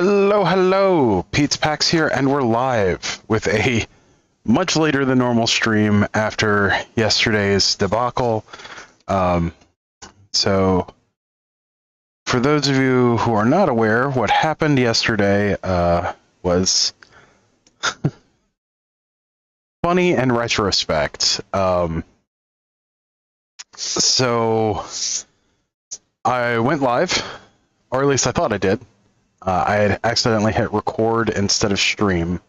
Hello, hello! Pete's Pax here, and we're live with a much later than normal stream after yesterday's debacle. So, for those of you who are not aware, what happened yesterday was funny in retrospect. So, I went live, or at least I thought I did. I had accidentally hit record instead of stream.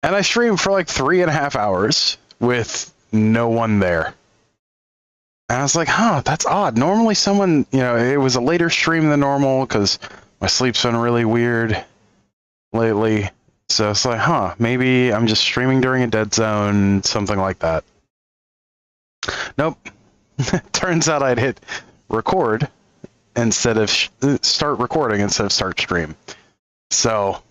And I streamed for like 3.5 hours with no one there. And I was like, huh, that's odd. Normally someone, it was a later stream than normal because my sleep's been really weird lately. So it's like, huh, maybe I'm just streaming during a dead zone, something like that. Nope. Turns out I'd hit record instead of start recording instead of start stream. So,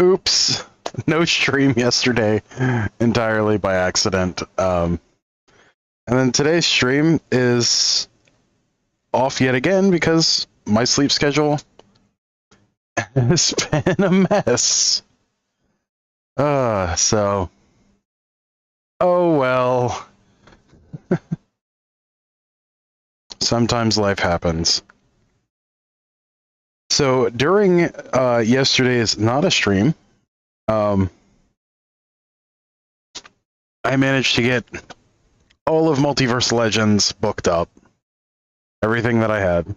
oops, no stream yesterday entirely by accident. And then today's stream is off yet again because my sleep schedule has been a mess. So, oh well. Sometimes life happens. So during yesterday's not a stream, I managed to get all of Multiverse Legends booked up. Everything that I had.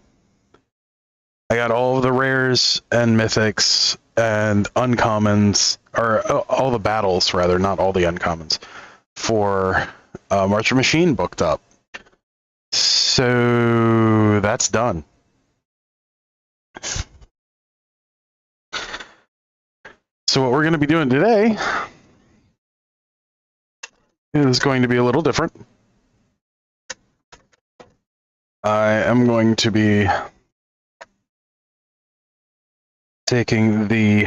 I got all of the rares and mythics and uncommons, or all the battles rather, not all the uncommons, for Marcher Machine booked up. So that's done. So what we're going to be doing today is going to be a little different. I am going to be taking the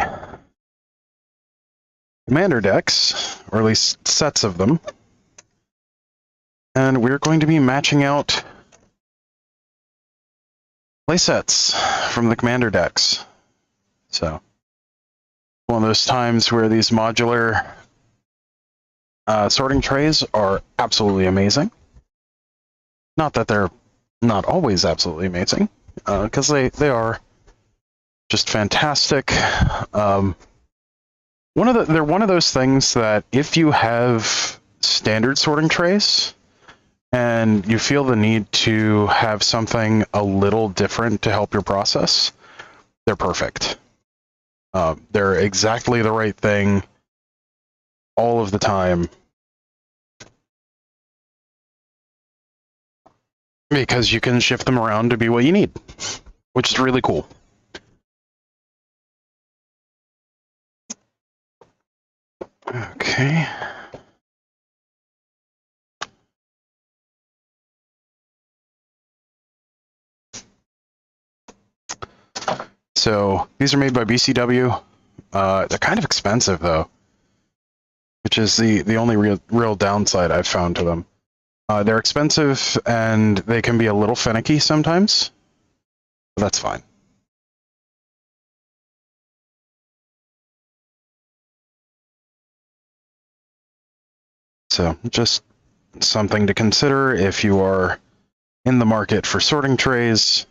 commander decks, or at least sets of them, and we're going to be matching out playsets from the commander decks. So, one of those times where these modular sorting trays are absolutely amazing. Not that they're not always absolutely amazing, because they are just fantastic. They're one of those things that if you have standard sorting trays and you feel the need to have something a little different to help your process, they're perfect. They're exactly the right thing all of the time. Because you can shift them around to be what you need, which is really cool. Okay. So these are made by BCW. They're kind of expensive though, which is the only real downside I've found to them. They're expensive and they can be a little finicky sometimes, but that's fine. So just something to consider if you are in the market for sorting trays.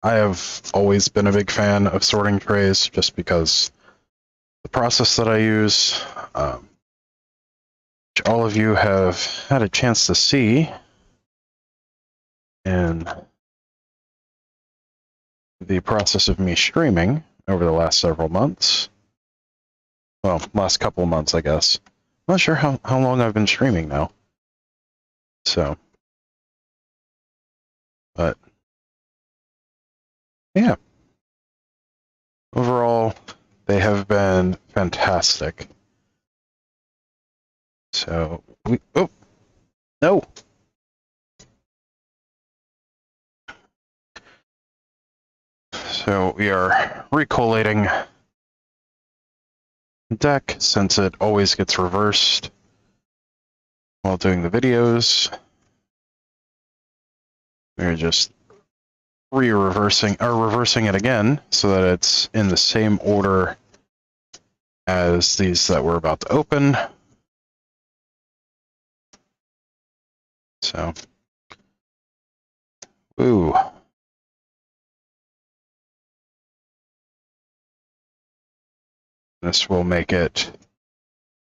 I have always been a big fan of sorting trays just because the process that I use, which all of you have had a chance to see in the process of me streaming over the last several months. Well, last couple of months, I guess. I'm not sure how long I've been streaming now. So, but yeah. Overall, they have been fantastic. So, oh, no. So we are recollating the deck since it always gets reversed while doing the videos. We're just reversing it again so that it's in the same order as these that we're about to open. So, ooh. This will make it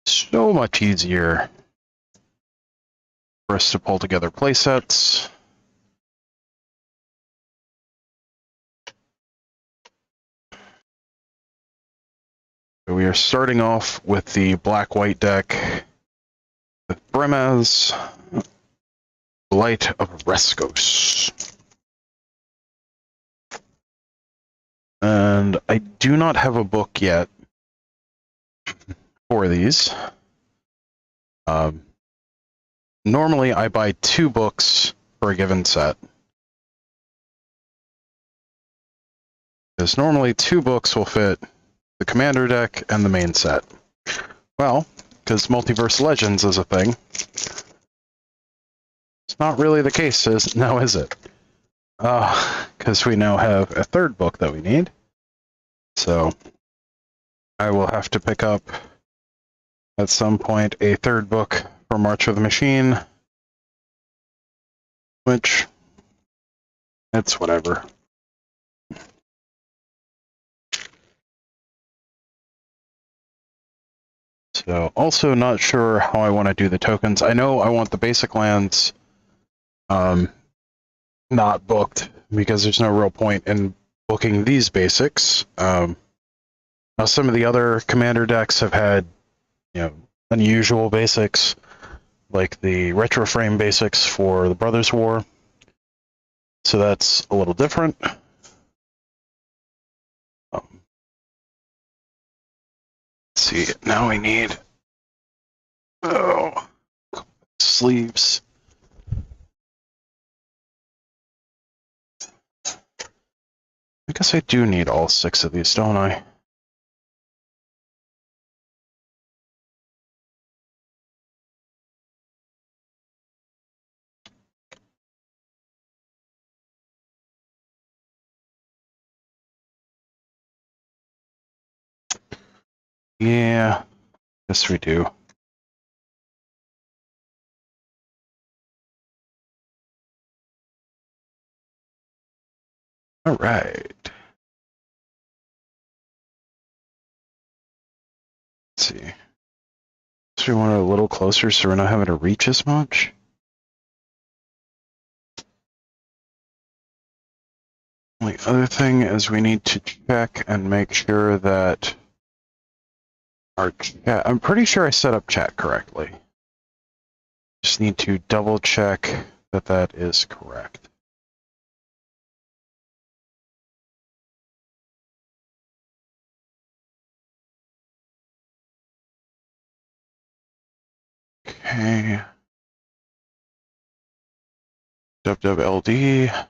so much easier for us to pull together playsets. So we are starting off with the black-white deck with Bremaz, Blight of Rescos. And I do not have a book yet for these. Normally I buy 2 books for a given set. Because normally 2 books will fit the Commander deck and the main set. Well, because Multiverse Legends is a thing, it's not really the case now, is it? Because we now have a 3rd book that we need. So I will have to pick up at some point a 3rd book for March of the Machine, which, it's whatever. So also not sure how I want to do the tokens. I know I want the basic lands not booked because there's no real point in booking these basics. Now some of the other Commander decks have had, unusual basics, like the retro frame basics for the Brothers War. So that's a little different. Let's see, now we need sleeves. I guess I do need all 6 of these, don't I? Yeah, yes we do. All right. Let's see. So we want it a little closer so we're not having to reach as much. The other thing is we need to check and make sure that our chat, I'm pretty sure I set up chat correctly. Just need to double check that that is correct. Okay. WWLD.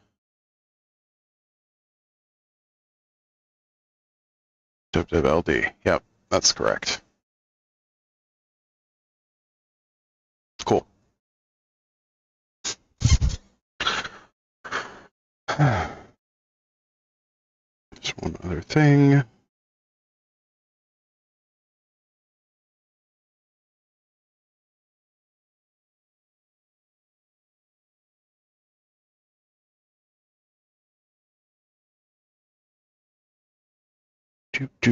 WWLD. Yep, that's correct. Cool. There's one other thing. Do.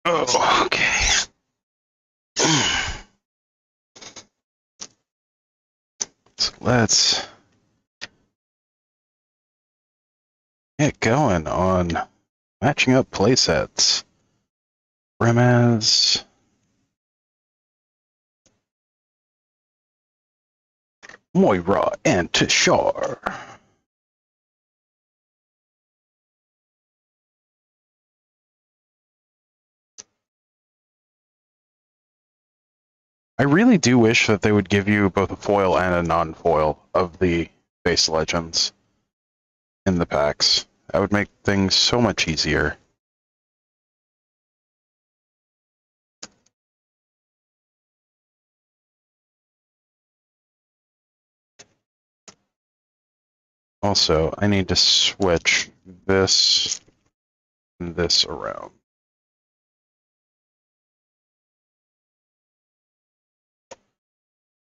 Oh, okay. So let's get going on matching up playsets. Remez. Moira and Tishar. I really do wish that they would give you both a foil and a non-foil of the base legends in the packs. That would make things so much easier. Also, I need to switch this and this around.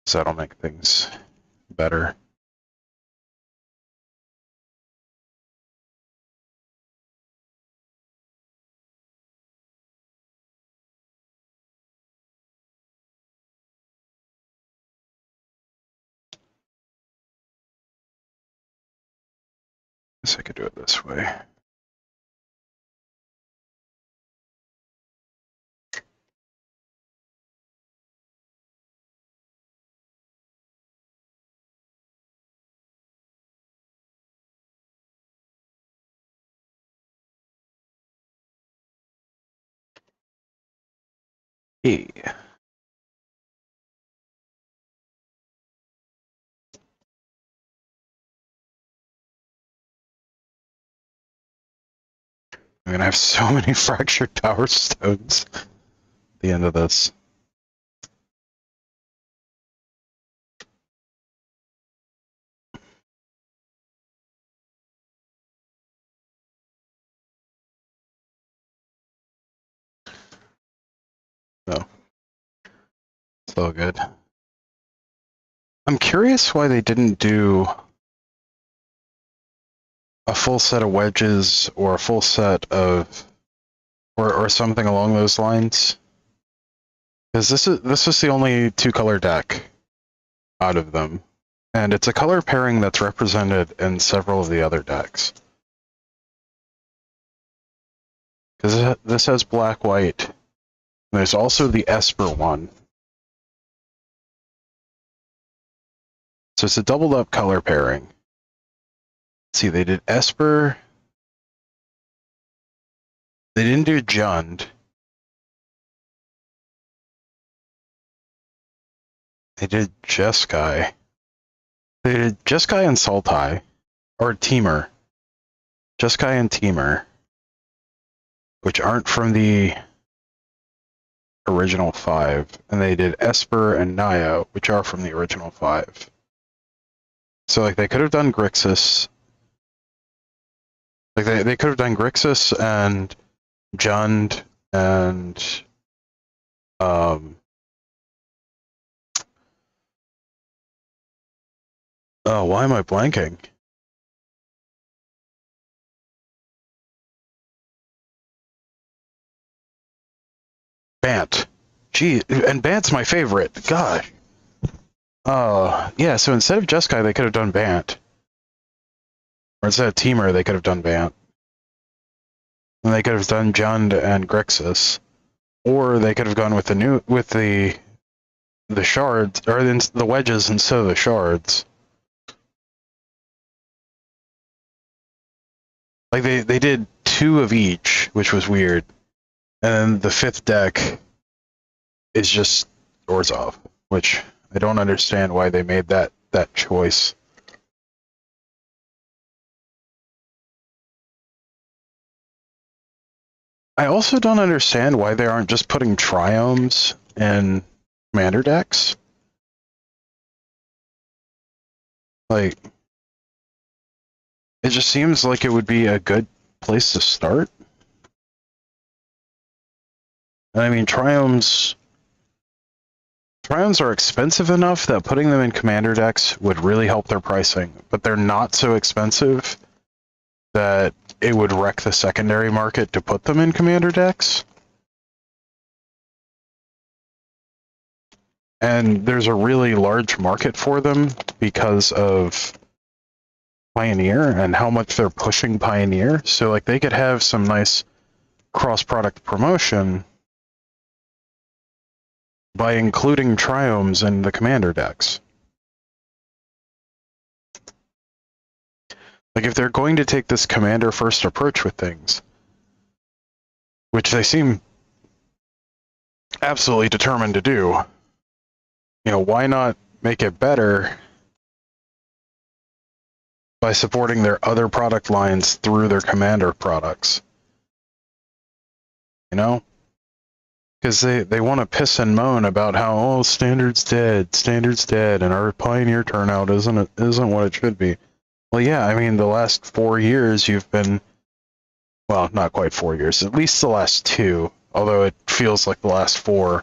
So that'll make things better. Guess I could do it this way. Hey. I'm gonna have so many fractured tower stones at the end of this. So, it's all good. I'm curious why they didn't do a full set of wedges or a full set of or something along those lines. Because this is the only two-color deck out of them. And it's a color pairing that's represented in several of the other decks. Because this has black-white. There's also the Esper one. So it's a doubled up color pairing. Let's see, they did Esper. They didn't do Jund. They did Jeskai. They did Jeskai and Sultai. Or Temur. Jeskai and Temur. Which aren't from the original 5. And they did Esper and Naya, which are from the original 5. So, like, they could have done Grixis. Like, they could have done Grixis and Jund and, oh, why am I blanking? Bant. Gee, and Bant's my favorite. Gosh. Yeah, so instead of Jeskai, they could have done Bant. Or instead of Temur, they could have done Bant. And they could have done Jund and Grixis. Or they could have gone with the shards, or the wedges instead of the shards. Like, they did 2 of each, which was weird. And then the 5th deck is just Orzhov, which I don't understand why they made that choice. I also don't understand why they aren't just putting triomes in commander decks. Like, it just seems like it would be a good place to start. And I mean, triomes are expensive enough that putting them in commander decks would really help their pricing, but they're not so expensive that it would wreck the secondary market to put them in commander decks. And there's a really large market for them because of Pioneer and how much they're pushing Pioneer. So, like, they could have some nice cross-product promotion by including triomes in the commander decks. Like, if they're going to take this commander first approach with things, which they seem absolutely determined to do, why not make it better by supporting their other product lines through their commander products? Because they want to piss and moan about how, oh, standard's dead, and our Pioneer turnout isn't what it should be. Well, yeah, I mean, the last 4 years you've been, well, not quite 4 years, at least the last 2, although it feels like the last 4,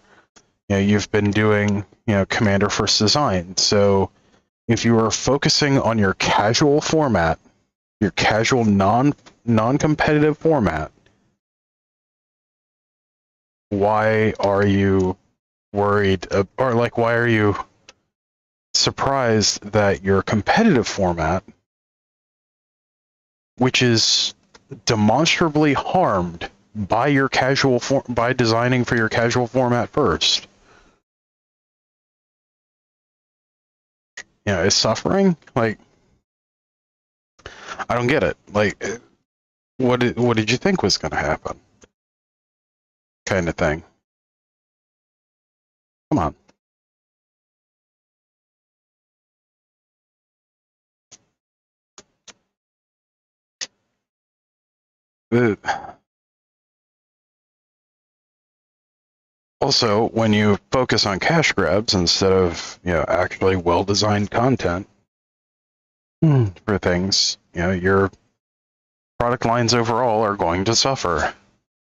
you've been doing, Commander First Design. So if you are focusing on your casual format, your casual non-competitive format, why are you worried, or like, why are you surprised that your competitive format, which is demonstrably harmed by your by designing for your casual format first, is suffering? Like, I don't get it. Like, what did you think was going to happen? Kind of thing. Come on. Also, when you focus on cash grabs instead of actually well-designed content for things, your product lines overall are going to suffer.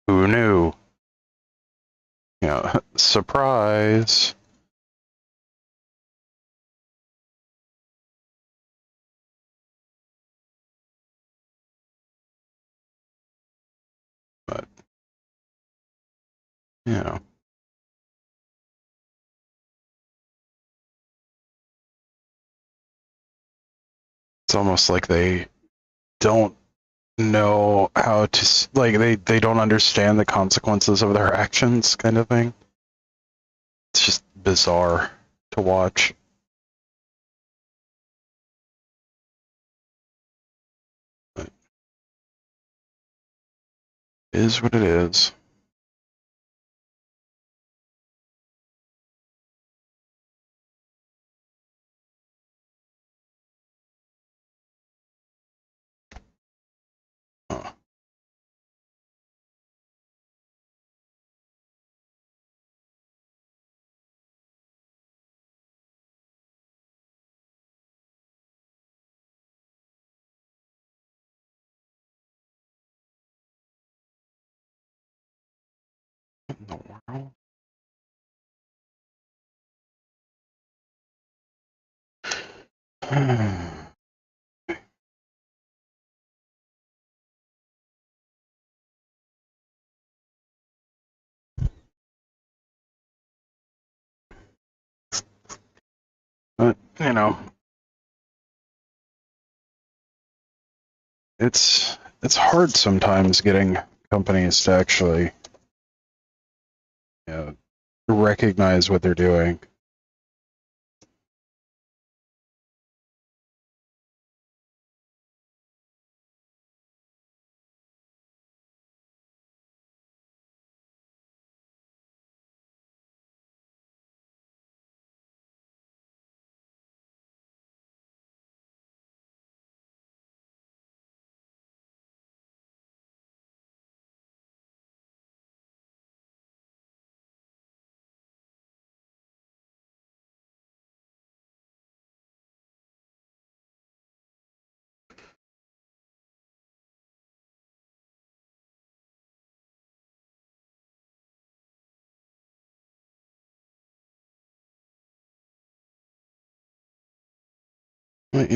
Who knew? Surprise. But it's almost like they don't know how to, like, they don't understand the consequences of their actions, kind of thing. It's just bizarre to watch. But it is what it is. Huh. What in the world? But it's hard sometimes getting companies to actually recognize what they're doing. But,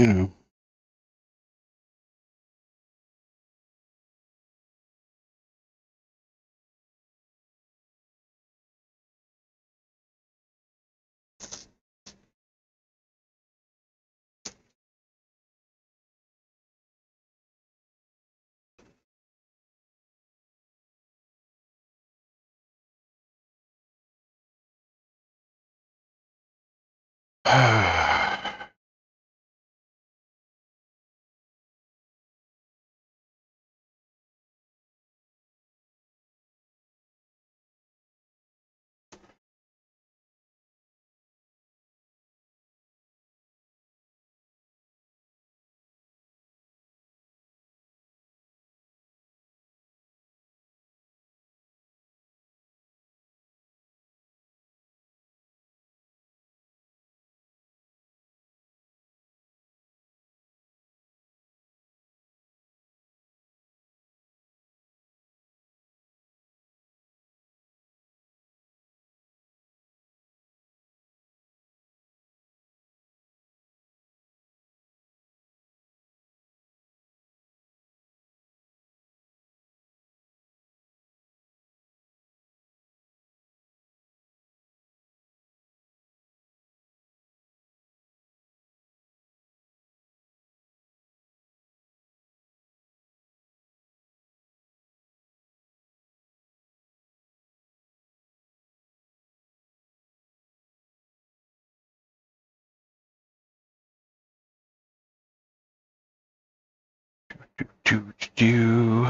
do.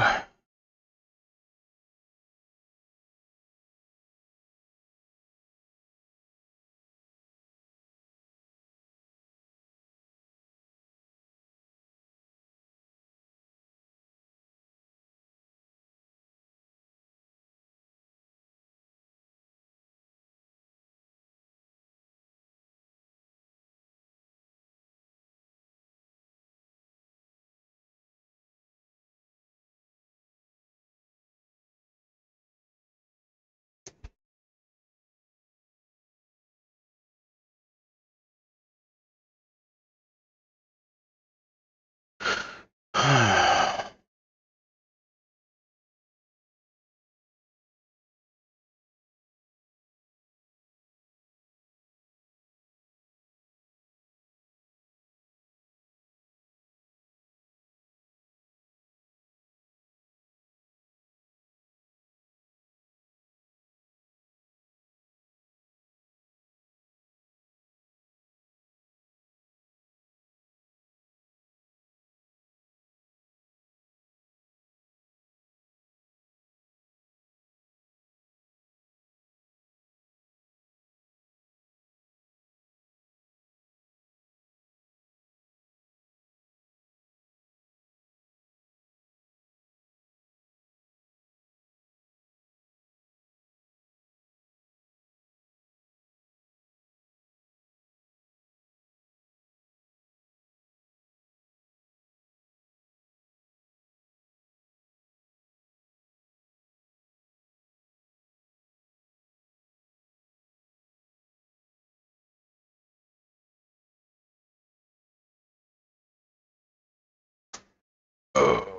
Oh.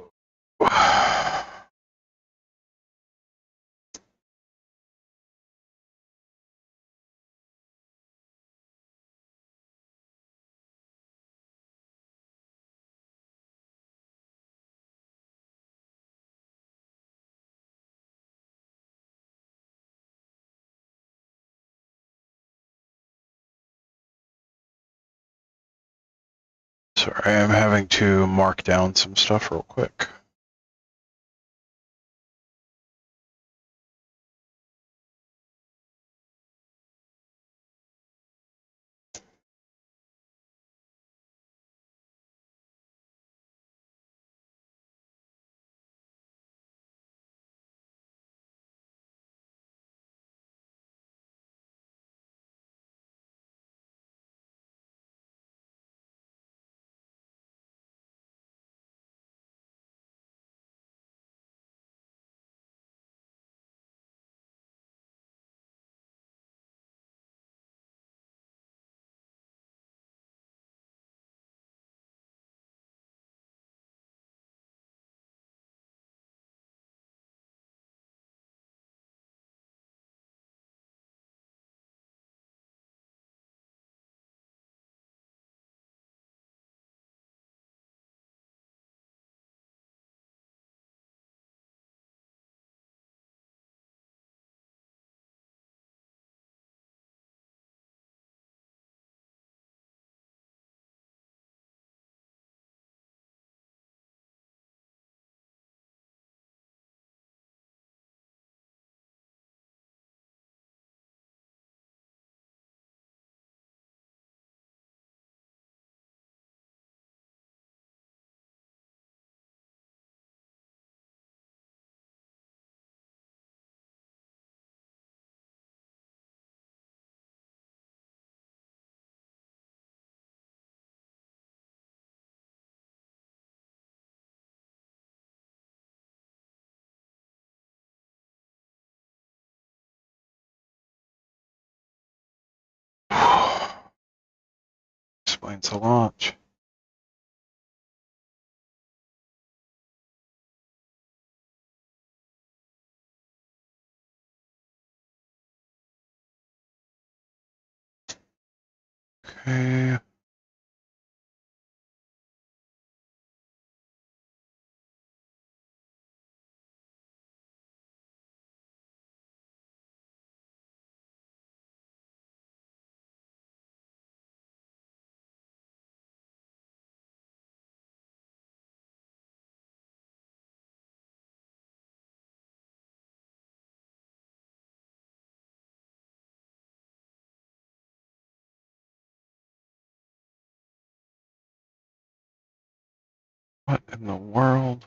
Sorry, I'm having to mark down some stuff real quick. explains a lot. Okay. What in the world?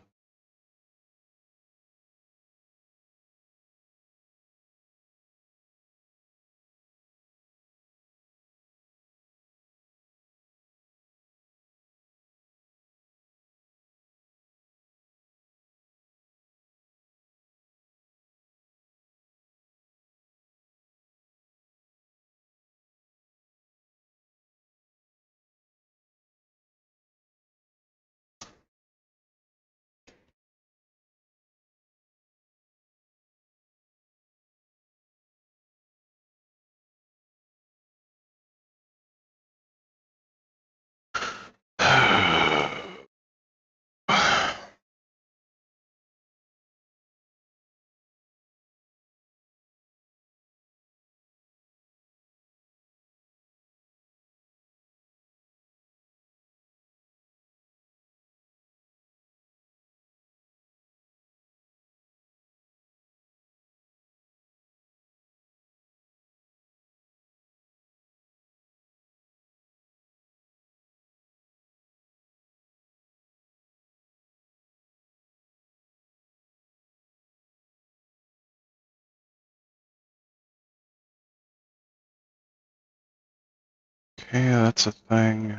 Okay, that's a thing.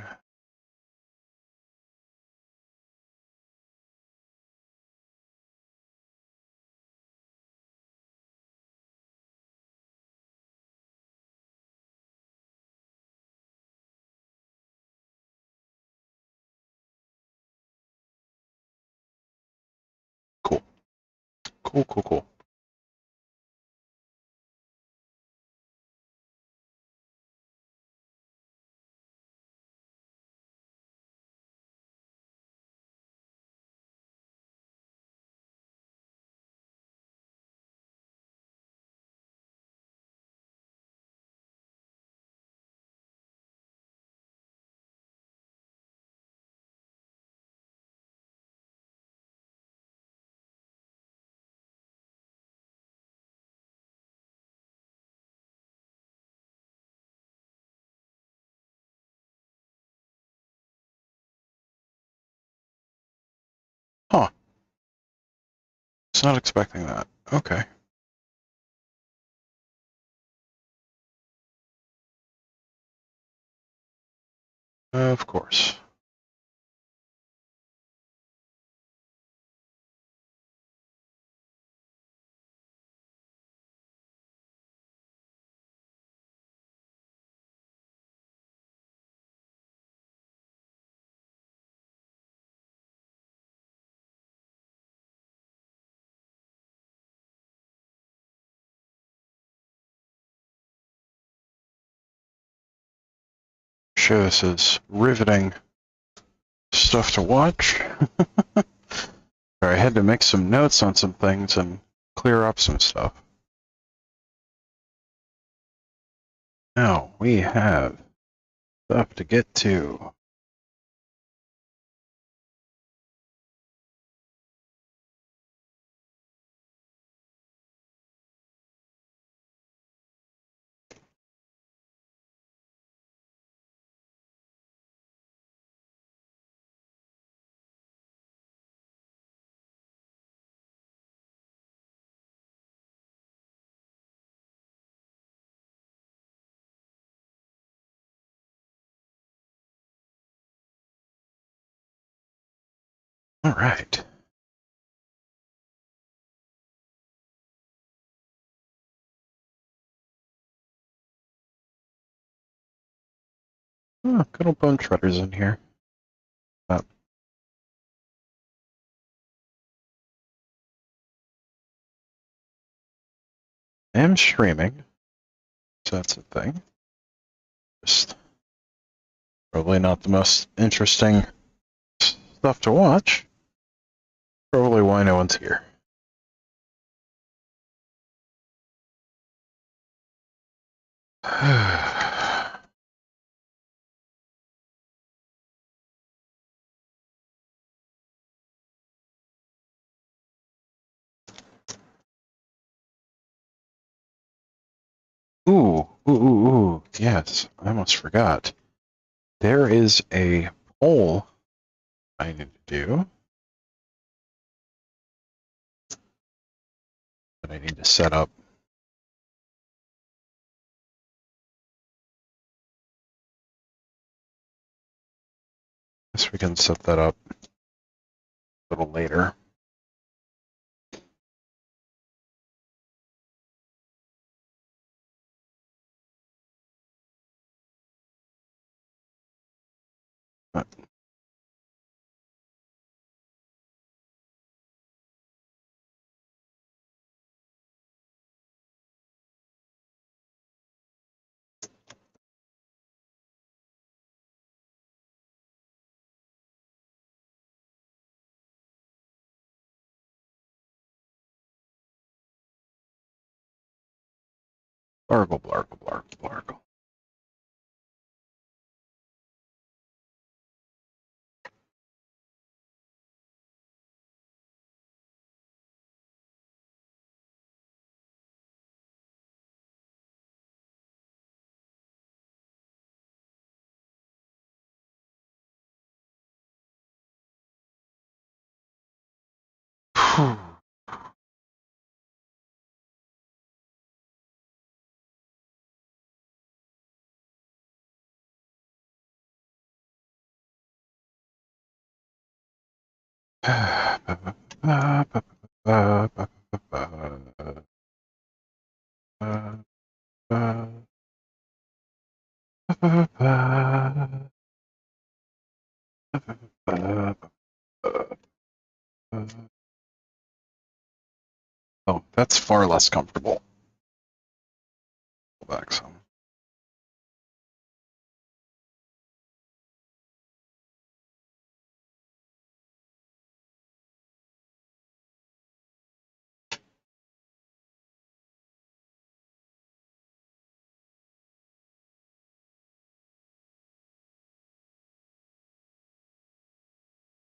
Cool. Cool, cool, cool. Huh. Was not expecting that. Okay. Of course. Sure, this is riveting stuff to watch. I had to make some notes on some things and clear up some stuff. Now we have stuff to get to. All right. Oh, good old Bone Shredder's in here. I am streaming, so that's a thing. Just probably not the most interesting stuff to watch. Probably why no one's here. Ooh, yes, I almost forgot. There is a poll I need to do that I need to set up. Guess we can set that up a little later. But blargle, blargle, blargle, blargle. Oh, that's far less comfortable. Go back some.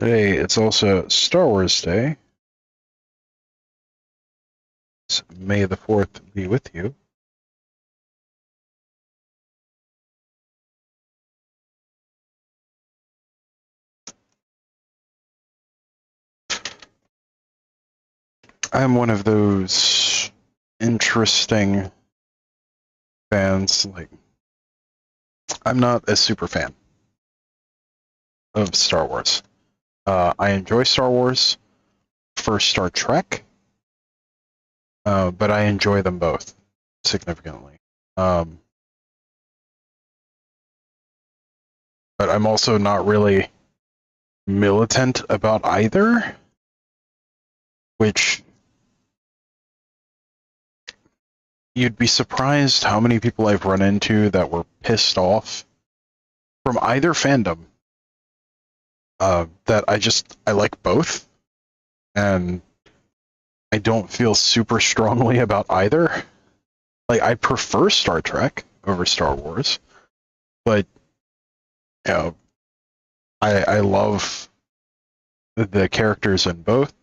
Today, it's also Star Wars Day. May the 4th be with you. I'm one of those interesting fans. Like, I'm not a super fan of Star Wars. I enjoy Star Wars for Star Trek, but I enjoy them both significantly. But I'm also not really militant about either, which you'd be surprised how many people I've run into that were pissed off from either fandom. That I like both, and I don't feel super strongly about either. Like, I prefer Star Trek over Star Wars, but you know, I love the characters in both.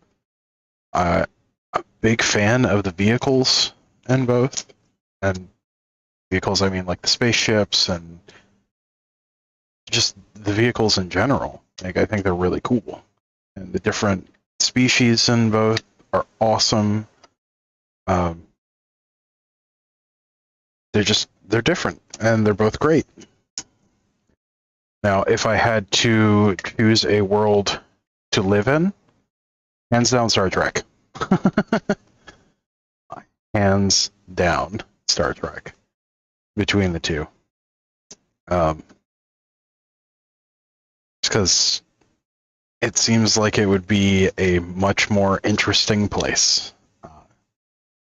I'm a big fan of the vehicles in both, and vehicles I mean like the spaceships and just the vehicles in general. Like, I think they're really cool, and the different species in both are awesome. They're different, and they're both great. Now, if I had to choose a world to live in, hands down Star Trek. Hands down Star Trek between the two. because it seems like it would be a much more interesting place.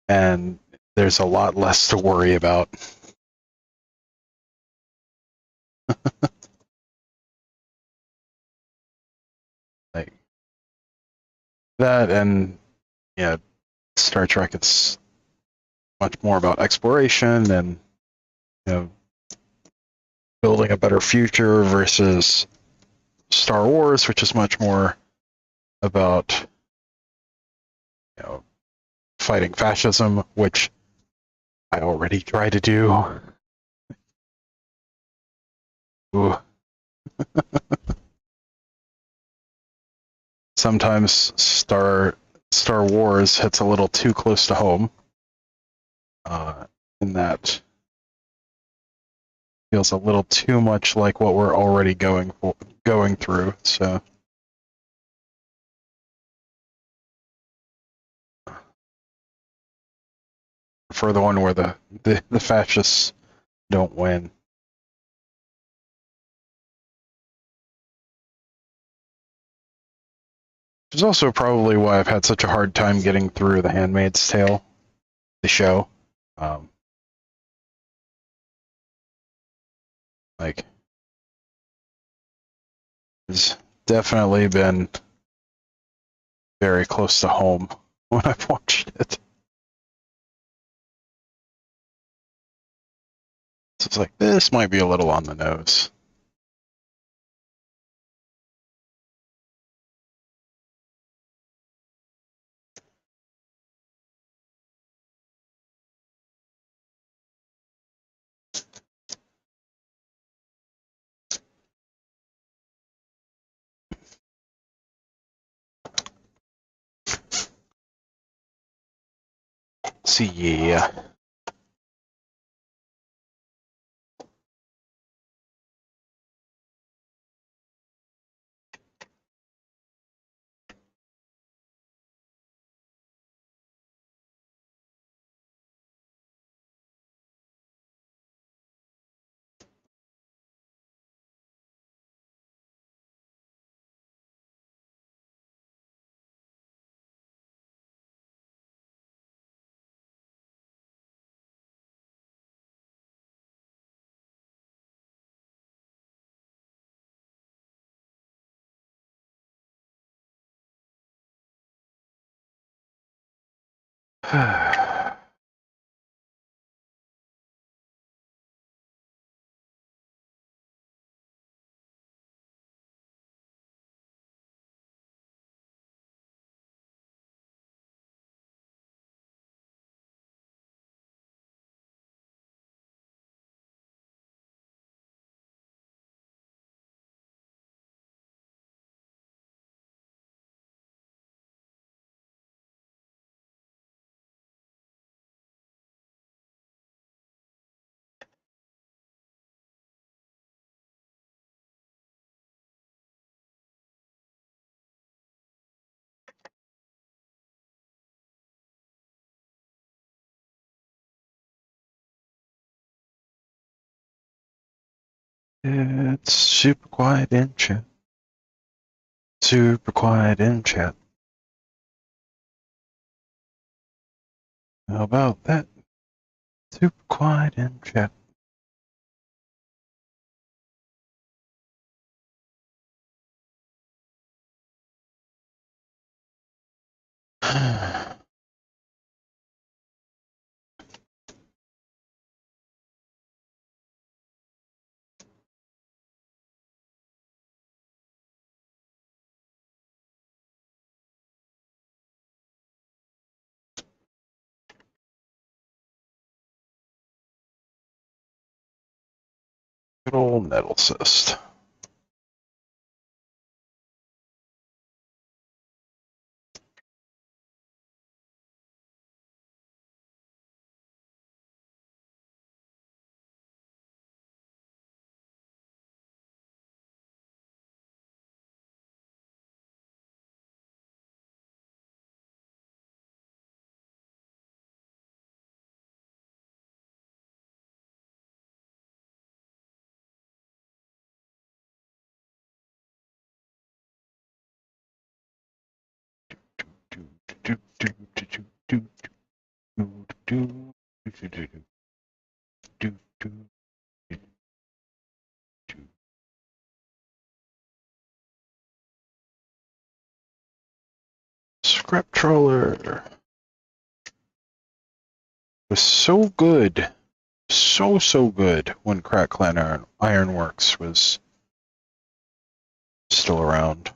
And there's a lot less to worry about. Like that, and yeah, Star Trek, it's much more about exploration and, you know, building a better future versus Star Wars, which is much more about, you know, fighting fascism, which I already try to do. Ooh. Sometimes Star Wars hits a little too close to home, in that feels a little too much like what we're already going through. So for the one where the fascists don't win. Which is also probably why I've had such a hard time getting through The Handmaid's Tale, the show. Like, it's definitely been very close to home when I've watched it. So it's like, this might be a little on the nose. See, yeah. It's super quiet in chat. Super quiet in chat. How about that? Super quiet in chat. Good old metal cyst. Scrap trawler was so good, so good when Crack Clan Ironworks was still around.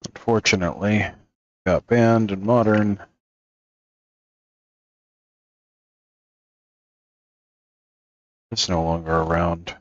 Unfortunately, got banned in Modern. It's no longer around.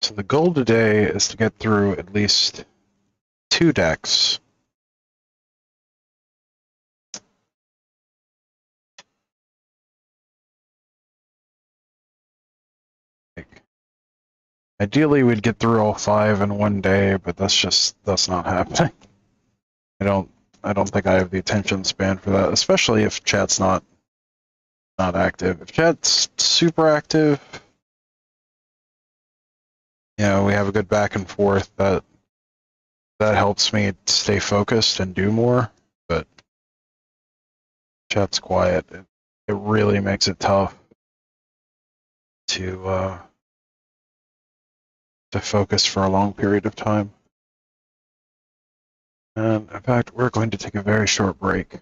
So the goal today is to get through at least 2 decks. Like, ideally, we'd get through all 5 in one day, but that's not happening. I don't think I have the attention span for that, especially if chat's not active. If chat's super active, we have a good back and forth. That helps me stay focused and do more. But chat's quiet. It really makes it tough to focus for a long period of time. And in fact, we're going to take a very short break.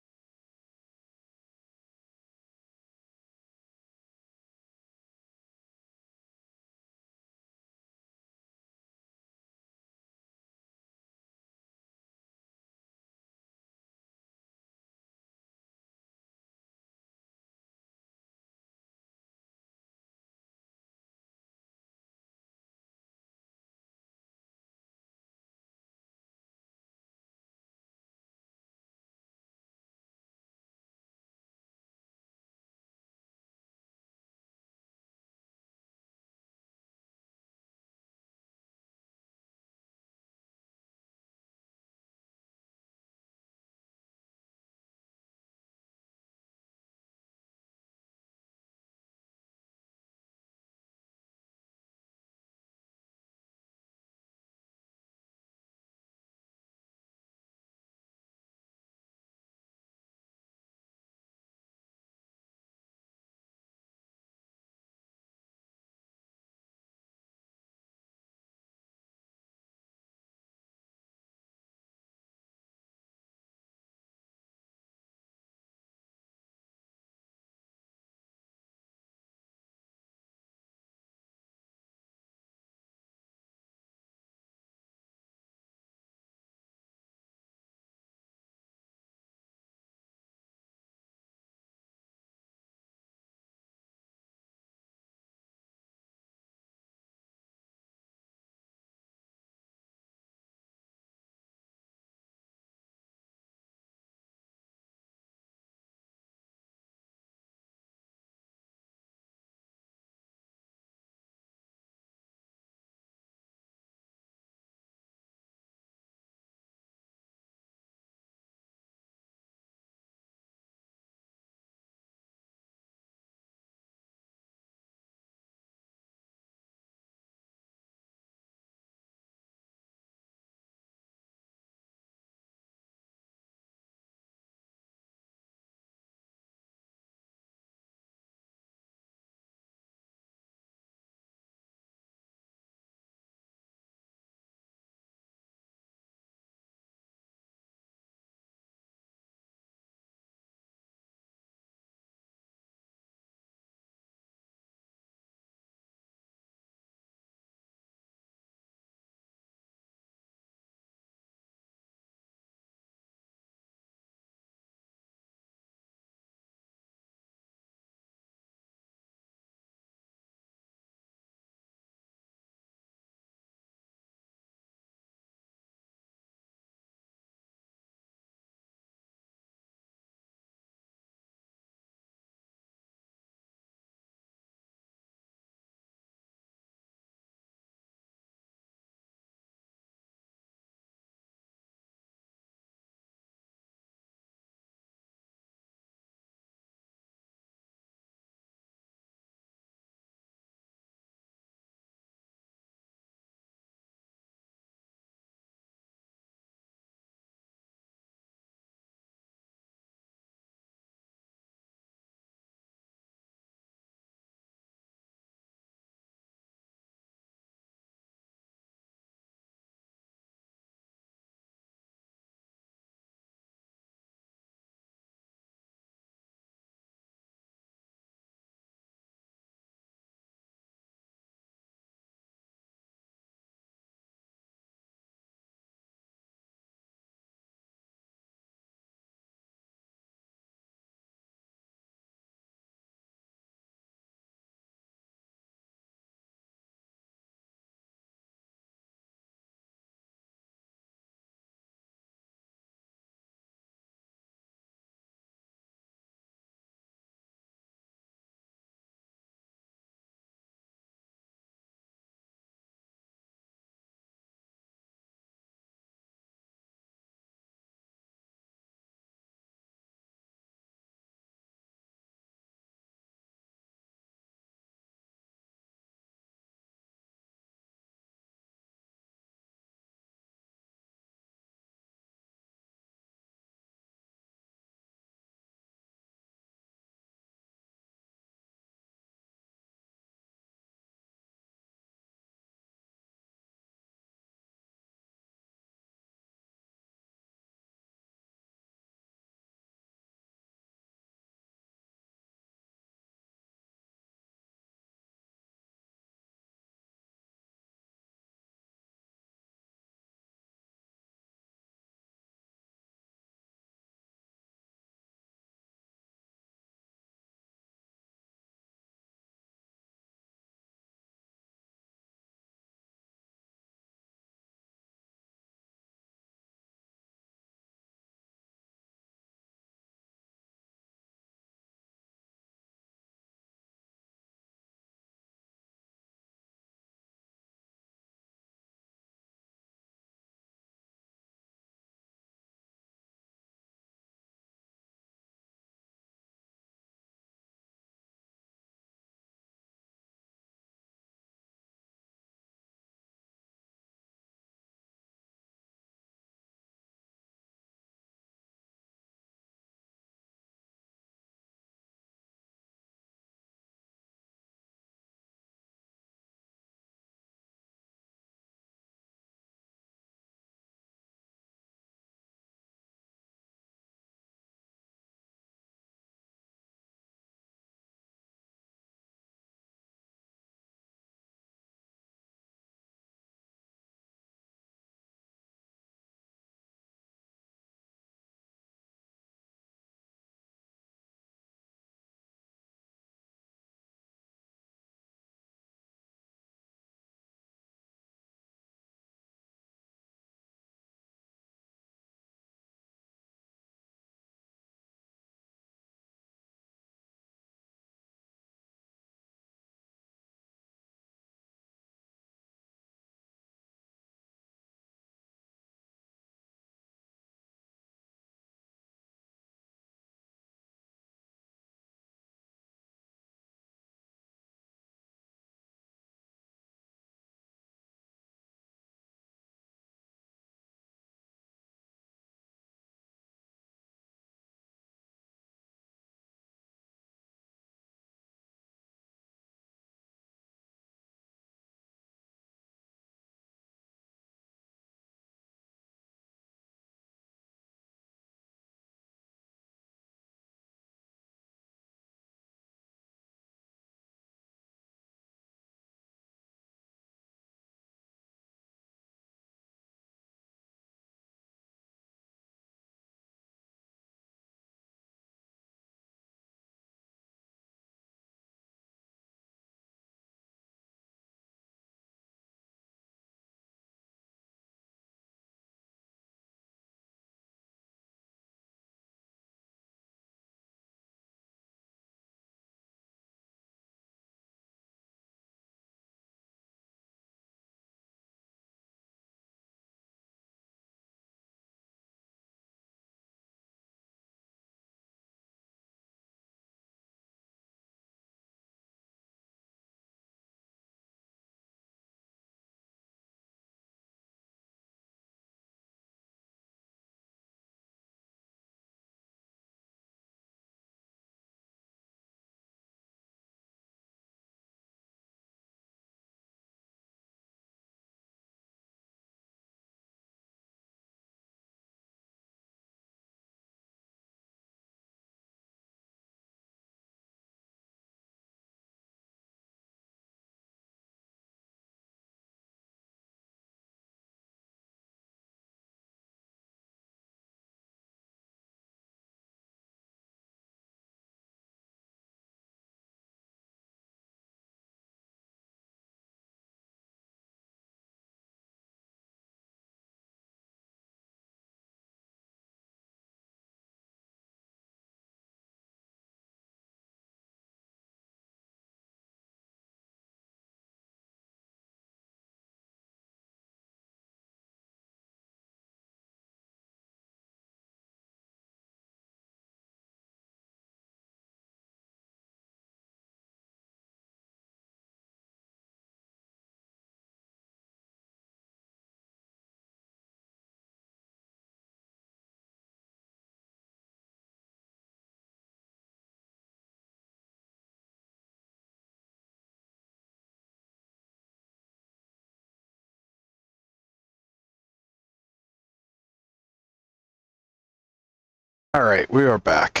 All right, we are back.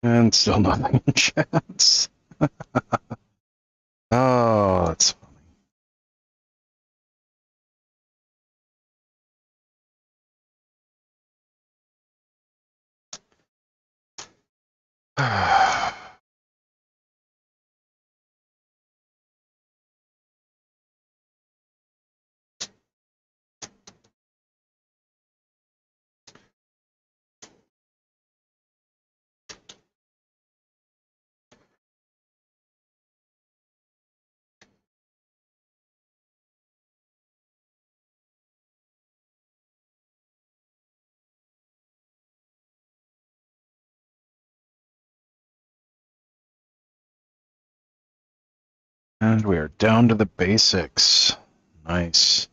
And still nothing in chats. Oh, that's funny. And we are down to the basics. Nice.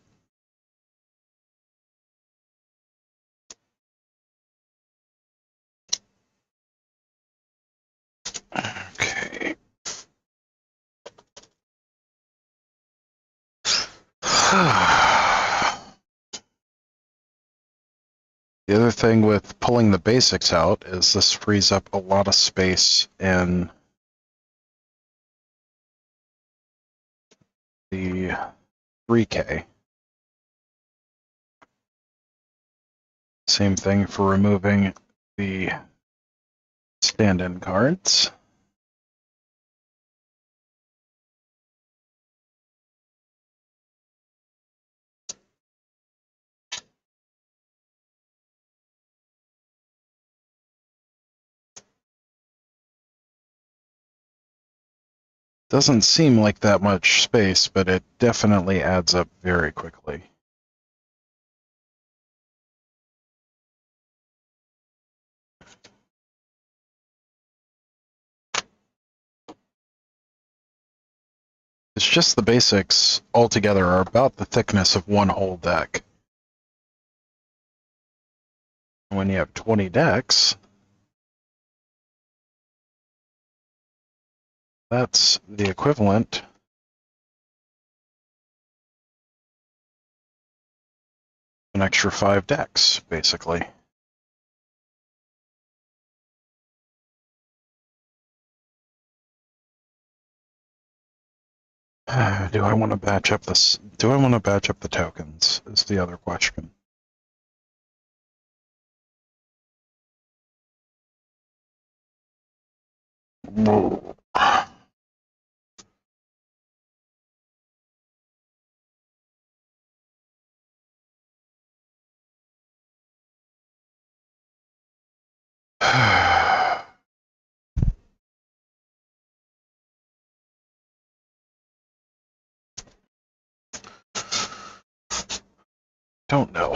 Okay. The other thing with pulling the basics out is this frees up a lot of space in the 3K. Same thing for removing the stand-in cards. Doesn't seem like that much space, but it definitely adds up very quickly. It's just the basics altogether are about the thickness of one whole deck. When you have 20 decks, that's the equivalent an extra 5 decks, basically. Do I want to batch up this? Do I want to batch up the tokens? Is the other question. Don't know.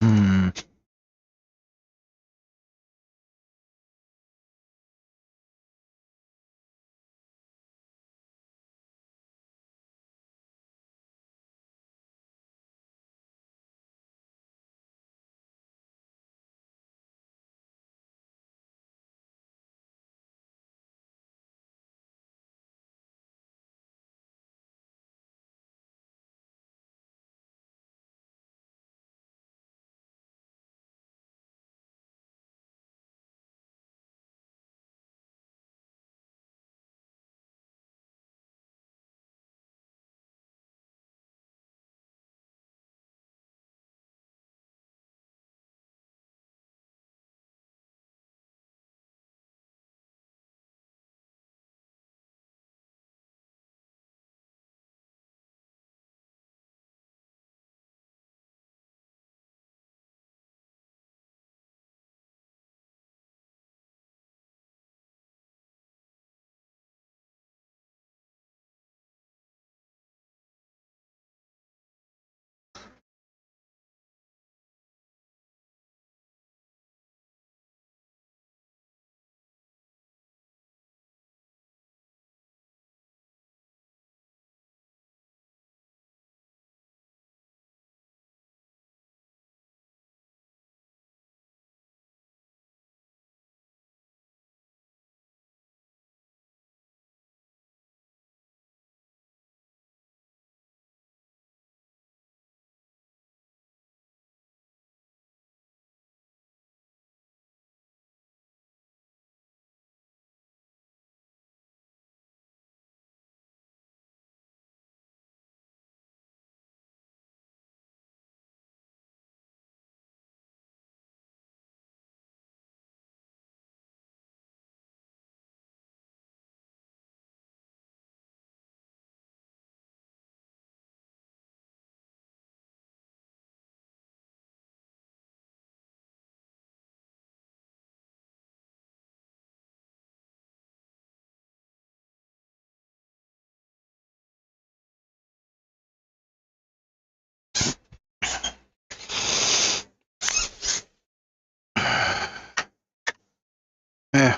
Hmm.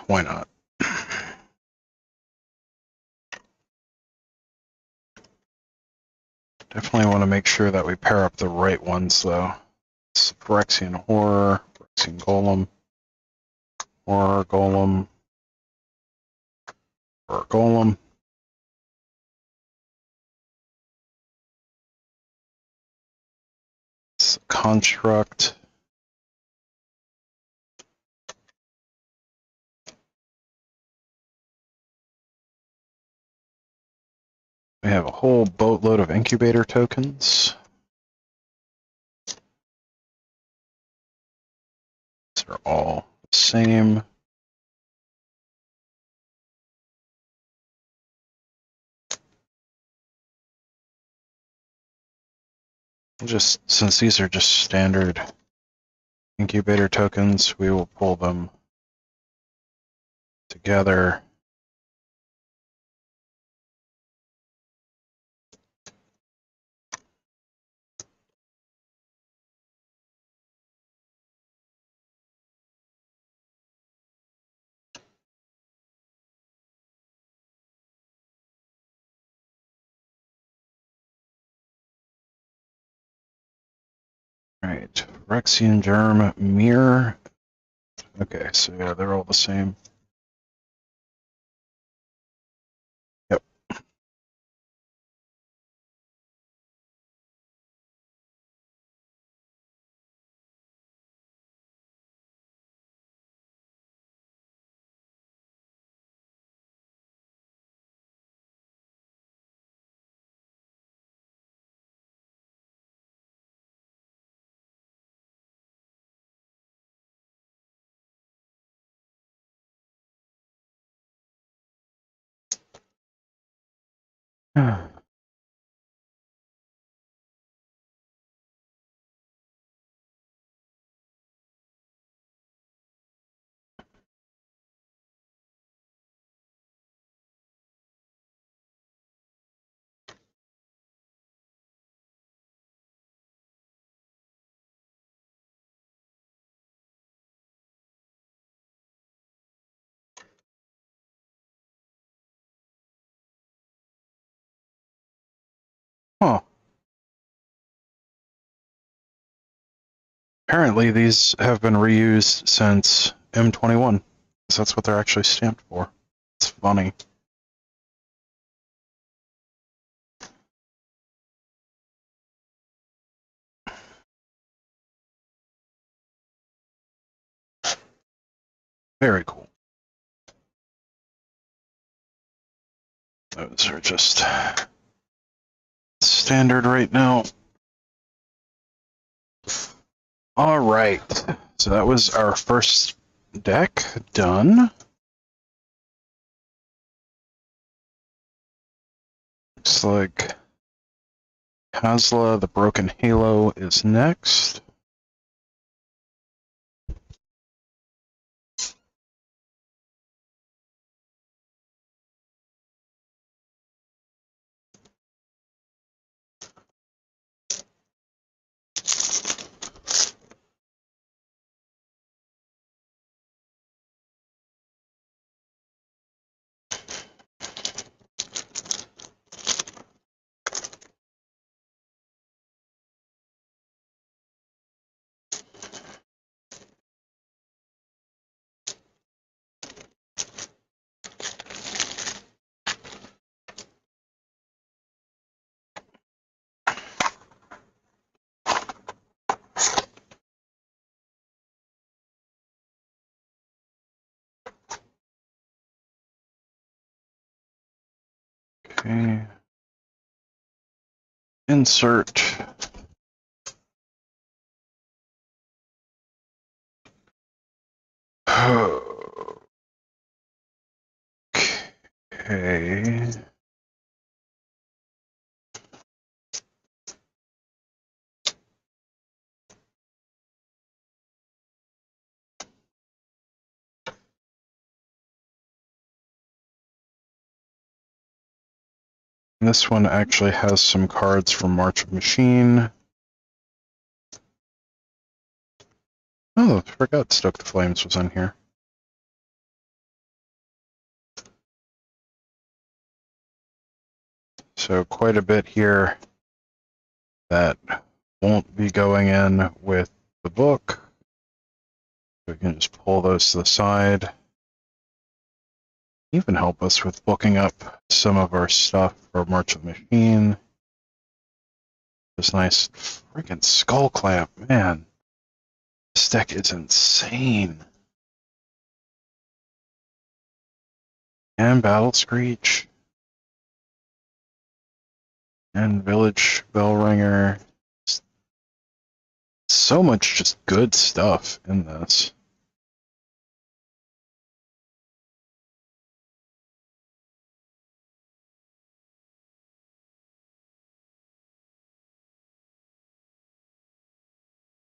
why not? Definitely want to make sure that we pair up the right ones, though. It's Phyrexian Horror, Phyrexian Golem, Horror Golem, Horror Golem. It's a Construct. We have a whole boatload of incubator tokens. These are all the same. Just since these are just standard incubator tokens, we will pull them together. Right, Phyrexian Germ, Mirror. Okay, so yeah, they're all the same. Yep. Huh. Apparently these have been reused since M21. So that's what they're actually stamped for. It's funny. Very cool. Those are just standard right now. All right. So that was our first deck done. Looks like Hazla, the Broken Halo, is next. Okay. Insert. Okay. This one actually has some cards from March of Machine. Oh, I forgot Stoke the Flames was in here. So quite a bit here that won't be going in with the book. We can just pull those to the side. Even help us with booking up some of our stuff for March of the Machine. This nice freaking skull clamp, man. This deck is insane. And Battle Screech. And Village Bellringer. So much just good stuff in this.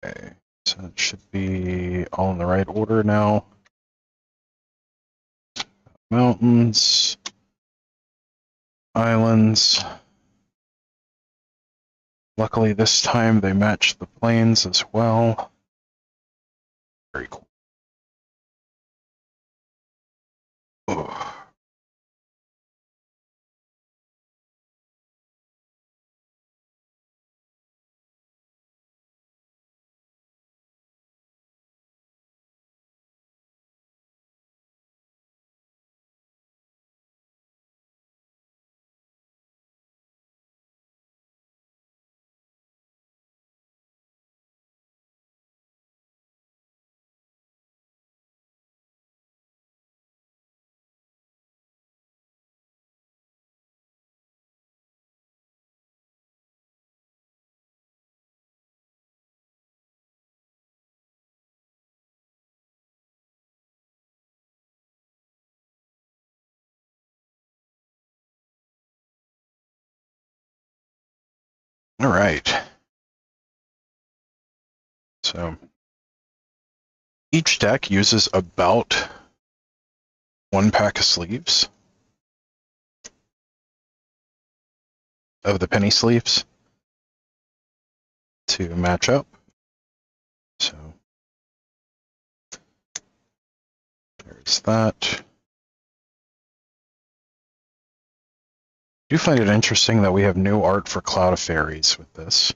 Okay, so it should be all in the right order now. Mountains. Islands. Luckily this time they match the plains as well. Very cool. Ugh. All right. So each deck uses about 1 pack of sleeves of the penny sleeves to match up. So there's that. I do find it interesting that we have new art for Cloud of Fairies with this.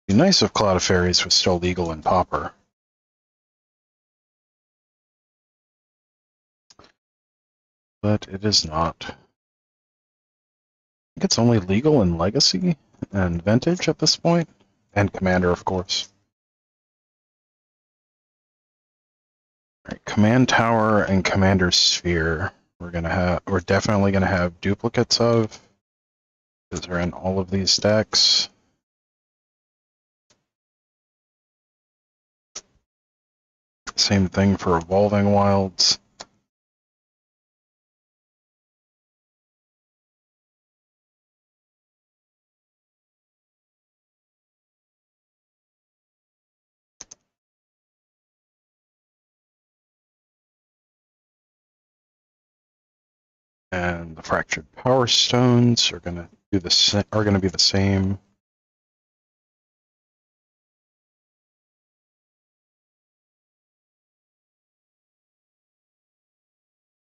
It'd be nice if Cloud of Fairies was still legal in Pauper. But it is not. I think it's only legal in Legacy and Vintage at this point, and Commander, of course. All right, Command Tower and Commander Sphere. We're definitely gonna have duplicates of, because they're in all of these decks. Same thing for Evolving Wilds. And the Fractured Power Stones are gonna be the same.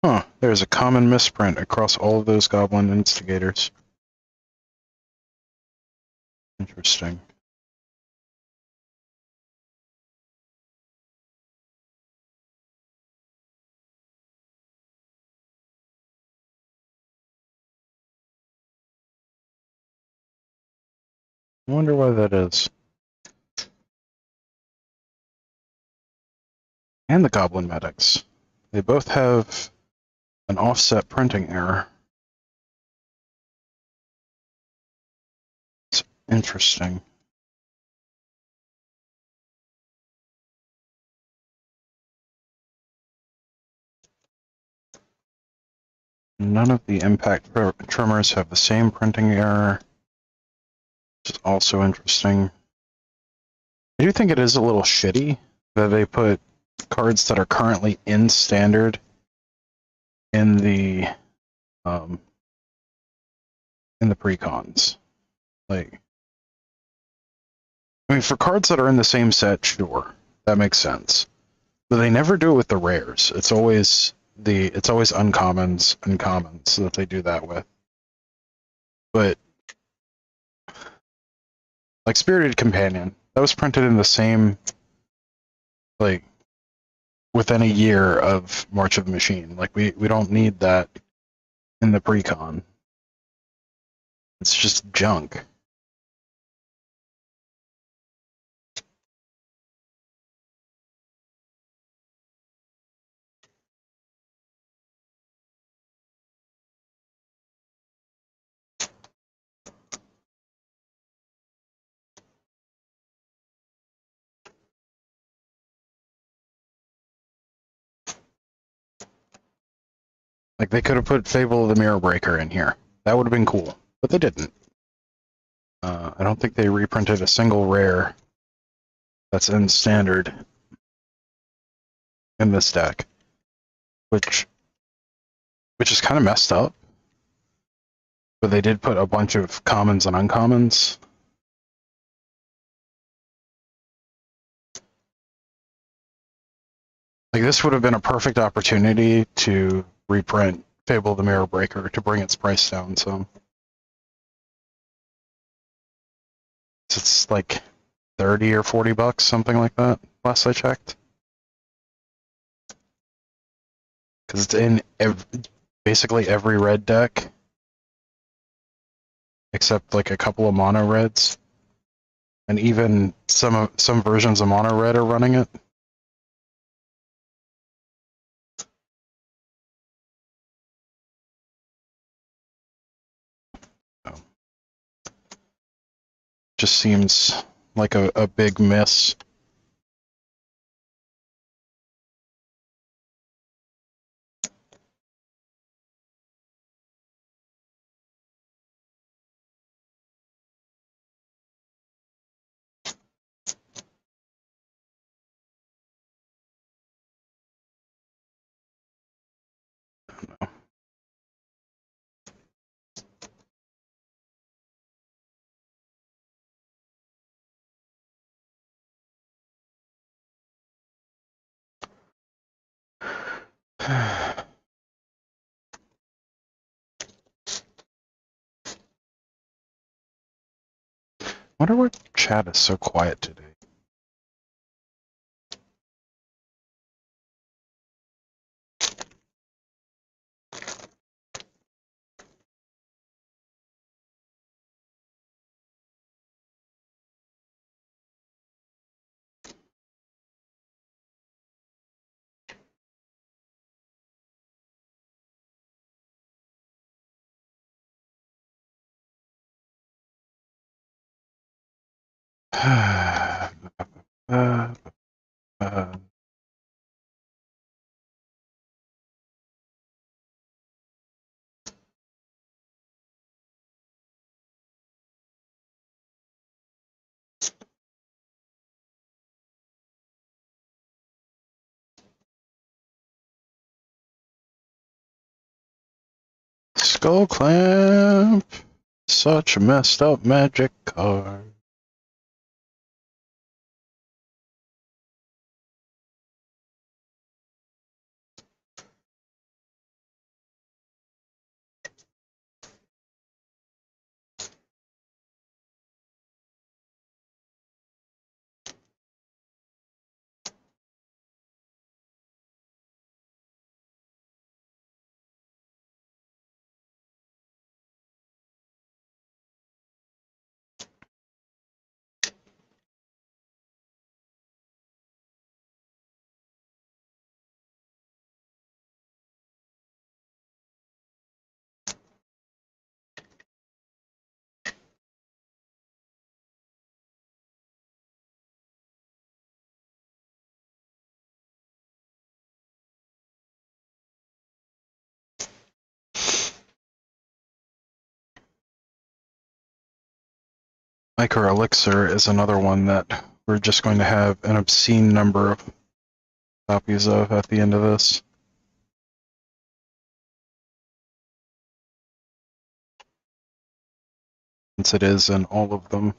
Huh, there's a common misprint across all of those Goblin Instigators. Interesting. I wonder why that is. And the Goblin Medics. They both have an offset printing error. It's interesting. None of the impact trimmers have the same printing error, which is also interesting. I do think it is a little shitty that they put cards that are currently in Standard in the precons. Like, I mean, for cards that are in the same set, sure, that makes sense. But they never do it with the rares. It's always uncommons and commons that they do that with. But like Spirited Companion, that was printed in the same, like, within a year of March of the Machine. Like we don't need that in the pre-con. It's just junk. Like they could have put Fable of the Mirror Breaker in here. That would have been cool, but they didn't. I don't think they reprinted a single rare that's in standard in this deck, which is kind of messed up. But they did put a bunch of commons and uncommons. Like this would have been a perfect opportunity to reprint Fable of the Mirror Breaker to bring its price down some. It's like 30 or 40 bucks, something like that, last I checked. Because it's in basically every red deck, except like a couple of mono reds, and even some versions of mono red are running it. So, just seems like a big miss. Wonder why chat is so quiet today. uh, uh, Skull Clamp, such a messed up magic card. Micro Elixir is another one that we're just going to have an obscene number of copies of at the end of this. Since it is in all of them.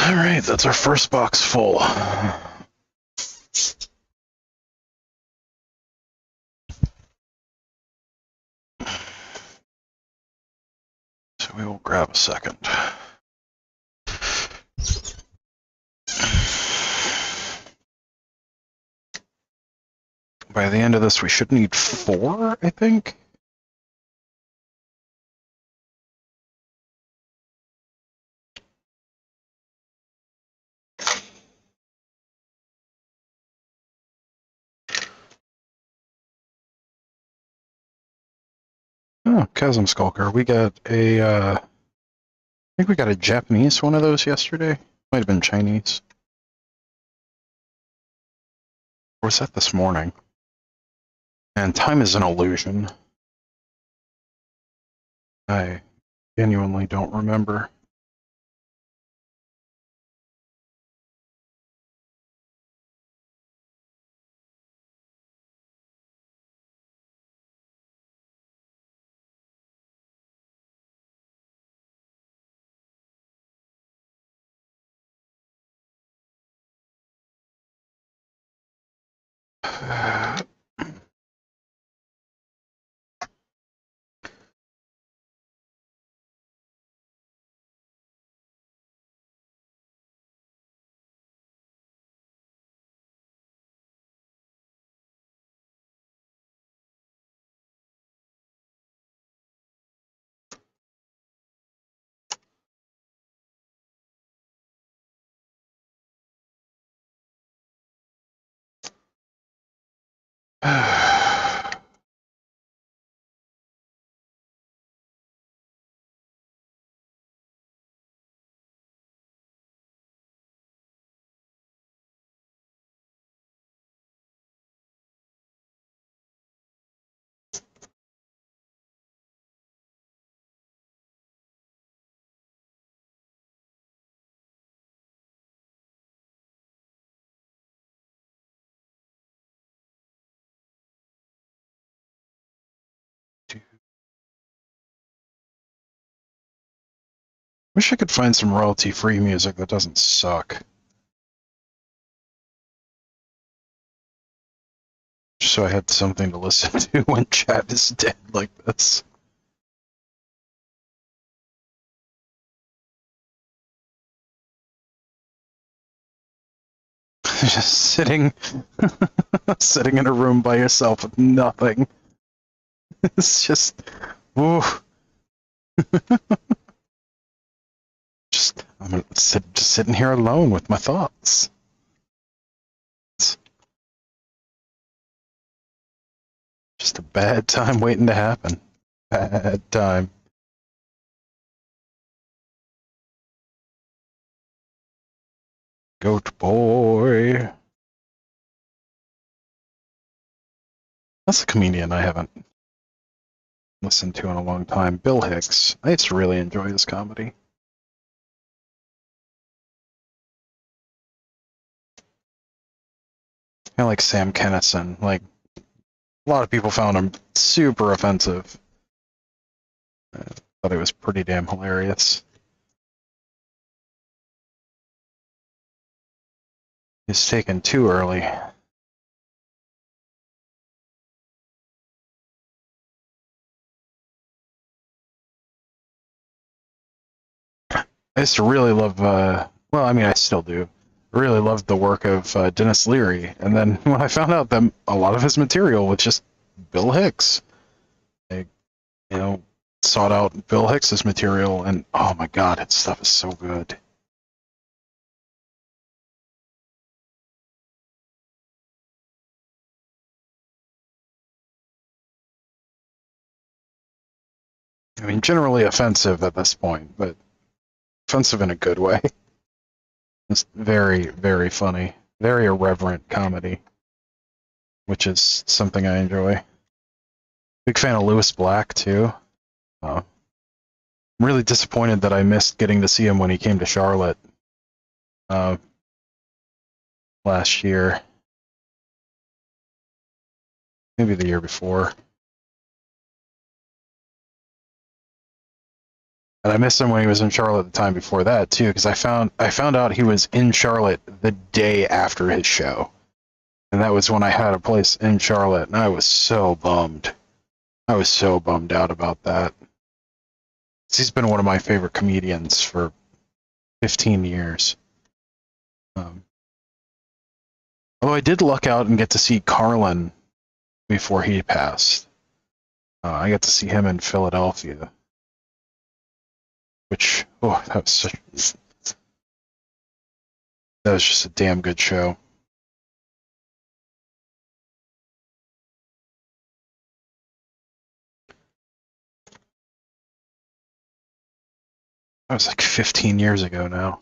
Alright, that's our first box full. So we will grab a second. By the end of this, we should need 4, I think. Oh, Chasm Skulker. We got a, I think we got a Japanese one of those yesterday. Might have been Chinese. Or was that this morning? And time is an illusion. I genuinely don't remember. Wish I could find some royalty-free music that doesn't suck. Just so I had something to listen to when chat is dead like this. Just sitting sitting in a room by yourself with nothing. It's just ooh. I'm just sitting here alone with my thoughts. It's just a bad time waiting to happen. Bad time. Goat boy. That's a comedian I haven't listened to in a long time. Bill Hicks. I used to really enjoy his comedy. Kind of like Sam Kinison. Like, a lot of people found him super offensive. I thought it was pretty damn hilarious. He's taken too early. I used to really love, well, I mean, I still do. I really loved the work of Dennis Leary. And then when I found out that a lot of his material was just Bill Hicks, I, sought out Bill Hicks's material, and oh my god, his stuff is so good. I mean, generally offensive at this point, but offensive in a good way. It's very, very funny. Very irreverent comedy, which is something I enjoy. Big fan of Lewis Black, too. I'm really disappointed that I missed getting to see him when he came to Charlotte last year. Maybe the year before. And I missed him when he was in Charlotte the time before that too, because I found out he was in Charlotte the day after his show, and that was when I had a place in Charlotte, and I was so bummed. I was so bummed out about that. He's been one of my favorite comedians for 15 years. Um, Although I did luck out and get to see Carlin before he passed. I got to see him in Philadelphia, which that was just a damn good show. That was like 15 years ago now.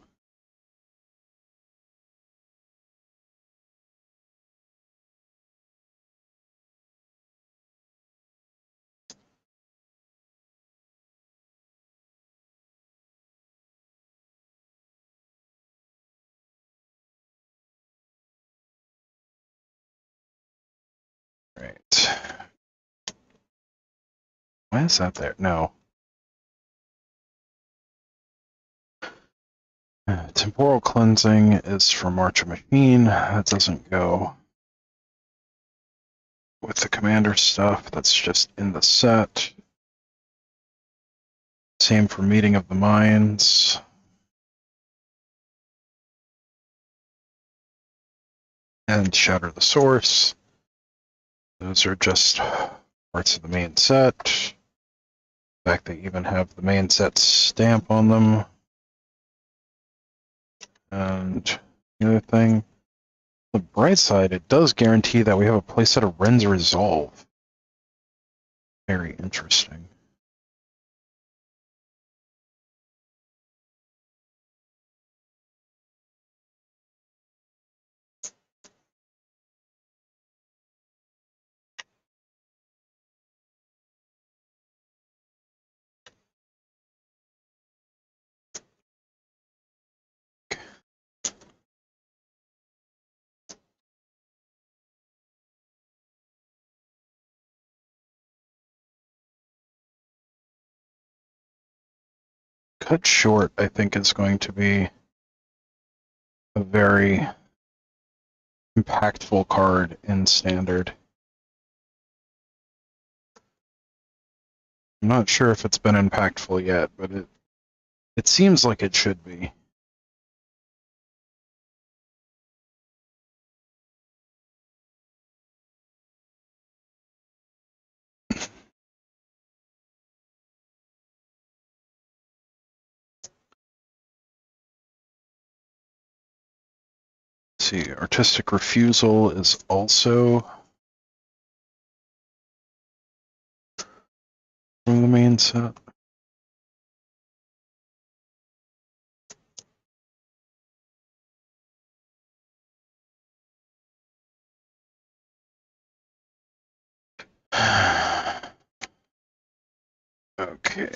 Right. Why is that there? No. Temporal cleansing is for March of Machine. That doesn't go with the commander stuff. That's just in the set. Same for Meeting of the Minds. And Shatter the Source. Those are just parts of the main set. In fact, they even have the main set stamp on them. And the other thing, the bright side, it does guarantee that we have a playset of Ren's Resolve. Very interesting. Cut Short, I think, is going to be a very impactful card in Standard. I'm not sure if it's been impactful yet, but it seems like it should be. Let's see, Artistic Refusal is also from the main set. Okay.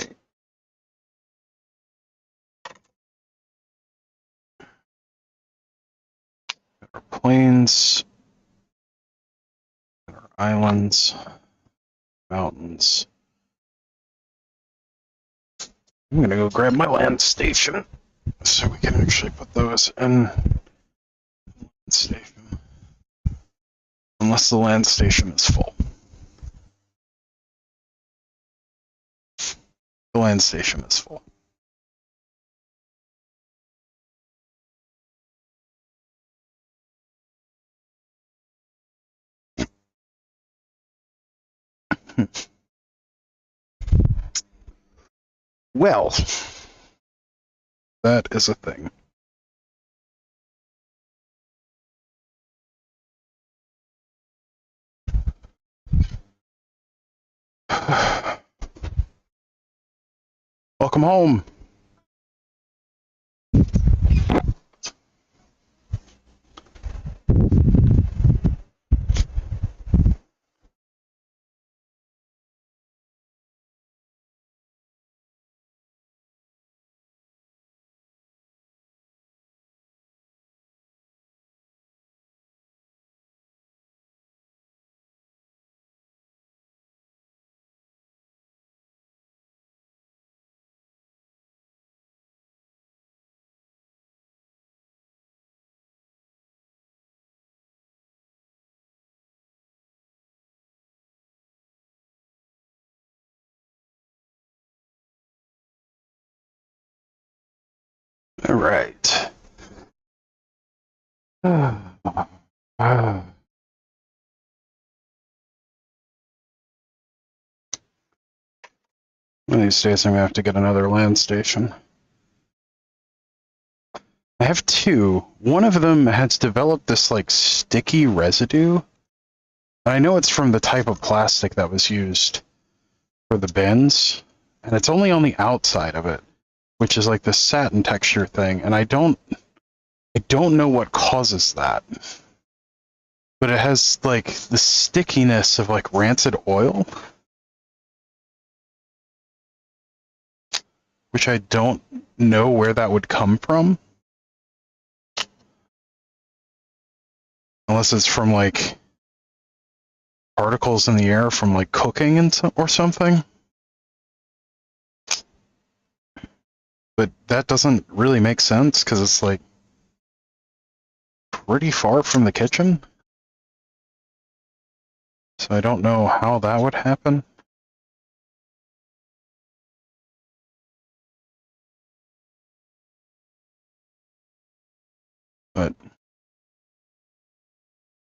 Our plains, our islands, mountains. I'm gonna go grab my land station so we can actually put those in land station. Unless the land station is full. The land station is full. Well, that is a thing. Welcome home. All right. One of these days I'm gonna have to get another land station. I have two. One of them has developed this like sticky residue. I know it's from the type of plastic that was used for the bins, and it's only on the outside of it, which is like the satin texture thing, and I don't know what causes that. But it has like the stickiness of like rancid oil, which I don't know where that would come from. Unless it's from like particles in the air from like cooking and or something. But that doesn't really make sense because it's like pretty far from the kitchen. So I don't know how that would happen. But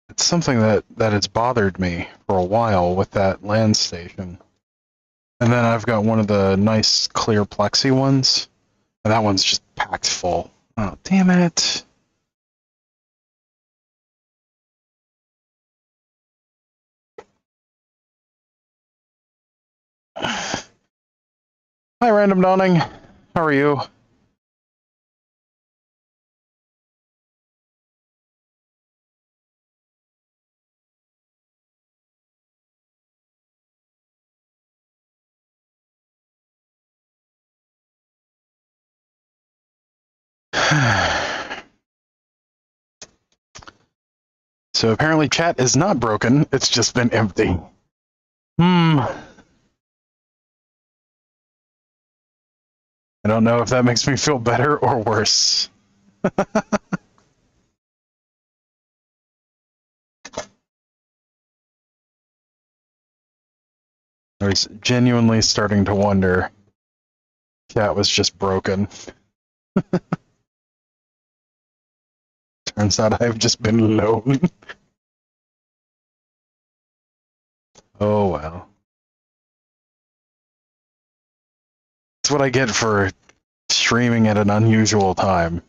it's something that has bothered me for a while with that land station. And then I've got one of the nice clear plexi ones, and that one's just packed full. Oh, damn it. Hi, Random Dawning. How are you? So apparently chat is not broken, it's just been empty. I don't know if that makes me feel better or worse. I was genuinely starting to wonder if that was just broken. Turns out I've just been alone. Oh well. That's what I get for streaming at an unusual time.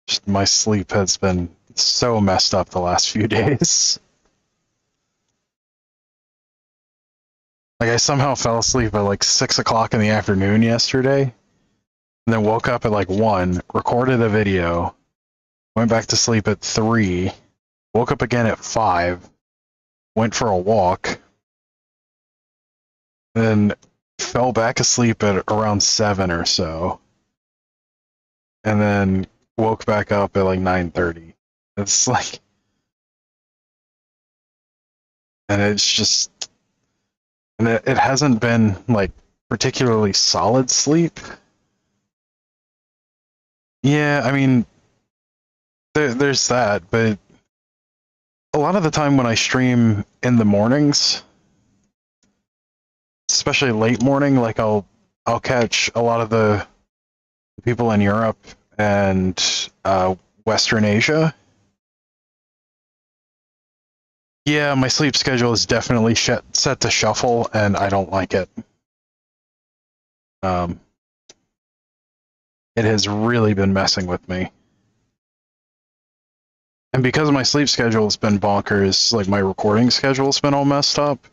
Just my sleep has been so messed up the last few days. Like I somehow fell asleep at like 6 o'clock in the afternoon yesterday, and then woke up at like 1, recorded a video, went back to sleep at 3, woke up again at 5, went for a walk, then fell back asleep at around 7 or so, and then woke back up at like 9:30. It's like, and it's just, and it hasn't been like particularly solid sleep. Yeah, I mean, there's that, but a lot of the time when I stream in the mornings, especially late morning, like I'll catch a lot of the people in Europe and Western Asia. Yeah, my sleep schedule is definitely set to shuffle, and I don't like it. It has really been messing with me. And because my sleep schedule has been bonkers, like my recording schedule has been all messed up.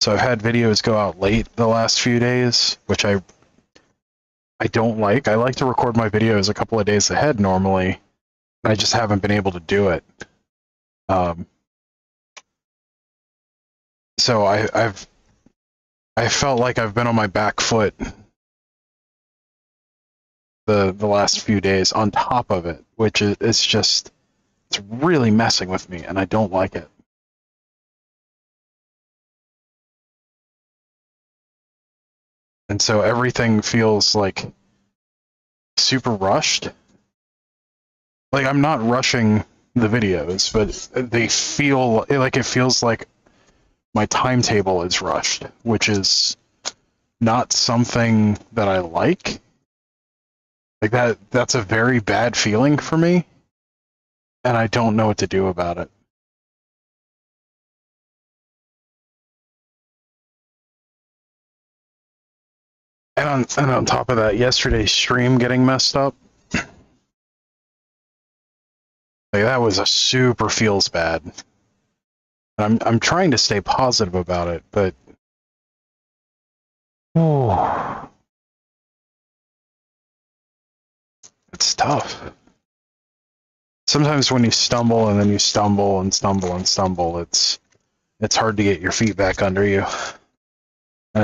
So I've had videos go out late the last few days, which I don't like. I like to record my videos a couple of days ahead normally. I just haven't been able to do it. So I felt like I've been on my back foot the last few days on top of it, which is it's really messing with me, and I don't like it. And so everything feels like super rushed. Like I'm not rushing the videos, but they feel like it feels like my timetable is rushed, which is not something that I like. Like that's a very bad feeling for me, and I don't know what to do about it. And on top of that, yesterday's stream getting messed up, like that was a super feels bad. I'm trying to stay positive about it, but oh, it's tough. Sometimes when you stumble and then you stumble and stumble and stumble, it's hard to get your feet back under you. And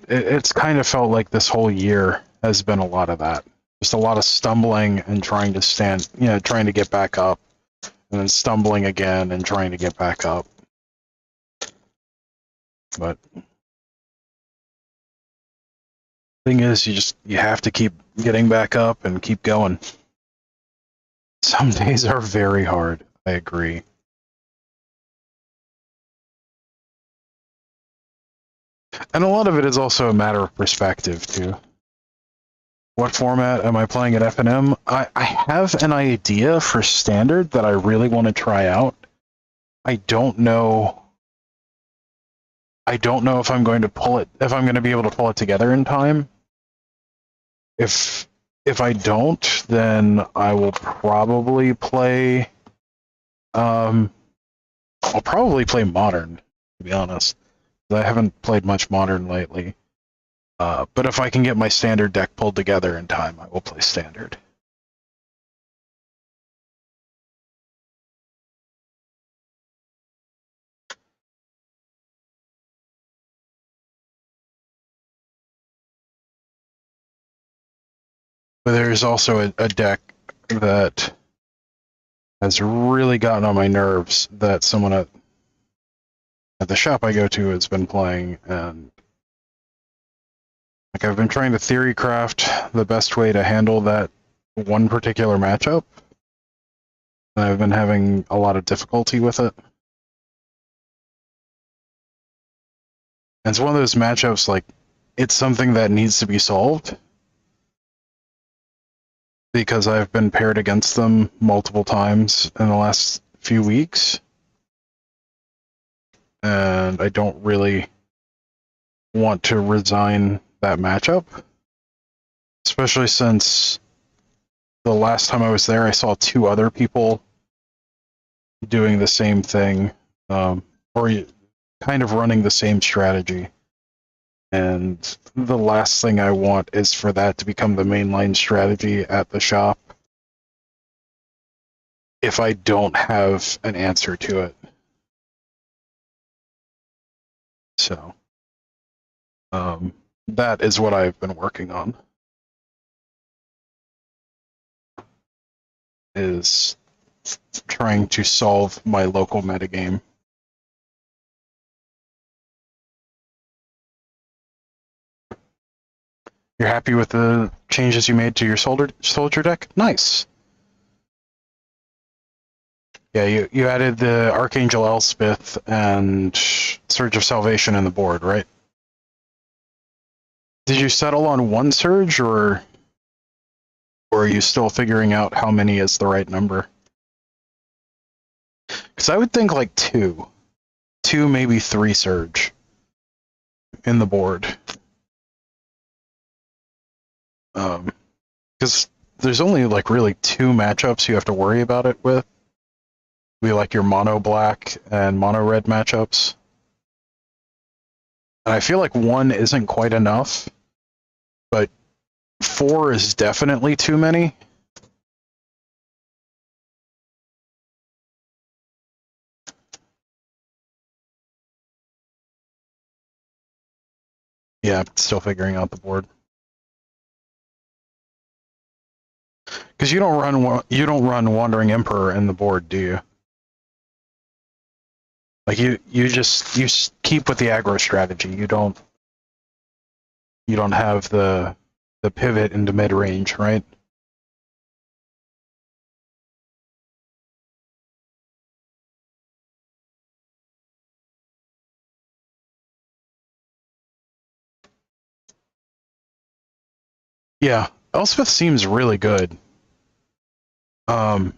it's kind of felt like this whole year has been a lot of that. Just a lot of stumbling and trying to trying to get back up, and then stumbling again and trying to get back up. But thing is, you have to keep getting back up and keep going. Some days are very hard. I agree. And a lot of it is also a matter of perspective too. What format am I playing at F&M? I have an idea for standard that I really want to try out. I don't know if I'm going to if I'm going to be able to pull it together in time. If I don't, then I will probably play I'll probably play Modern, to be honest. I haven't played much Modern lately. But if I can get my standard deck pulled together in time, I will play standard. But there's also a deck that has really gotten on my nerves that someone at the shop I go to has been playing, and like I've been trying to theory craft the best way to handle that one particular matchup, and I've been having a lot of difficulty with it. And it's one of those matchups, like, it's something that needs to be solved, because I've been paired against them multiple times in the last few weeks, and I don't really want to resign that matchup, especially since the last time I was there, I saw two other people doing the same thing, or kind of running the same strategy. And the last thing I want is for that to become the mainline strategy at the shop if I don't have an answer to it. So, that is what I've been working on. Is trying to solve my local metagame. You're happy with the changes you made to your soldier deck? Nice. Yeah, you added the Archangel Elspeth and Surge of Salvation in the board, right? Did you settle on one Surge, or are you still figuring out how many is the right number? Because I would think like two, maybe three Surge in the board. Because there's only like really two matchups you have to worry about it with. Be like your mono black and mono red matchups. And I feel like one isn't quite enough, but four is definitely too many. Yeah, still figuring out the board. Because you don't run Wandering Emperor in the board, do you? Like you keep with the aggro strategy. You don't have the pivot into mid range, right? Yeah, Elspeth seems really good. Um,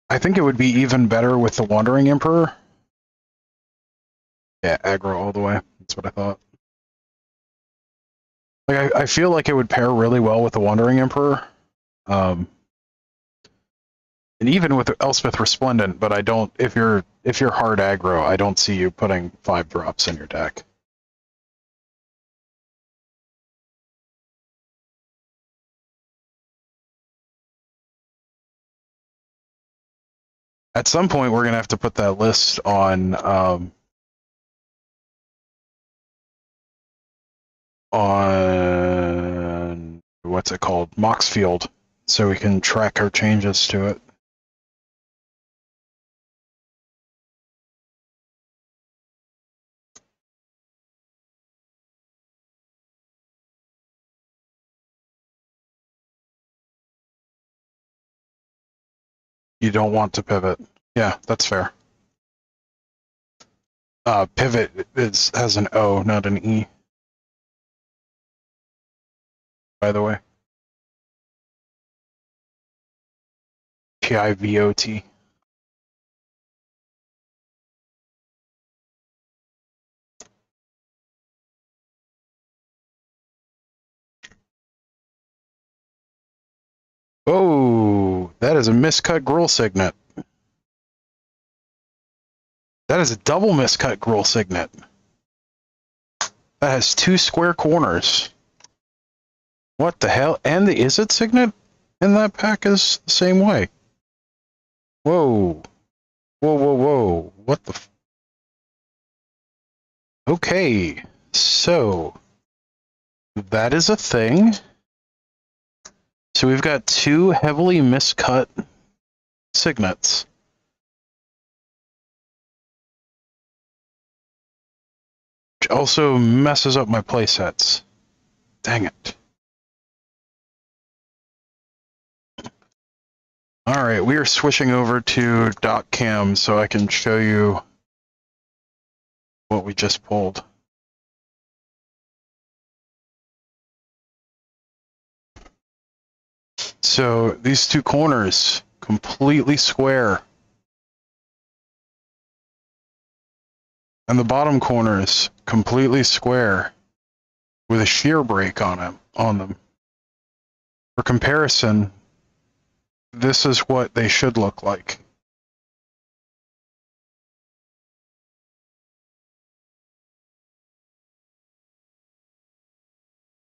I think it would be even better with the Wandering Emperor. Yeah, aggro all the way. That's what I thought. Like, I feel like it would pair really well with the Wandering Emperor. Um, and even with Elspeth Resplendent, but I don't. If you're hard aggro, I don't see you putting 5 drops in your deck. At some point, we're gonna have to put that list on what's it called, Moxfield, so we can track our changes to it. You don't want to pivot. Yeah, that's fair. Pivot has an O, not an E, by the way. Pivot. Oh, that is a miscut Gruul Signet. That is a double miscut Gruul Signet. That has 2 square corners. What the hell? And the Is It Signet in that pack is the same way. Whoa. Whoa, whoa, whoa. What the Okay, so that is a thing. So we've got 2 heavily miscut signets. Which also messes up my playsets. Dang it. Alright, we are switching over to .cam so I can show you what we just pulled. So these 2 corners, completely square. And the bottom corners, completely square, with a shear break on them. For comparison, this is what they should look like.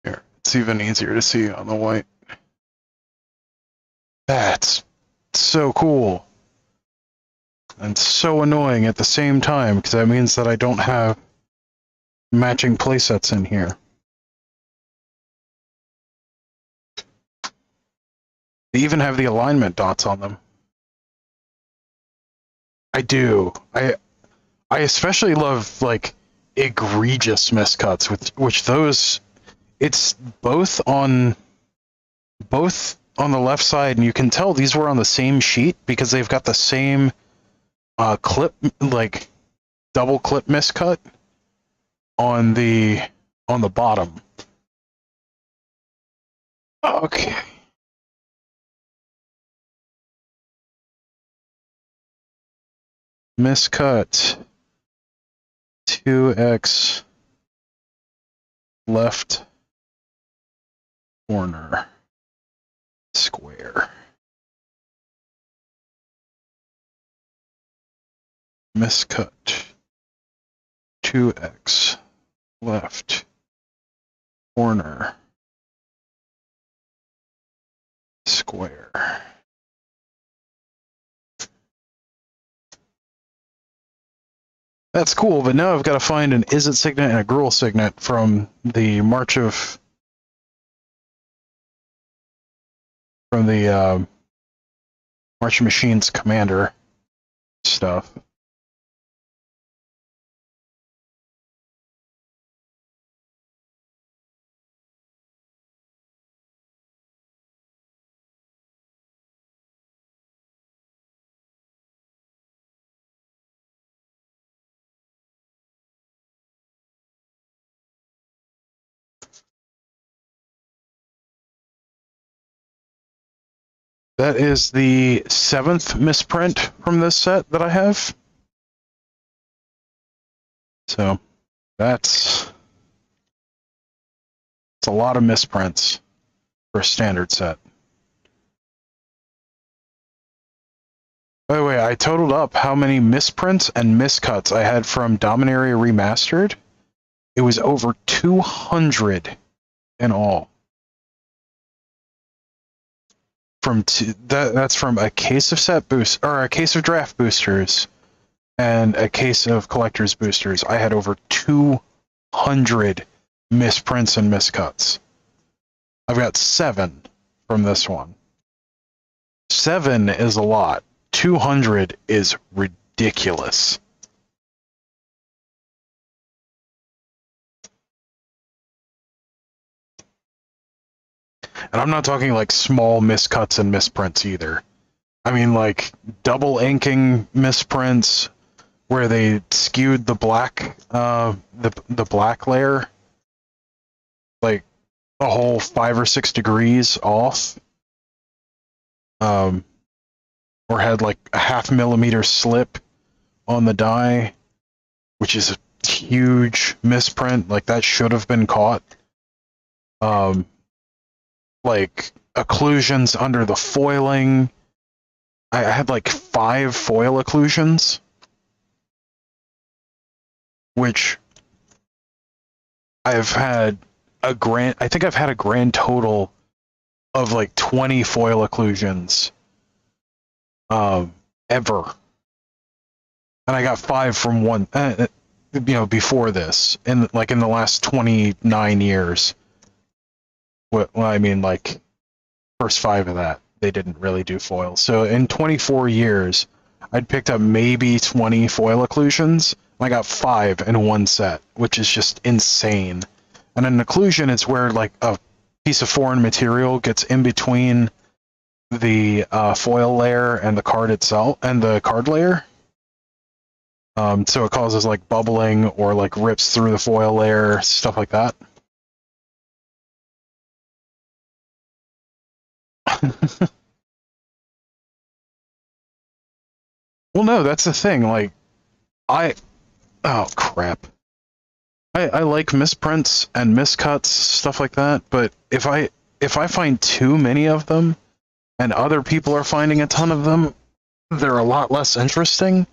Here, it's even easier to see on the white. That's so cool. And so annoying at the same time, because that means that I don't have matching playsets in here. They even have the alignment dots on them. I do. I especially love, like, egregious miscuts, which those, it's both on the left side, and you can tell these were on the same sheet because they've got the same clip, like double clip miscut on the bottom. Okay. Miscut 2x left corner square. Miscut 2x left corner square. That's cool, but now I've got to find an Is It Signet and a Gruul Signet from the March of Machines Commander stuff. That is the 7th misprint from this set that I have. So that's a lot of misprints for a standard set. By the way, I totaled up how many misprints and miscuts I had from Dominaria Remastered. It was over 200 in all. That's from a case of set boost or a case of draft boosters and a case of collector's boosters. I had over 200 misprints and miscuts. I've got 7 from this one. 7 is a lot. 200 is ridiculous. And I'm not talking like small miscuts and misprints either. I mean like double inking misprints where they skewed the black the black layer like a whole 5 or 6 degrees off. Or had like a 0.5 millimeter slip on the die, which is a huge misprint. Like that should have been caught. Like occlusions under the foiling. I had like 5 foil occlusions, which I've had I think I've had a grand total of like 20 foil occlusions ever. And I got 5 from one, before this, in the last 29 years. Well, I mean, like, first 5 of that, they didn't really do foils. So in 24 years, I'd picked up maybe 20 foil occlusions. I got 5 in one set, which is just insane. And an occlusion is where, like, a piece of foreign material gets in between the foil layer and the card itself, and the card layer. So it causes, like, bubbling or, like, rips through the foil layer, stuff like that. Well, no, that's the thing. Like, oh crap. I like misprints and miscuts, stuff like that. But if I find too many of them, and other people are finding a ton of them, they're a lot less interesting.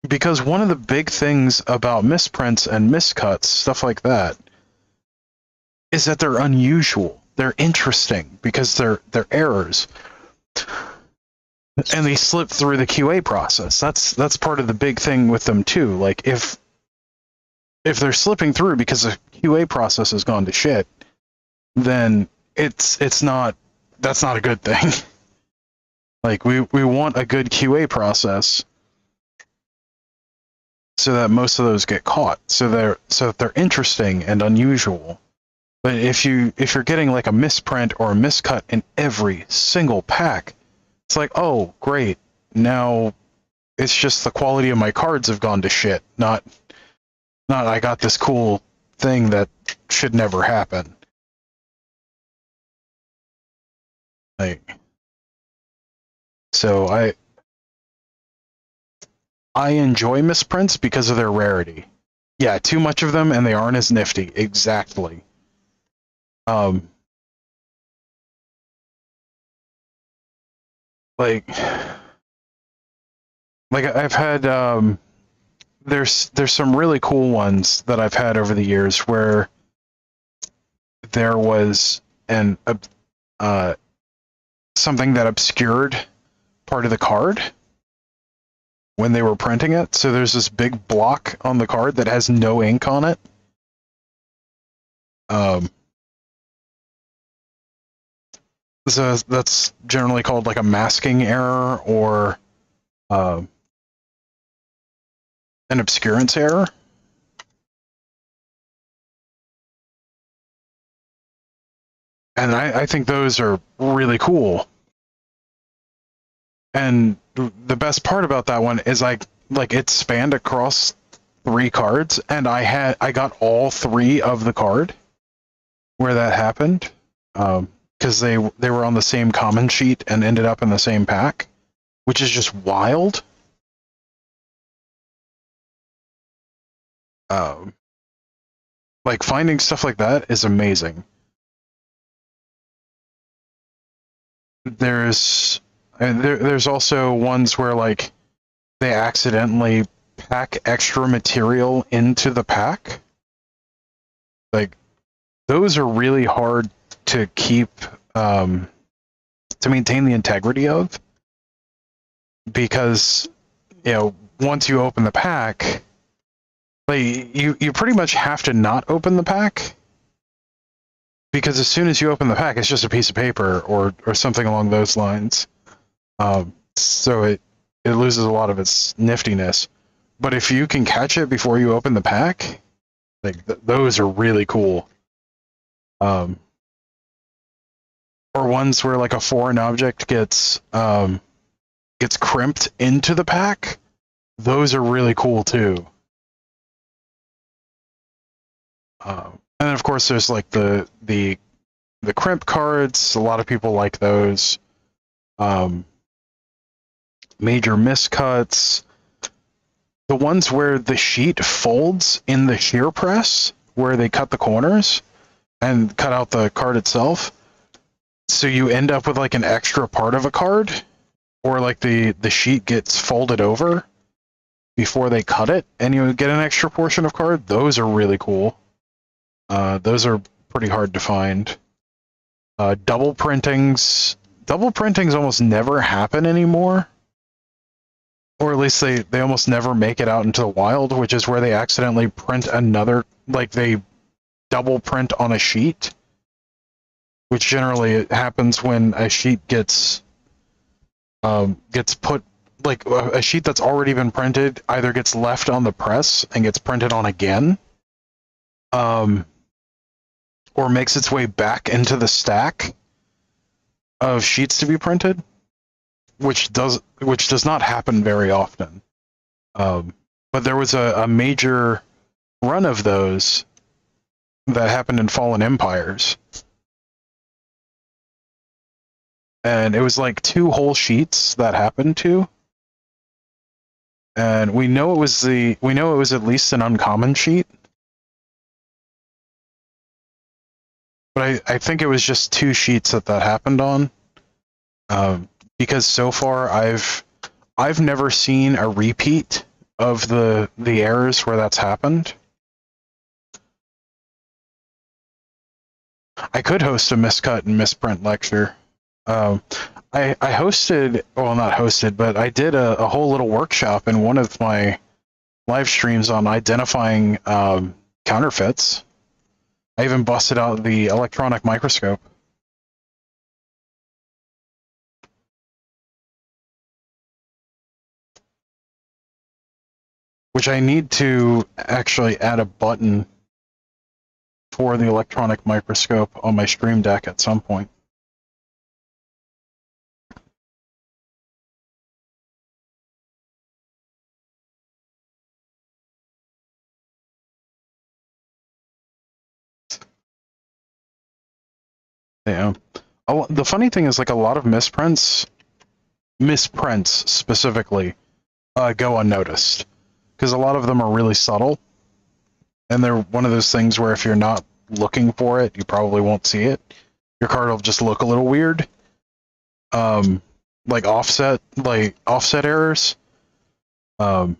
Because one of the big things about misprints and miscuts, stuff like that, is that they're unusual. They're interesting because they're errors. And they slip through the QA process. That's part of the big thing with them too. Like if they're slipping through because the QA process has gone to shit, then that's not a good thing. Like we want a good QA process so that most of those get caught, so that they're interesting and unusual. But if you're getting like a misprint or a miscut in every single pack, it's like, oh, great. Now it's just the quality of my cards have gone to shit. Not I got this cool thing that should never happen. Like, so I enjoy misprints because of their rarity. Yeah, too much of them and they aren't as nifty. Exactly. Like I've had there's some really cool ones that I've had over the years where there was something that obscured part of the card when they were printing it. So there's this big block on the card that has no ink on it. So that's generally called like a masking error or an obscurance error. And I think those are really cool. And the best part about that one is like it spanned across 3 cards, and I got all 3 of the card where that happened. Because because they were on the same common sheet and ended up in the same pack, which is just wild. Like finding stuff like that is amazing. There's also ones where like they accidentally pack extra material into the pack. Like those are really hard to keep to maintain the integrity of, because once you open the pack, like you pretty much have to not open the pack, because as soon as you open the pack, it's just a piece of paper or something along those lines. So it loses a lot of its niftiness. But if you can catch it before you open the pack, like those are really cool. Or ones where like a foreign object gets crimped into the pack, those are really cool too. And then of course there's like the crimp cards. A lot of people like those. Major miscuts. The ones where the sheet folds in the shear press, where they cut the corners and cut out the card itself. So you end up with like an extra part of a card, or like the sheet gets folded over before they cut it, and you get an extra portion of card. Those are really cool. Those are pretty hard to find. Double printings almost never happen anymore. Or at least they almost never make it out into the wild, which is where they accidentally print another, like they double print on a sheet, which generally happens when a sheet gets put, like a sheet that's already been printed either gets left on the press and gets printed on again, or makes its way back into the stack of sheets to be printed, which does not happen very often. But there was a major run of those that happened in Fallen Empires, and it was like 2 whole sheets that happened to. And we know it was at least an uncommon sheet, but I think it was just 2 sheets that happened on. Because so far I've never seen a repeat of the errors where that's happened. I could host a miscut and misprint lecture. I hosted, well, not hosted, but I did a whole little workshop in one of my live streams on identifying counterfeits. I even busted out the electronic microscope. Which I need to actually add a button for the electronic microscope on my Stream Deck at some point. Yeah. The funny thing is, like, a lot of misprints specifically, go unnoticed. Because a lot of them are really subtle, and they're one of those things where if you're not looking for it, you probably won't see it. Your card will just look a little weird. Like offset errors. But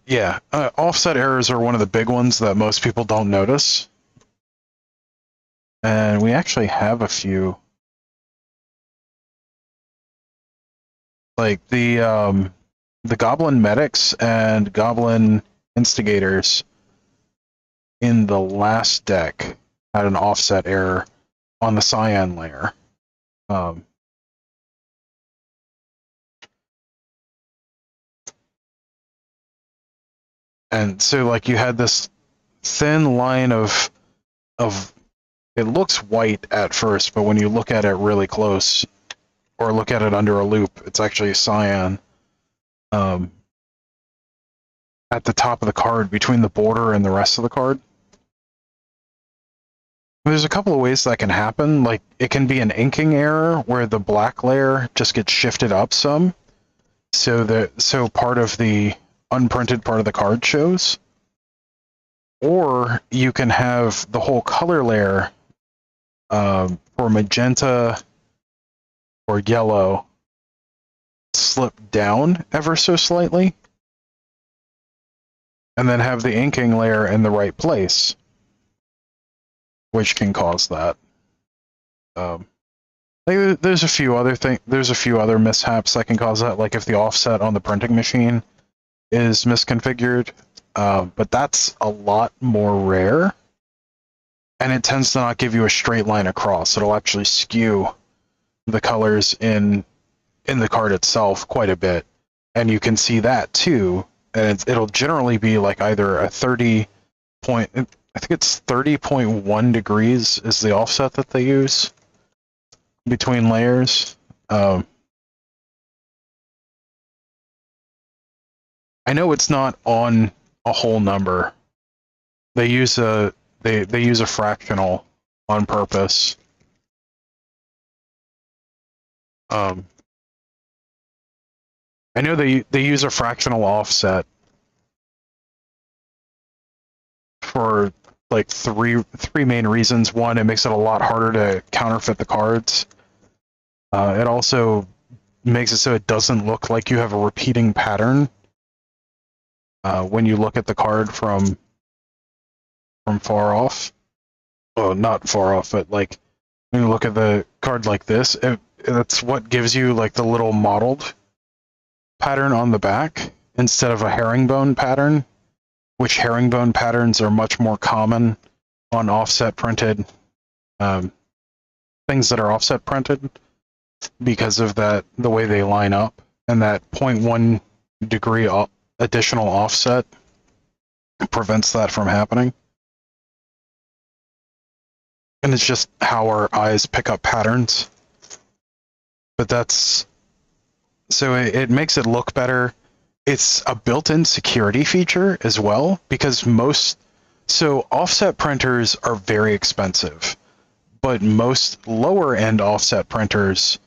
yeah, offset errors are one of the big ones that most people don't notice. And we actually have a few. Like the Goblin Medics and Goblin Instigators in the last deck had an offset error on the Cyan layer. And so, like, you had this thin line of it looks white at first, but when you look at it really close, or look at it under a loop, it's actually cyan. At the top of the card, between the border and the rest of the card. There's a couple of ways that can happen. Like, it can be an inking error where the black layer just gets shifted up some, so part of the unprinted part of the card shows. Or you can have the whole color layer for magenta or yellow slip down ever so slightly, and then have the inking layer in the right place, which can cause that. There's a few other mishaps that can cause that, like if the offset on the printing machine is misconfigured, but that's a lot more rare, and it tends to not give you a straight line across. It'll actually skew the colors in the card itself quite a bit, and you can see that too. And it'll generally be like either a 30.1 degrees is the offset that they use between layers. I know it's not on a whole number. They use a fractional on purpose. I know they use a fractional offset for like three main reasons. One, it makes it a lot harder to counterfeit the cards. It also makes it so it doesn't look like you have a repeating pattern when you look at the card from far off. Well, not far off, but like when you look at the card like this, that's what gives you like the little mottled pattern on the back instead of a herringbone pattern, which herringbone patterns are much more common on offset printed things that are offset printed because of the way they line up, and that 0.1 degree additional offset prevents that from happening. And it's just how our eyes pick up patterns. But that's so it makes it look better. It's a built-in security feature as well, because offset printers are very expensive, but most lower end offset printers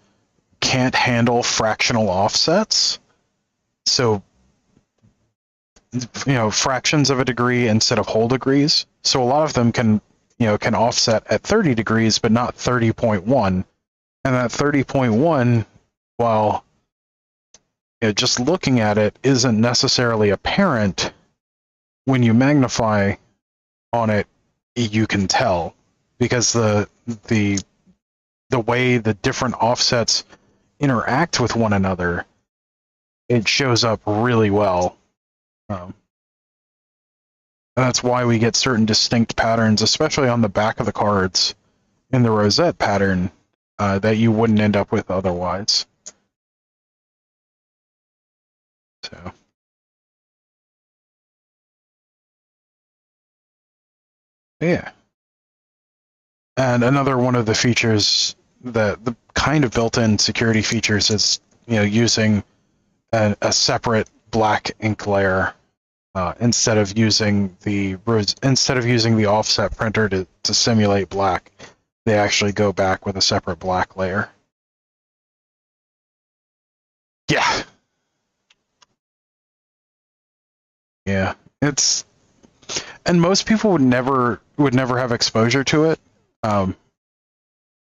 can't handle fractional offsets. So, fractions of a degree instead of whole degrees. So a lot of them can offset at 30 degrees, but not 30.1. And that 30.1, while just looking at it isn't necessarily apparent, when you magnify on it, you can tell, because the way the different offsets interact with one another, it shows up really well. And that's why we get certain distinct patterns, especially on the back of the cards in the rosette pattern, that you wouldn't end up with otherwise. So, yeah. And another one of the features, the kind of built-in security features, is using a separate black ink layer instead of using the offset printer to simulate black. They actually go back with a separate black layer. Yeah. Yeah. And most people would never have exposure to it.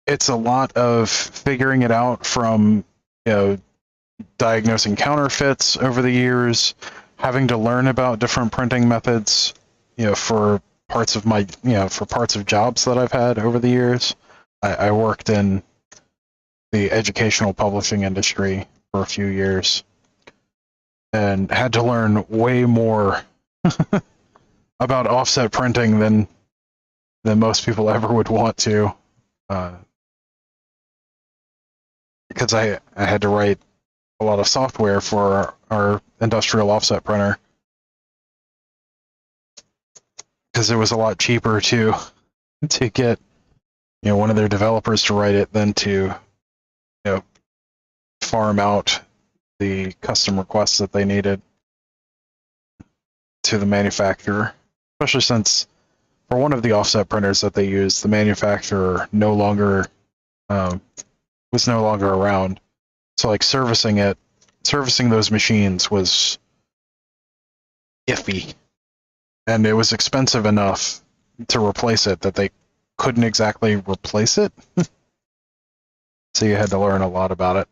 It's a lot of figuring it out from diagnosing counterfeits over the years, having to learn about different printing methods, for parts of jobs that I've had over the years. I worked in the educational publishing industry for a few years and had to learn way more about offset printing than most people ever would want to, because I had to write a lot of software for our industrial offset printer, because it was a lot cheaper to get one of their developers to write it than to farm out the custom requests that they needed to the manufacturer, especially since for one of the offset printers that they used, the manufacturer no longer was no longer around. So like servicing those machines was iffy, and it was expensive enough to replace it that they couldn't exactly replace it. So you had to learn a lot about it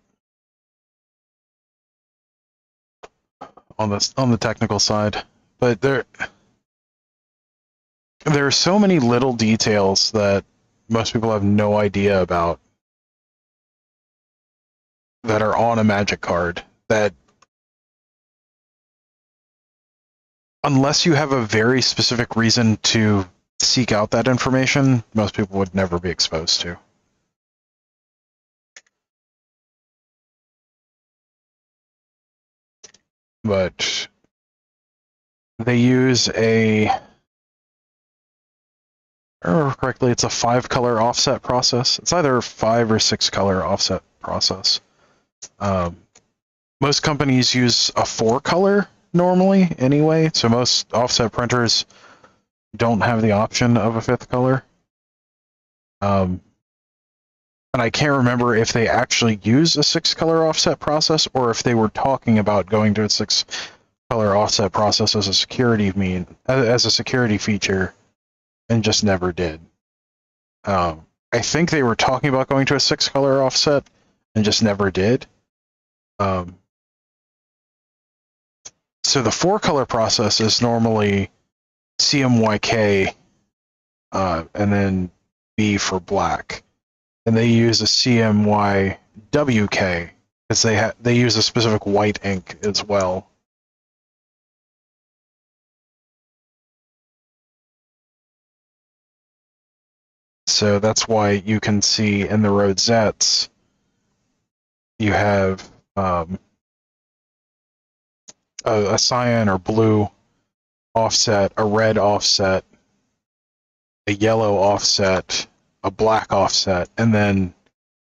on the technical side. But there are so many little details that most people have no idea about that are on a Magic card that, unless you have a very specific reason to seek out that information, most people would never be exposed to. But they use if I remember correctly, it's a 5-color offset process. It's either 5 or 6-color offset process. Most companies use a 4-color normally anyway, so most offset printers don't have the option of a 5th color. And I can't remember if they actually use a 6-color offset process or if they were talking about going to a 6-color offset process as a security feature and just never did. I think they were talking about going to a 6-color offset and just never did. So the 4-color process is normally CMYK and then B for black. And they use a CMYWK because they use a specific white ink as well. So that's why you can see in the rosettes you have a cyan or blue offset, a red offset, a yellow offset, a black offset, and then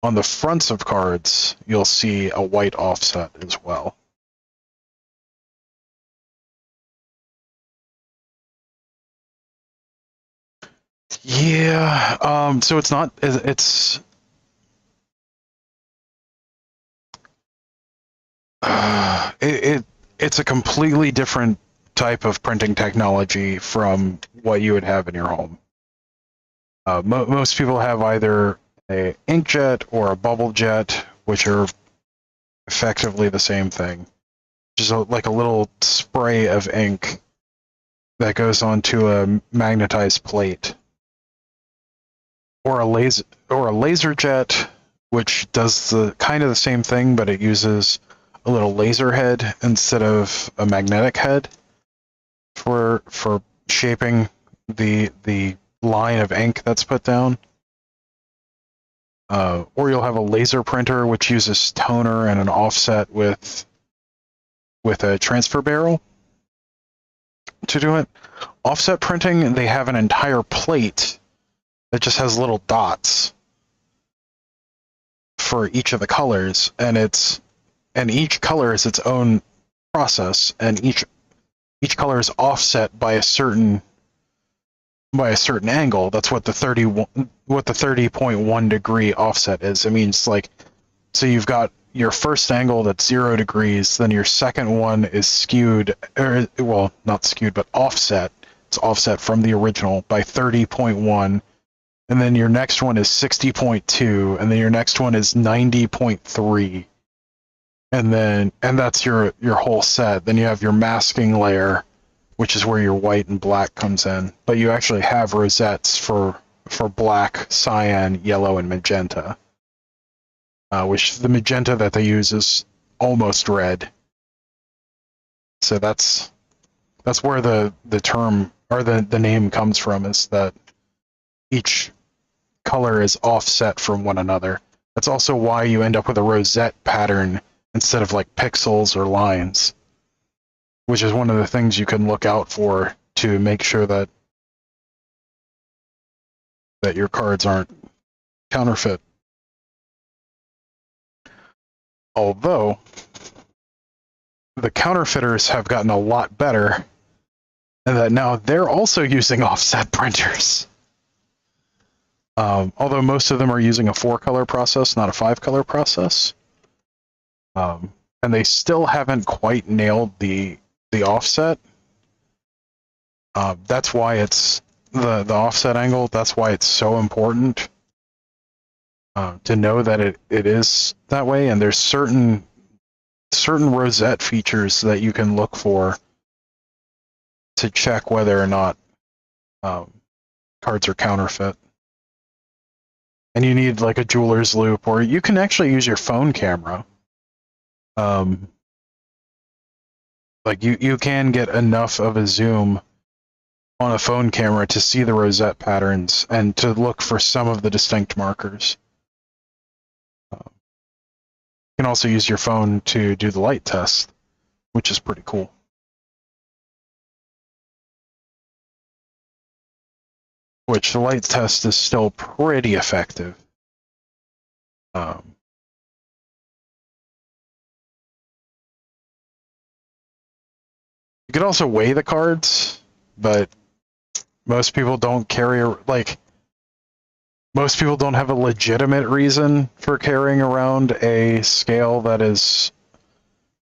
on the fronts of cards you'll see a white offset as well. Yeah, so it's not, it's it's a completely different type of printing technology from what you would have in your home. Most people have either a inkjet or a bubble jet, which are effectively the same thing. Just like a little spray of ink that goes onto a magnetized plate. Or a laser jet, which does the kind of the same thing, but it uses a little laser head instead of a magnetic head for shaping the line of ink that's put down. Or you'll have a laser printer which uses toner and an offset with a transfer barrel to do it. Offset printing, they have an entire plate that just has little dots for each of the colors, and each color is its own process, and each color is offset by a certain angle. That's what the 30.1 degree offset is. It means like, so you've got your first angle that's 0 degrees, then your second one is skewed, or well, not skewed, but offset. It's offset from the original by 30.1. And then your next one is 60.2, and then your next one is 90.3. And that's your whole set. Then you have your masking layer, which is where your white and black comes in. But you actually have rosettes for black, cyan, yellow, and magenta. Which the magenta that they use is almost red. So that's where the term or the name comes from, is that each color is offset from one another. That's also why you end up with a rosette pattern instead of like pixels or lines, which is one of the things you can look out for to make sure that your cards aren't counterfeit. Although the counterfeiters have gotten a lot better and that now they're also using offset printers. Although most of them are using a 4-color process, not a 5-color process. And they still haven't quite nailed the offset. That's why it's the offset angle. That's why it's so important to know that it is that way. And there's certain rosette features that you can look for to check whether or not cards are counterfeit. And you need like a jeweler's loop, or you can actually use your phone camera. Like you can get enough of a zoom on a phone camera to see the rosette patterns and to look for some of the distinct markers. You can also use your phone to do the light test, which is pretty cool. Which the light test is still pretty effective. You could also weigh the cards, but most people don't carry, like, most people don't have a legitimate reason for carrying around a scale that is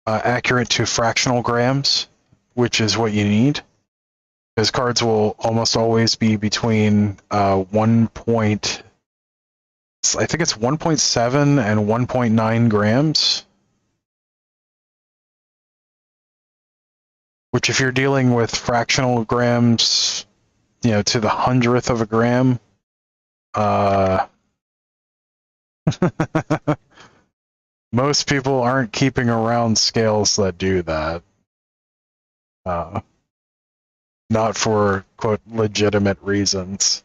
accurate to fractional grams, which is what you need. Because cards will almost always be between I think it's 1.7 and 1.9 grams. Which, if you're dealing with fractional grams, you know, to the 100th of a gram, most people aren't keeping around scales that do that. Not for, quote, legitimate reasons.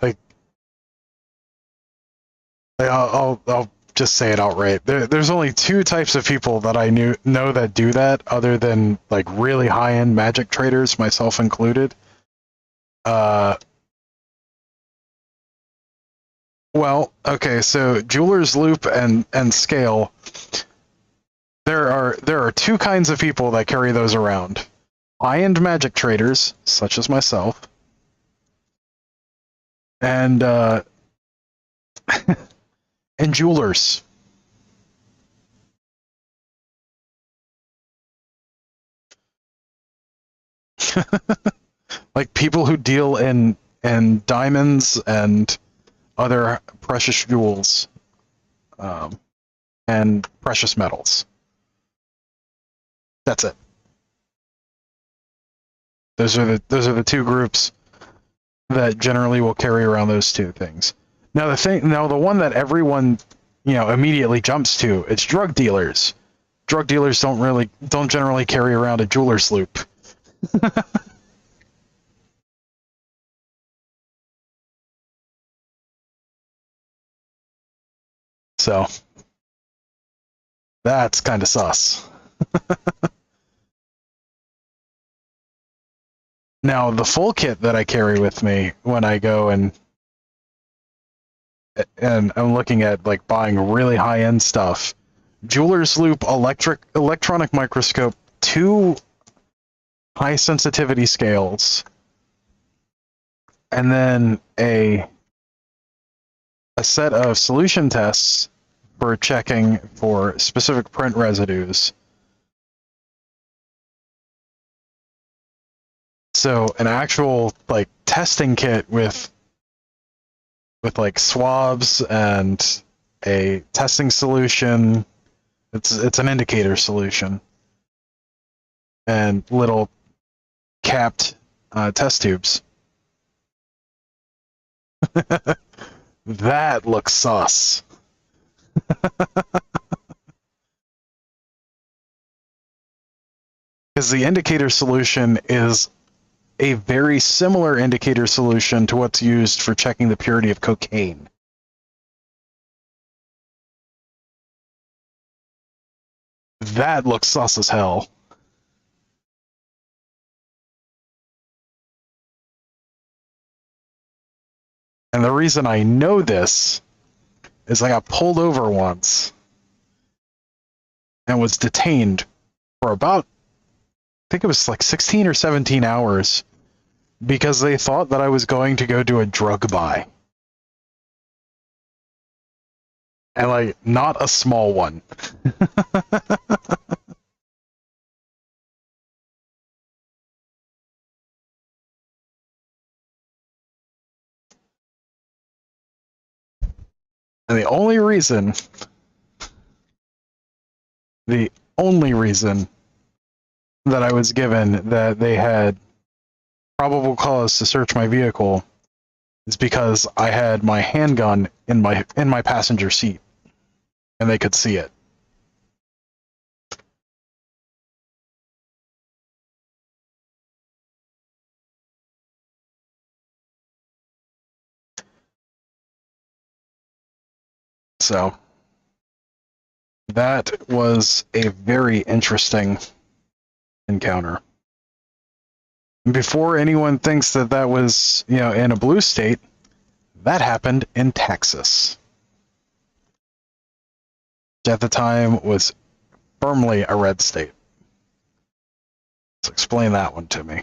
like, I'll just say it outright. There's only 2 types of people that I know that do that, other than like really high-end Magic traders, myself included. Well, okay, so jeweler's loop and scale. There are 2 kinds of people that carry those around. High-end Magic traders, such as myself, and and jewelers. Like people who deal in diamonds and other precious jewels, and precious metals. That's it. Those are the 2 groups that generally will carry around those 2 things. Now the one that everyone, you know, immediately jumps to, it's drug dealers. Drug dealers don't generally carry around a jeweler's loop. So that's kind of sus. Now, the full kit that I carry with me when I go and I'm looking at like buying really high-end stuff, jeweler's loop, electronic microscope, 2 high sensitivity scales, and then a set of solution tests for checking for specific print residues. So an actual like testing kit with like swabs and a testing solution. It's an indicator solution and little capped test tubes. That looks sus. Because the indicator solution is a very similar indicator solution to what's used for checking the purity of cocaine. That looks sus as hell. And the reason I know this is I got pulled over once and was detained for about, I think it was like 16 or 17 hours because they thought that I was going to go do a drug buy. And like, not a small one. And the only reason that I was given that they had probable cause to search my vehicle is because I had my handgun in my passenger seat and they could see it. So that was a very interesting encounter. Before anyone thinks that that was, in a blue state, that happened in Texas, which at the time was firmly a red state. So explain that one to me.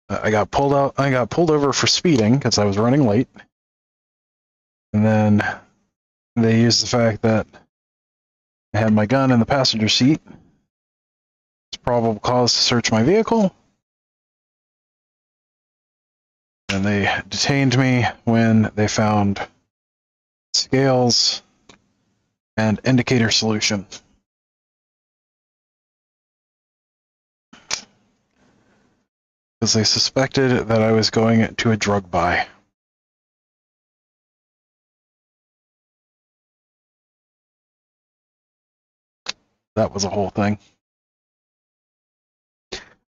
I got pulled over for speeding because I was running late. And then they used the fact that I had my gun in the passenger seat. It's probable cause to search my vehicle. And they detained me when they found scales and indicator solution. Because they suspected that I was going to a drug buy. That was a whole thing.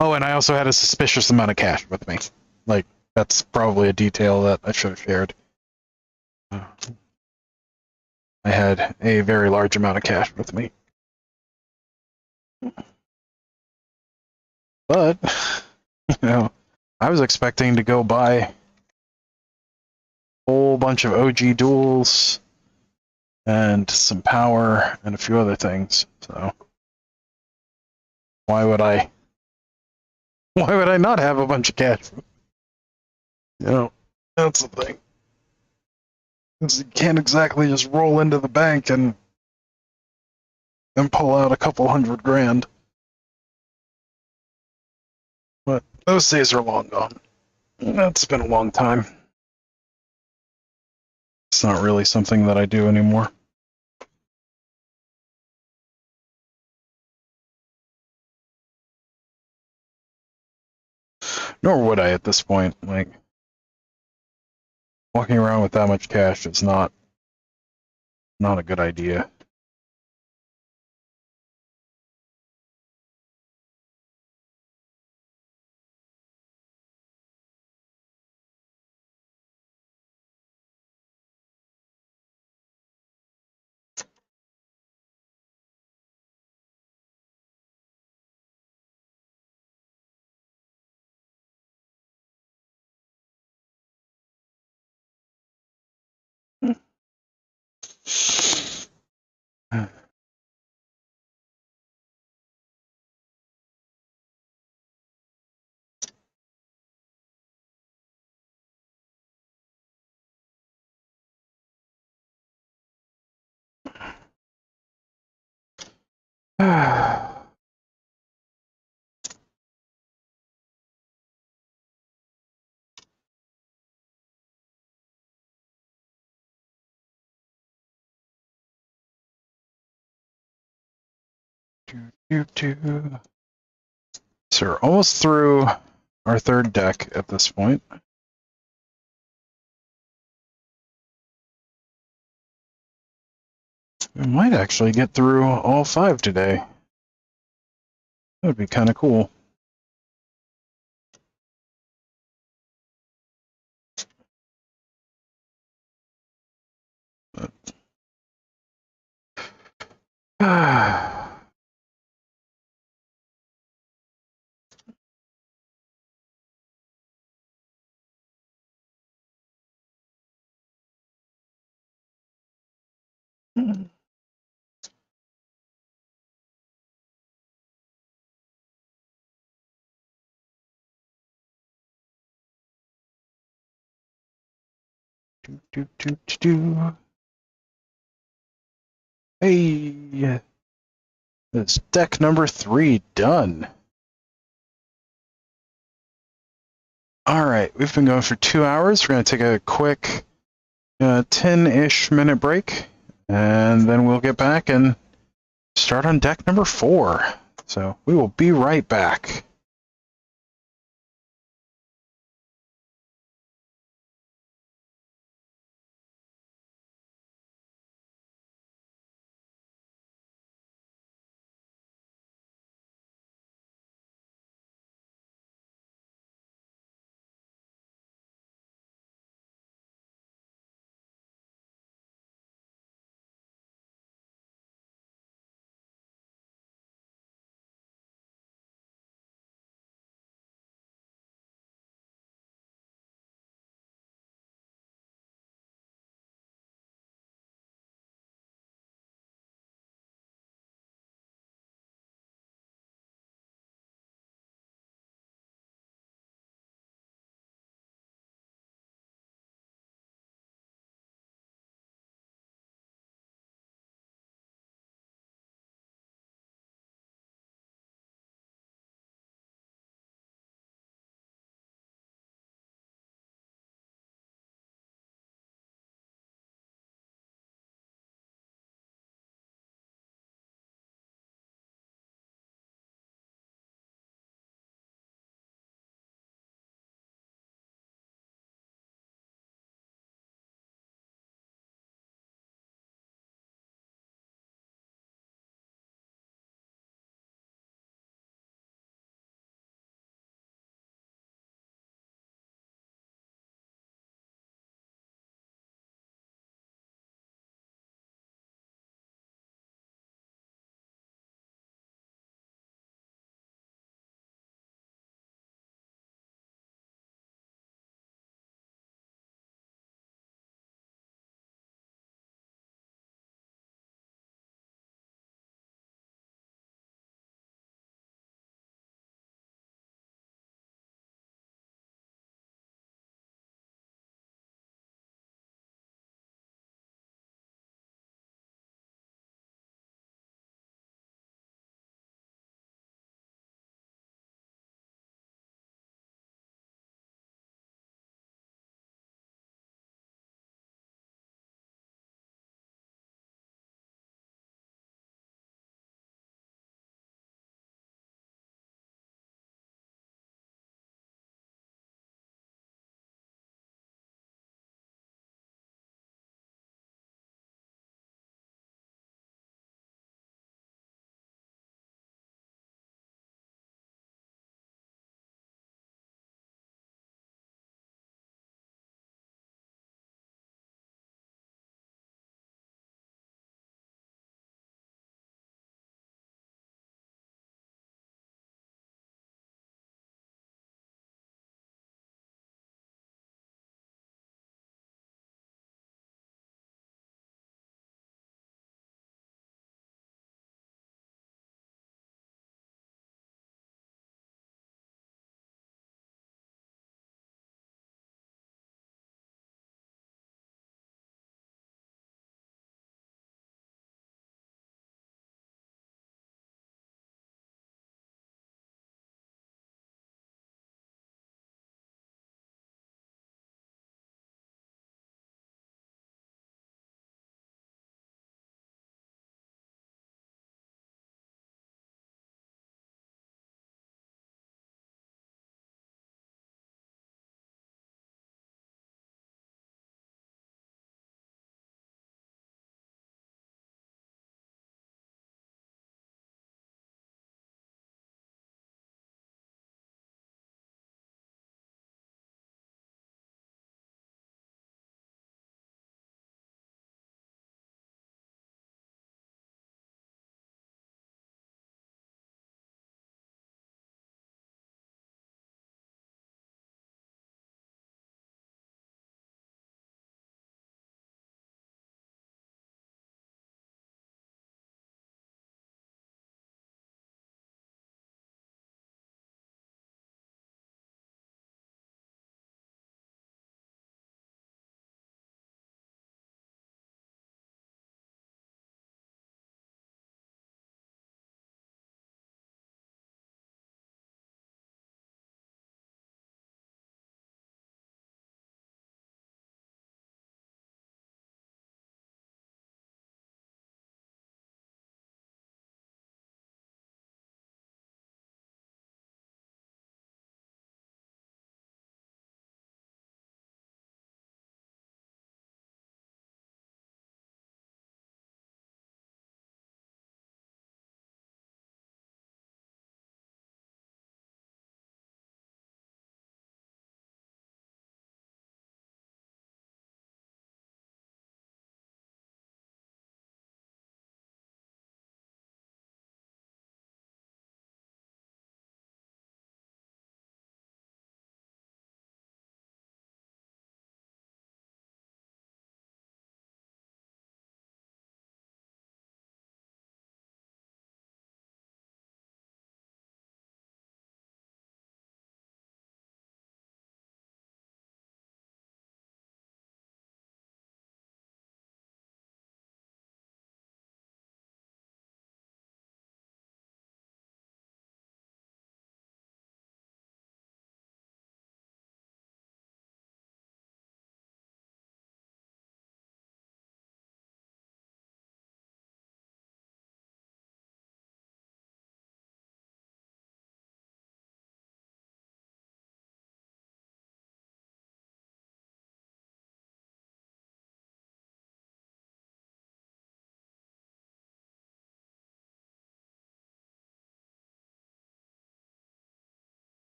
Oh, and I also had a suspicious amount of cash with me. Like, that's probably a detail that I should have shared. I had a very large amount of cash with me. But, I was expecting to go buy a whole bunch of OG duels and some power and a few other things. So, why would I not have a bunch of cash? That's the thing. You can't exactly just roll into the bank and pull out a couple $100,000. But those days are long gone. That's been a long time. It's not really something that I do anymore. Nor would I at this point. Like, walking around with that much cash is not a good idea. So we're almost through our third deck at this point. We might actually get through all 5 today. That would be kind of cool. But do. Hey, it's deck number 3 done. All right, we've been going for 2 hours. We're going to take a quick 10-ish minute break, and then we'll get back and start on deck number 4. So we will be right back.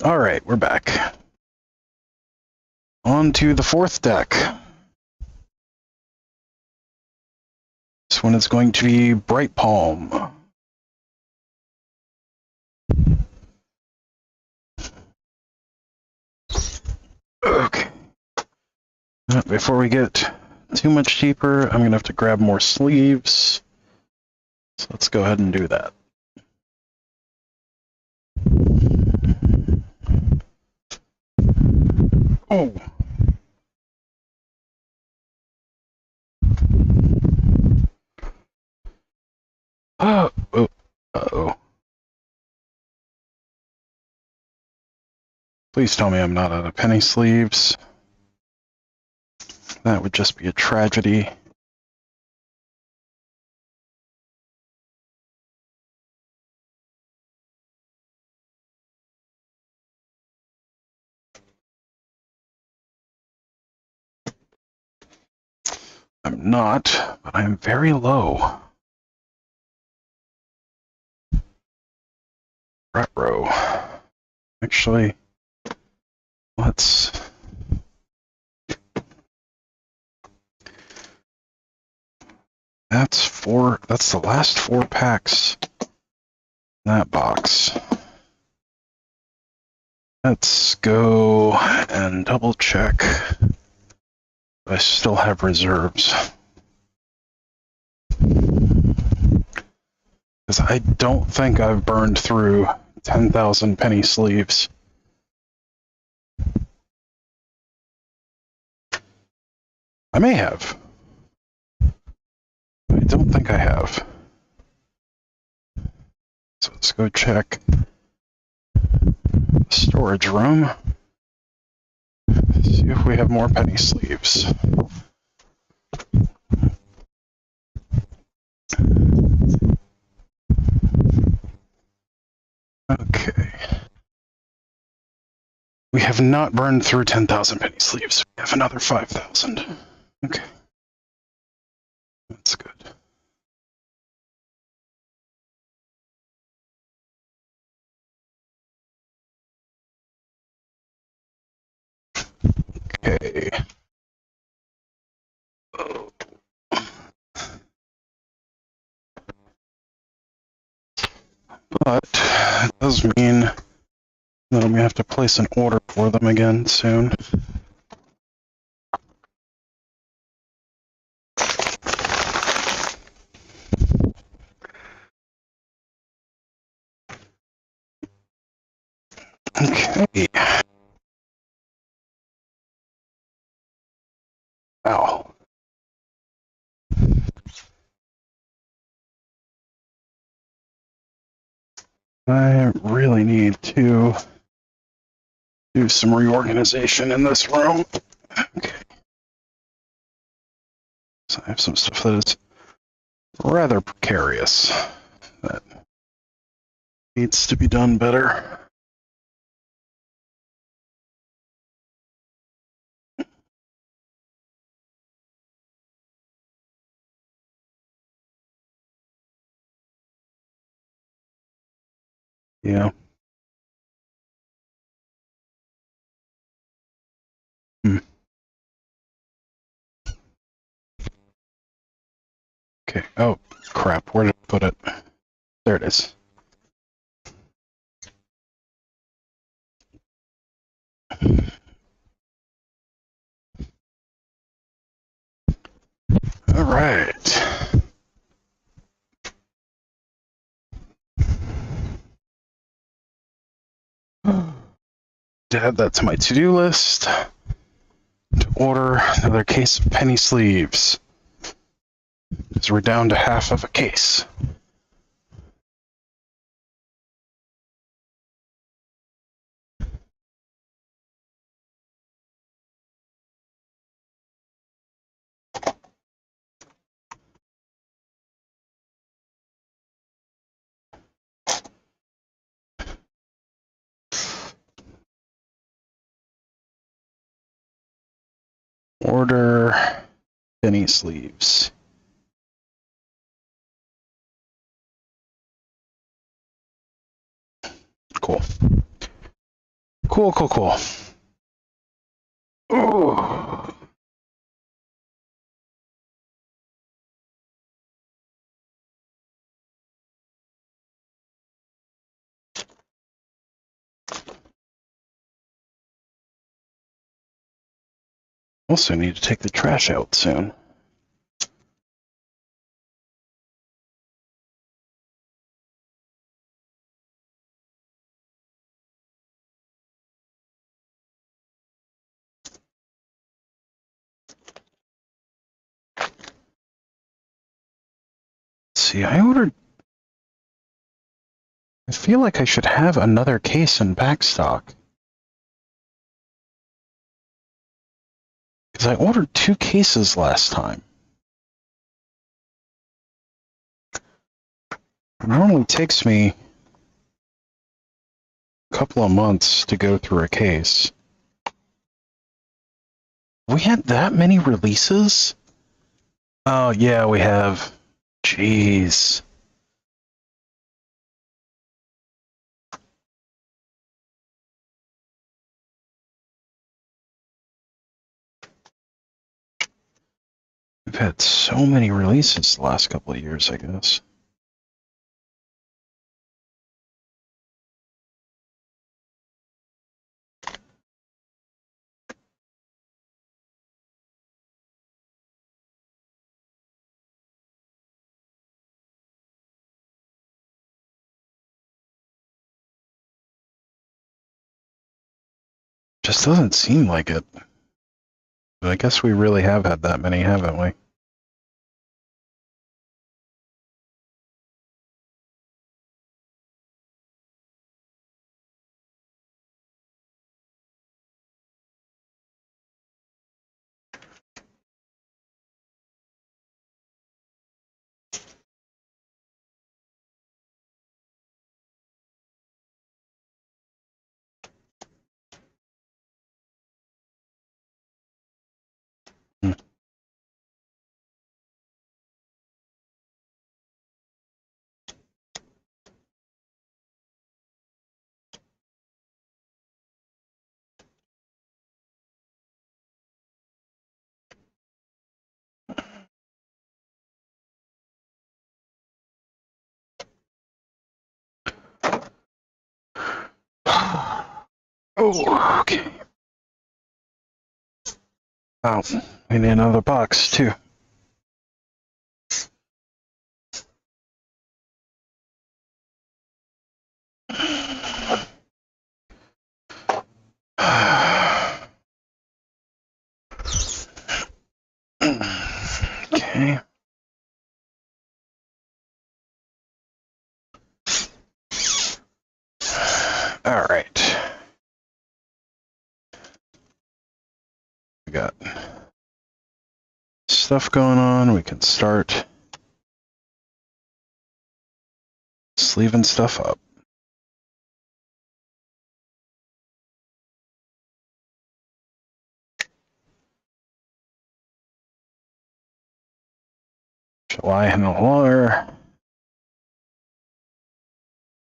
All right, we're back. On to the fourth deck. This one is going to be Bright Palm. Okay. Before we get too much deeper, I'm going to have to grab more sleeves. So let's go ahead and do that. Oh. Oh. Oh. Uh-oh. Please tell me I'm not out of penny sleeves. That would just be a tragedy. I'm not, but I'm very low. Retro. Actually, let's... That's the last 4 packs in that box. Let's go and double check. I still have reserves. Because I don't think I've burned through 10,000 penny sleeves. I may have. I don't think I have. So let's go check the storage room. See if we have more penny sleeves. Okay. We have not burned through 10,000 penny sleeves. We have another 5,000. Okay. That's good. Okay. Oh. But it does mean that I'm going to have to place an order for them again soon. Okay. Ow. I really need to do some reorganization in this room. Okay. So I have some stuff that is rather precarious that needs to be done better. Yeah. Okay. Oh, crap. Where did I put it? There it is. All right. To add that to my to-do list, to order another case of penny sleeves. Because we're down to half of a case. Order penny sleeves. Cool. Cool, cool, cool. Ooh. Also need to take the trash out soon. Let's see, I feel like I should have another case in backstock. Because I ordered 2 cases last time. It normally takes me a couple of months to go through a case. We had that many releases? Oh, yeah, we have. Jeez. We've had so many releases the last couple of years, I guess. Just doesn't seem like it. But I guess we really have had that many, haven't we? Hmm. Oh, okay. Oh, we need another box, too. Okay. All right. We got stuff going on. We can start sleeving stuff up. July and Waller.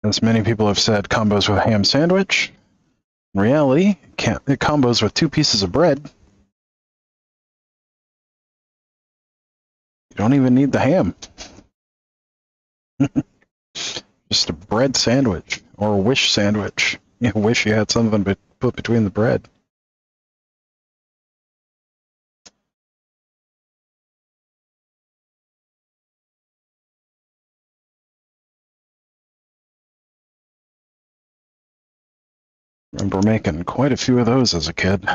As many people have said, combos with ham sandwich. In reality, it combos with 2 pieces of bread. You don't even need the ham. Just a bread sandwich or a wish sandwich. You wish you had something to put between the bread. Remember making quite a few of those as a kid.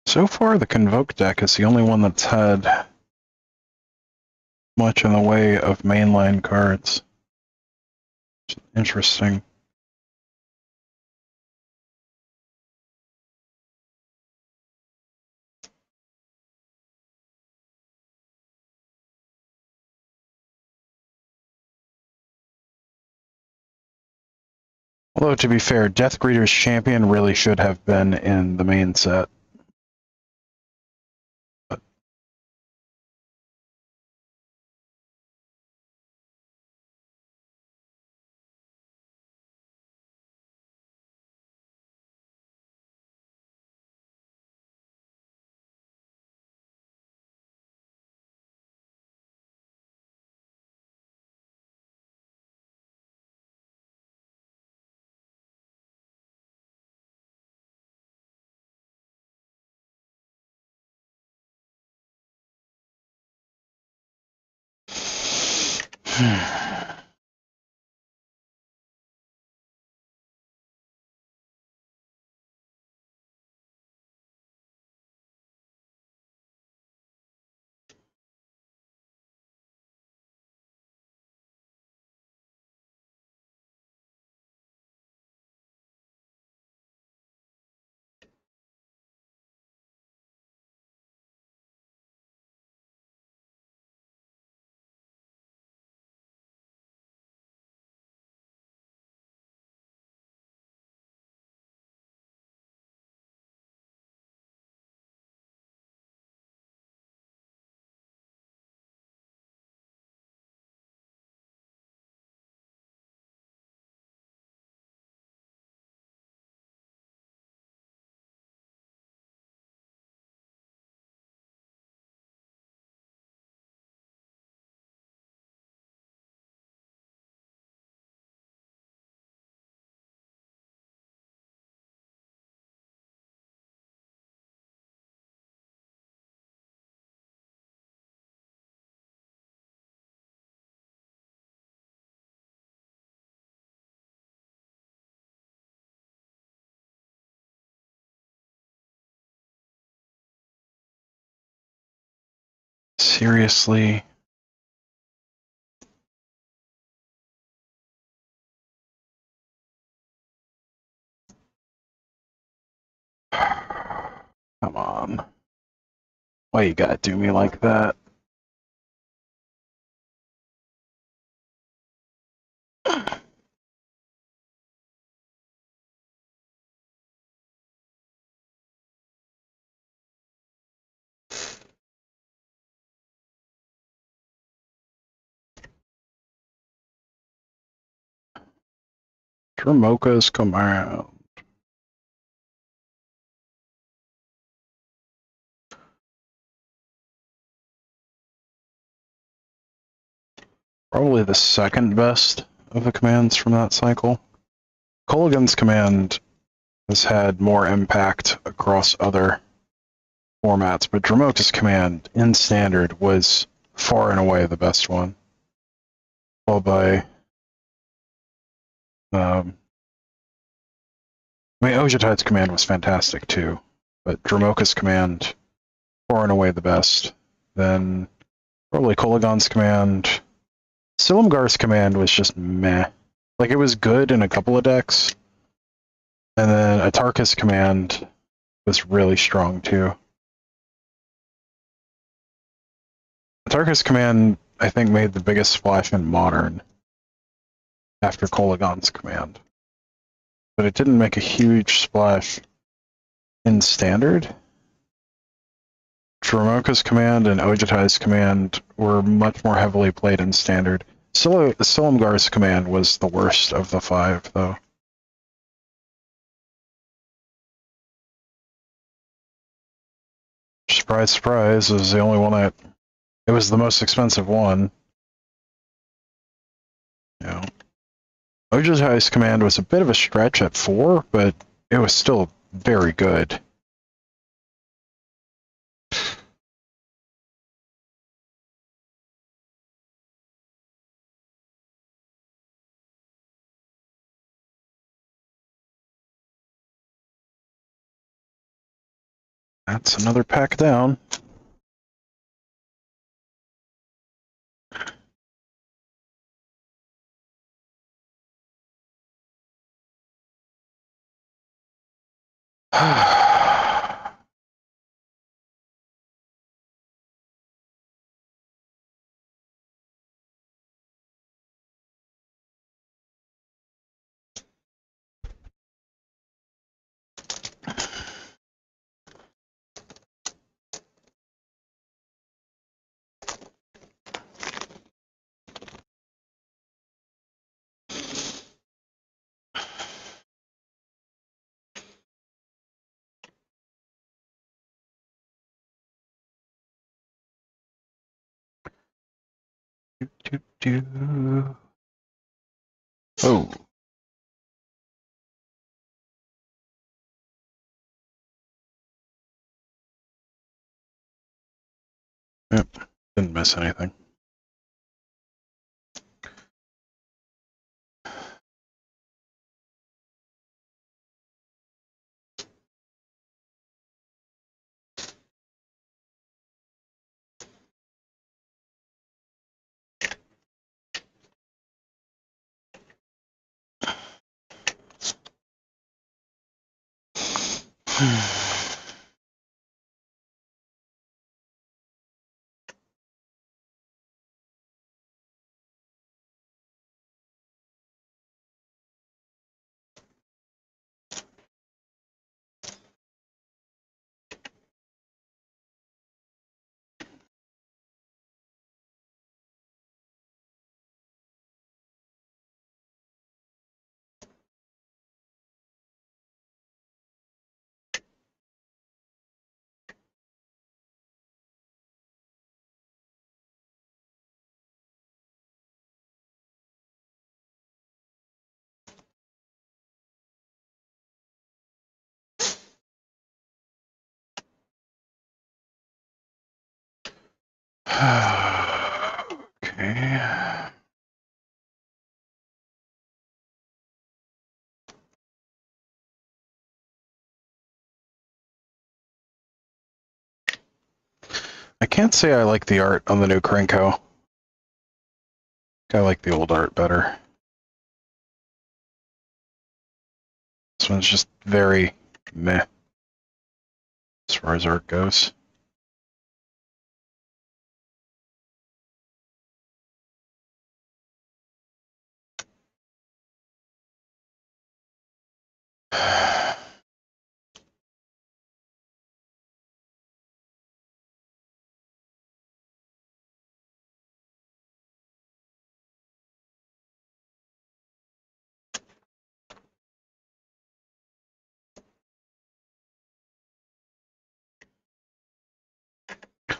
So far, the Convoke deck is the only one that's had much in the way of mainline cards. Interesting. Although, to be fair, Death Greeter's Champion really should have been in the main set. But seriously? Come on. Why you gotta do me like that? Tremoka's command. Probably the second best of the commands from that cycle. Kolaghan's command has had more impact across other formats, but Tremoka's command in standard was far and away the best one. Followed by Ojutai's command was fantastic too, but Tremoka's command far and away the best. Then probably Kolaghan's command. Silumgar's command was just meh. Like, it was good in a couple of decks, and then Atarka's command was really strong too. Atarka's command, I think, made the biggest splash in Modern after Kolaghan's command. But it didn't make a huge splash in Standard. Tremoka's command and Ojutai's command were much more heavily played in Standard. Silumgar's command was the worst of the five, though. Surprise, surprise, it was the only one that... It was the most expensive one. You know. Ojutai's command was a bit of a stretch at 4, but it was still very good. That's another pack down. Oh. Yep, didn't miss anything. Okay. I can't say I like the art on the new Krenko. I like the old art better. This one's just very meh as far as art goes.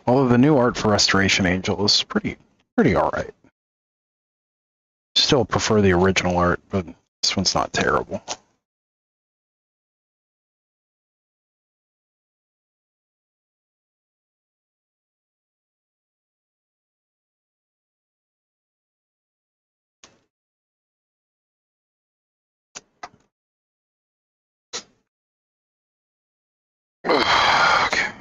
Although the new art for Restoration Angel is pretty alright. Still prefer the original art, but this one's not terrible. Okay.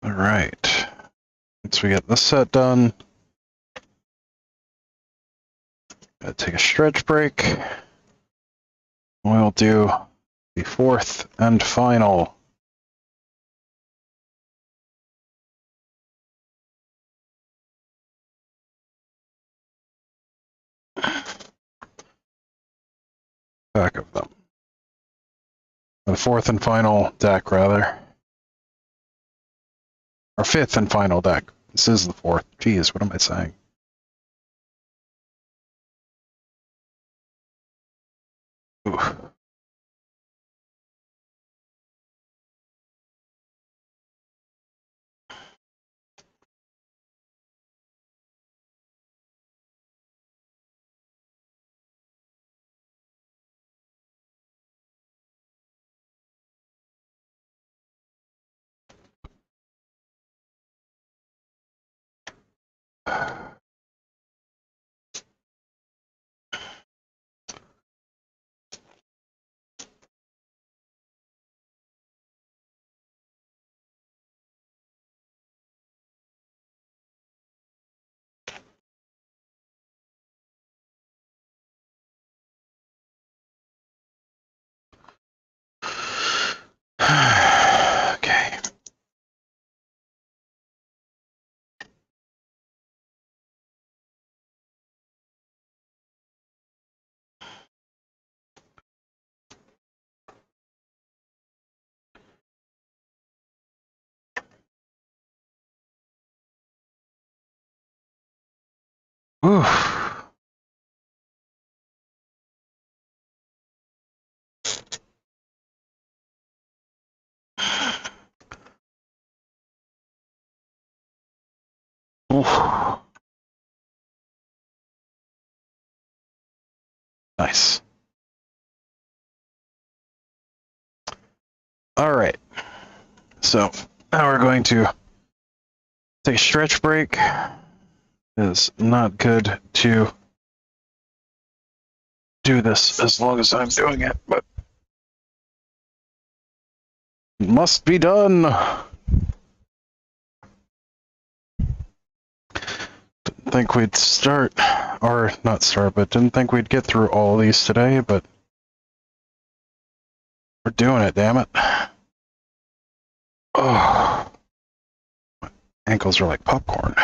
All right. Once we get this set done, gotta take a stretch break. We'll do the fourth and final. Back of them. The fourth and final deck, rather. Or fifth and final deck. This is the fourth. Jeez, what am I saying? Ooh. Okay. Oof. Oof. Nice. All right. So now we're going to take a stretch break. It's not good to do this as long as I'm doing it, but it must be done. Didn't think we'd start, or not start, but didn't think we'd get through all these today, but we're doing it, damn it. Oh, ankles are like popcorn.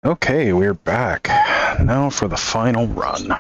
Okay, we're back. Now for the final run.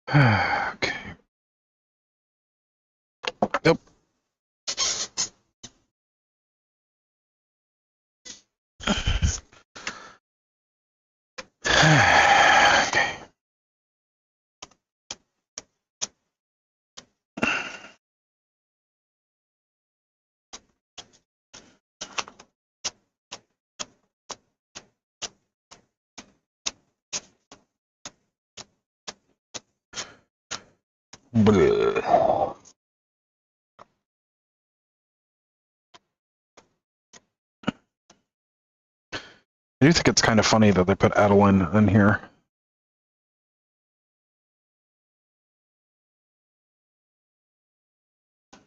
Okay. Okay. Yep. Okay. Bleh. I do think it's kind of funny that they put Adeline in here. I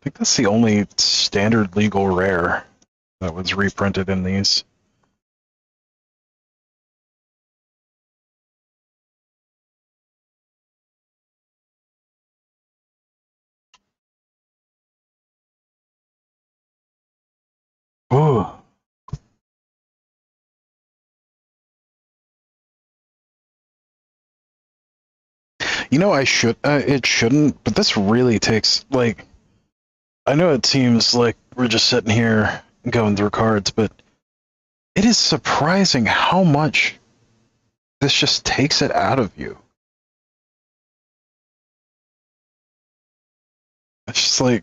think that's the only standard legal rare that was reprinted in these. Ooh. You know, it shouldn't, but this really takes, like, I know it seems like we're just sitting here going through cards, but it is surprising how much this just takes it out of you. It's just like,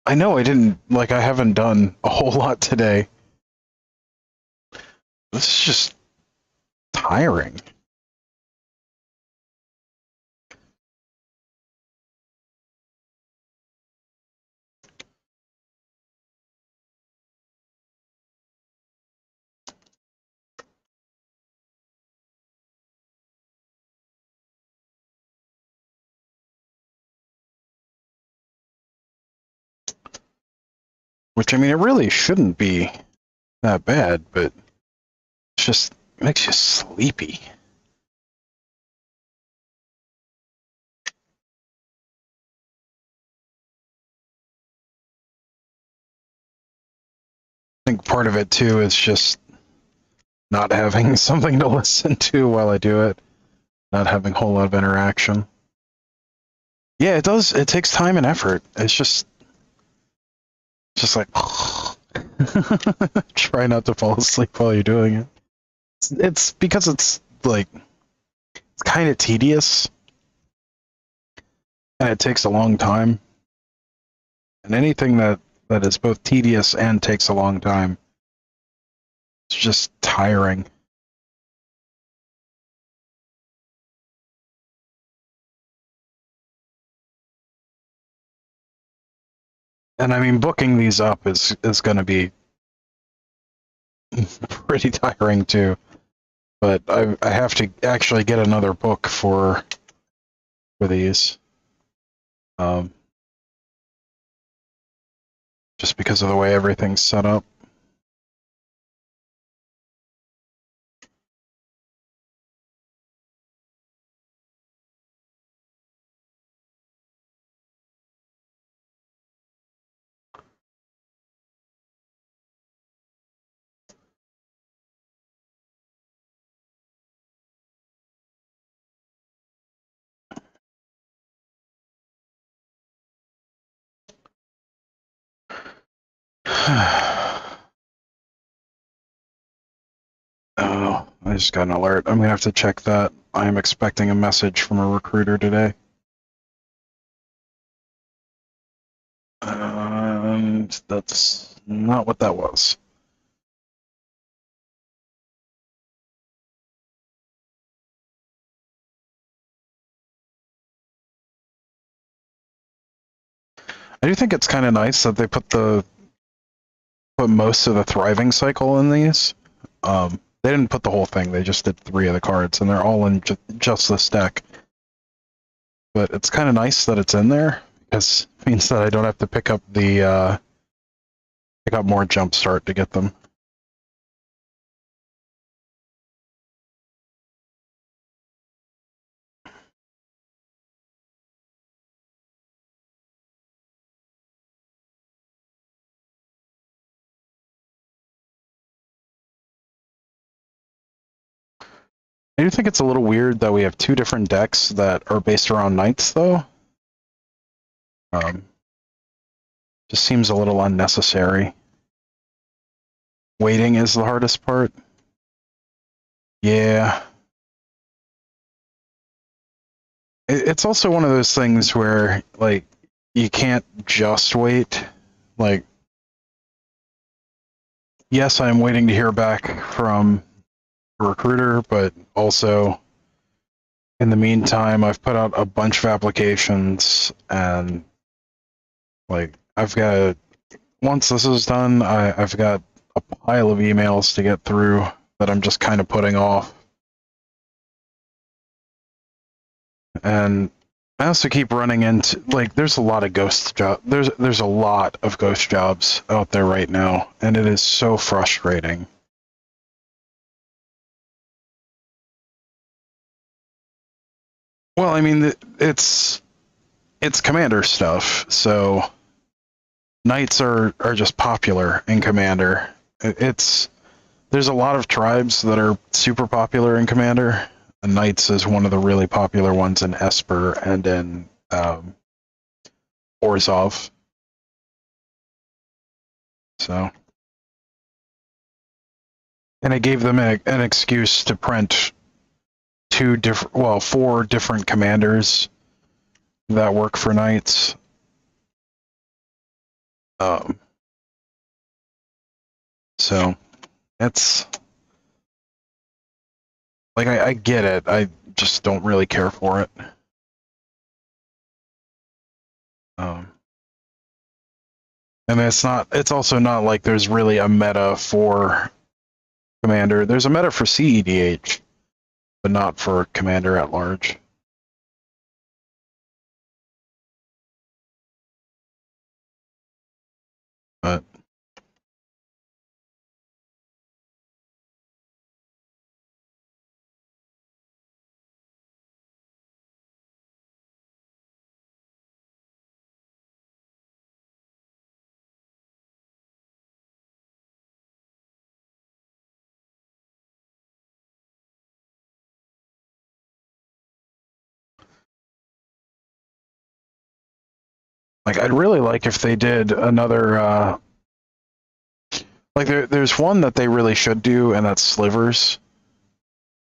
I know I haven't done a whole lot today. This is just tiring. Which, I mean, it really shouldn't be that bad, but it's just it makes you sleepy. I think part of it, too, is just not having something to listen to while I do it. Not having a whole lot of interaction. Yeah, it does. It takes time and effort. It's just like try not to fall asleep while you're doing it. It's because it's like, it's kind of tedious, and it takes a long time. And anything that is both tedious and takes a long time, it's just tiring. And I mean, booking these up is going to be pretty tiring too. But I have to actually get another book for these, just because of the way everything's set up. Oh, I just got an alert. I'm gonna have to check that. I am expecting a message from a recruiter today. That's not what that was. I do think it's kind of nice that they put most of the thriving cycle in these. They didn't put the whole thing. They just did 3 of the cards, and they're all in just this deck. But it's kind of nice that it's in there, because it means that I don't have to pick up more Jumpstart to get them. I do think it's a little weird that we have 2 different decks that are based around knights, though. Just seems a little unnecessary. Waiting is the hardest part. Yeah. It's also one of those things where, like, you can't just wait. Like, yes, I'm waiting to hear back from a recruiter, but also, in the meantime, I've put out a bunch of applications, and, like, once this is done, I've got a pile of emails to get through that I'm just kind of putting off. And I also keep running into, like, there's a lot of ghost jobs. There's a lot of ghost jobs out there right now, and it is so frustrating. Well, I mean, it's Commander stuff, so knights are just popular in Commander. There's a lot of tribes that are super popular in Commander. And knights is one of the really popular ones in Esper and in Orzhov. So, and it gave them an excuse to print 4 different commanders that work for knights. So it's like, I get it. I just don't really care for it. And it's also not like there's really a meta for Commander. There's a meta for CEDH, but not for Commander at large. But like, I'd really like if they did another like, there's one that they really should do, and that's Slivers.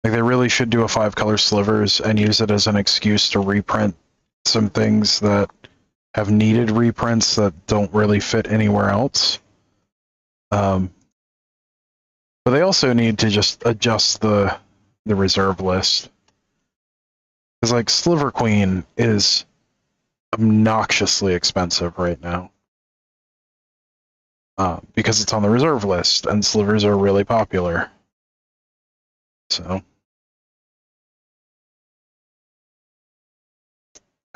Like, they really should do a 5-color slivers and use it as an excuse to reprint some things that have needed reprints that don't really fit anywhere else. But they also need to just adjust the reserve list. Because, like, Sliver Queen is obnoxiously expensive right now. Because it's on the reserve list, and slivers are really popular. So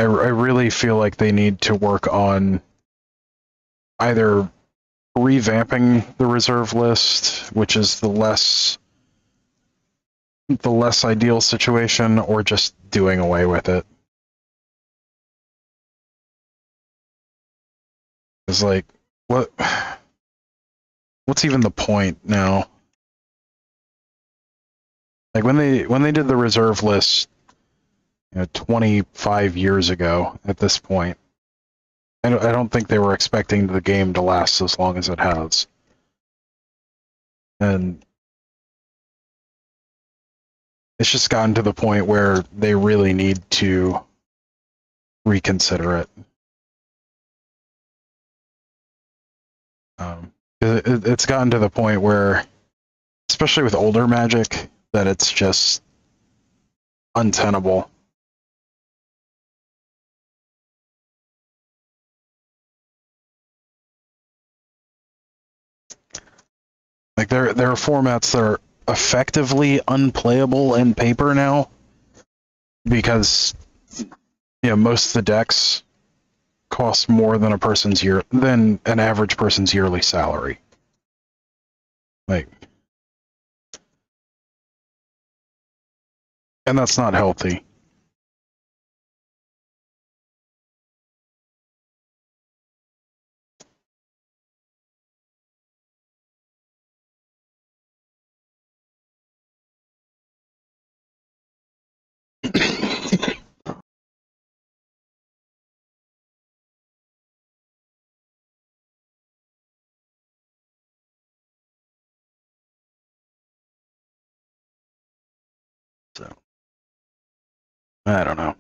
I really feel like they need to work on either revamping the reserve list, which is the less ideal situation, or just doing away with it. It's like, what's even the point now? Like, when they did the reserve list, 25 years ago at this point, I don't think they were expecting the game to last as long as it has. And it's just gotten to the point where they really need to reconsider it. It's gotten to the point where, especially with older Magic, that it's just untenable. Like, there are formats that are effectively unplayable in paper now because most of the decks cost more than an average person's yearly salary. Like, and that's not healthy. So, I don't know.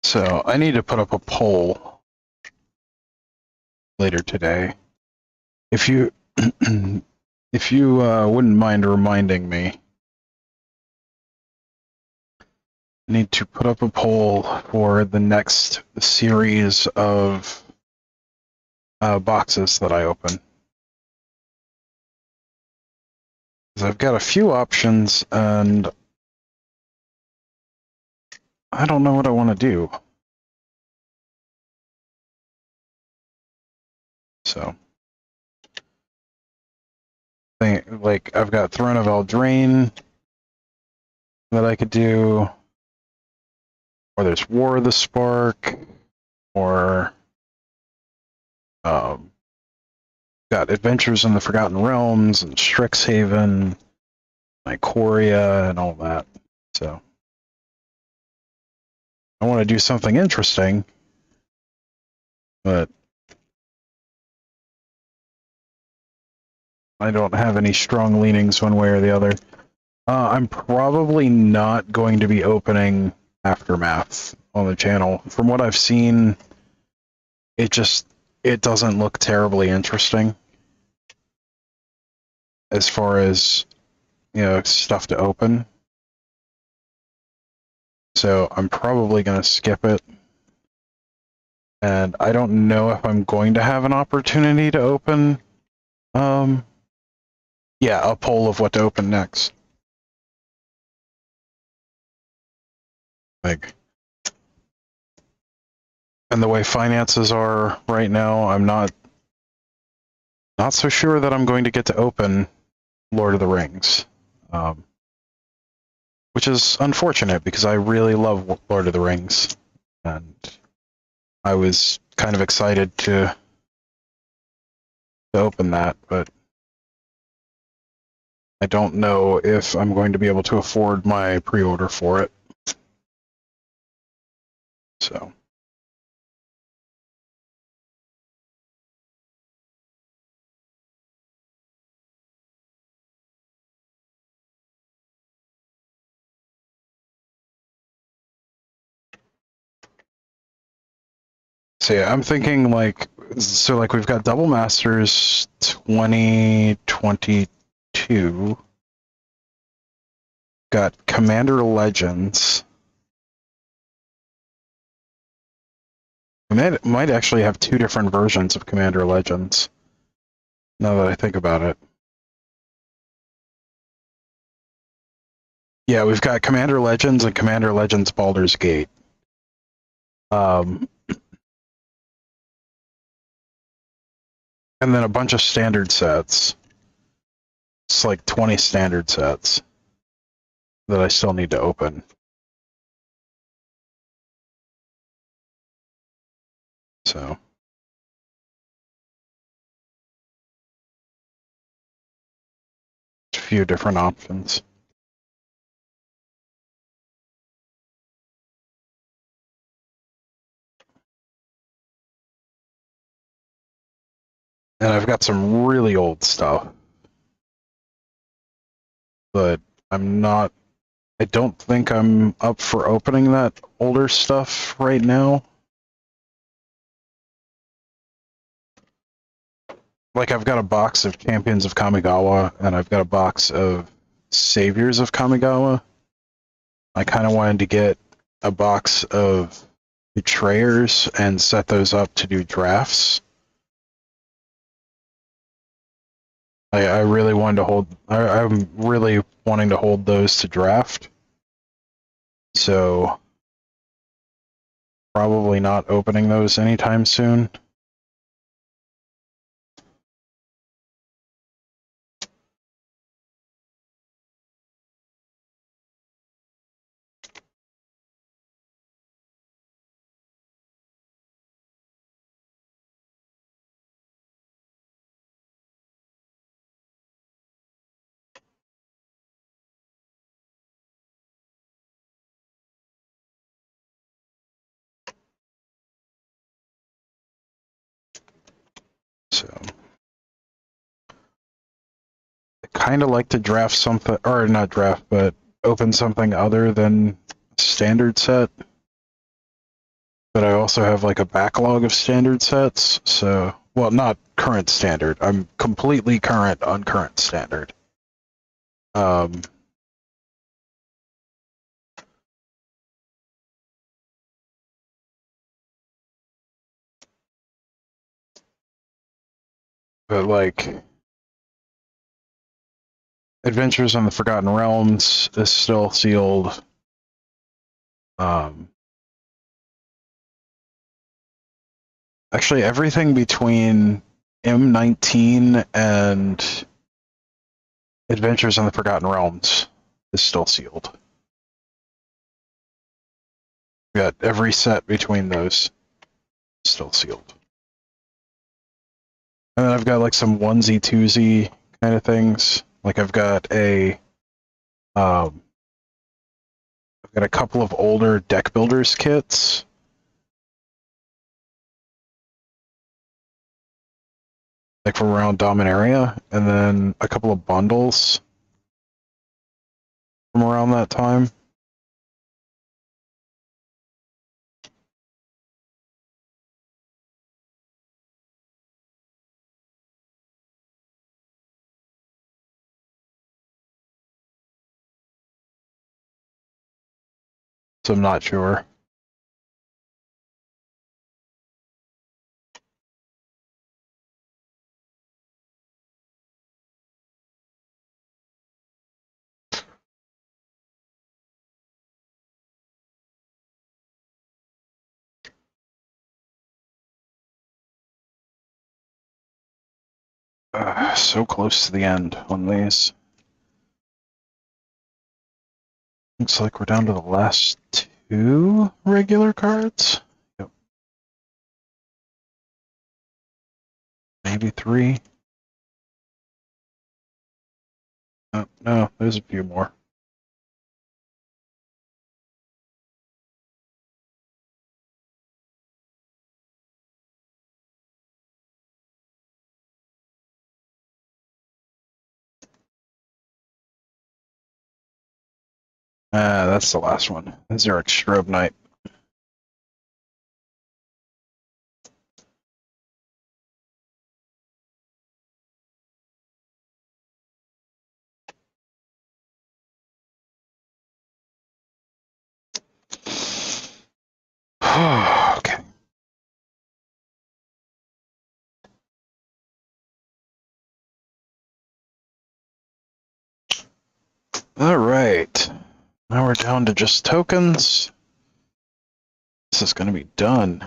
So I need to put up a poll later today. If you wouldn't mind reminding me, I need to put up a poll for the next series of boxes that I open. Because I've got a few options, and I don't know what I want to do. So, like, I've got Throne of Eldraine that I could do, or there's War of the Spark, or Got Adventures in the Forgotten Realms and Strixhaven, Ikoria, and all that. So I want to do something interesting, but I don't have any strong leanings one way or the other. I'm probably not going to be opening Aftermath on the channel. From what I've seen, it doesn't look terribly interesting as far as, stuff to open. So I'm probably going to skip it. And I don't know if I'm going to have an opportunity to open, a poll of what to open next. And the way finances are right now, I'm not so sure that I'm going to get to open Lord of the Rings, which is unfortunate because I really love Lord of the Rings, and I was kind of excited to open that, but I don't know if I'm going to be able to afford my pre-order for it. So. So yeah, I'm thinking we've got Double Masters 2022, got Commander Legends. We might actually have two different versions of Commander Legends, now that I think about it. Yeah, we've got Commander Legends and Commander Legends Baldur's Gate. And then a bunch of standard sets. It's like 20 standard sets that I still need to open. So. A few different options. And I've got some really old stuff. But I don't think I'm up for opening that older stuff right now. Like, I've got a box of Champions of Kamigawa, and I've got a box of Saviors of Kamigawa. I kind of wanted to get a box of Betrayers and set those up to do drafts. I really wanted to hold... I'm really wanting to hold those to draft. So, probably not opening those anytime soon. So, I kind of like to draft something, or not draft, but open something other than standard set. But I also have like a backlog of standard sets, so, well, not current standard. I'm completely current on current standard. But like, Adventures in the Forgotten Realms is still sealed. Actually, everything between M19 and Adventures in the Forgotten Realms is still sealed. We got every set between those still sealed. And then I've got like some onesie twosie kind of things. Like I've got I've got a couple of older deck builders kits. Like from around Dominaria, and then a couple of bundles from around that time. So I'm not sure. So close to the end on these. Looks like we're down to the last two regular cards. Yep. Maybe three. Oh, no, there's a few more. That's the last one. Zerek Strobe Knight. Okay. All right. Now we're down to just tokens. This is going to be done.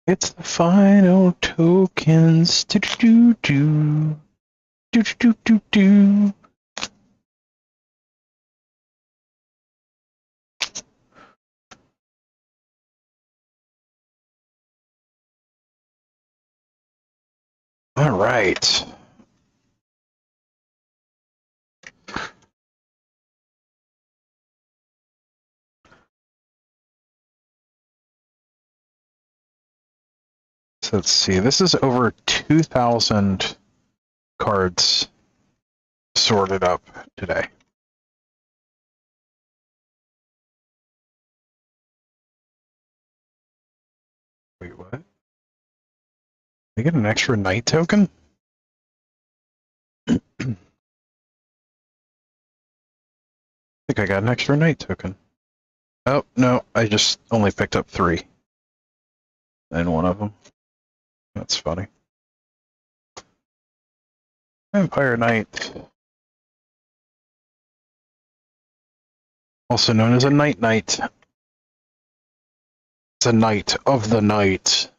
It's the final tokens. Do do do do do do do. All right. So let's see. This is over 2,000 cards sorted up today. Wait, what? I get an extra night token? I think I got an extra night token. Oh, no, I just only picked up 3. And one of them. That's funny. Vampire Knight. Also known as a Night Knight. It's a Knight of the Night.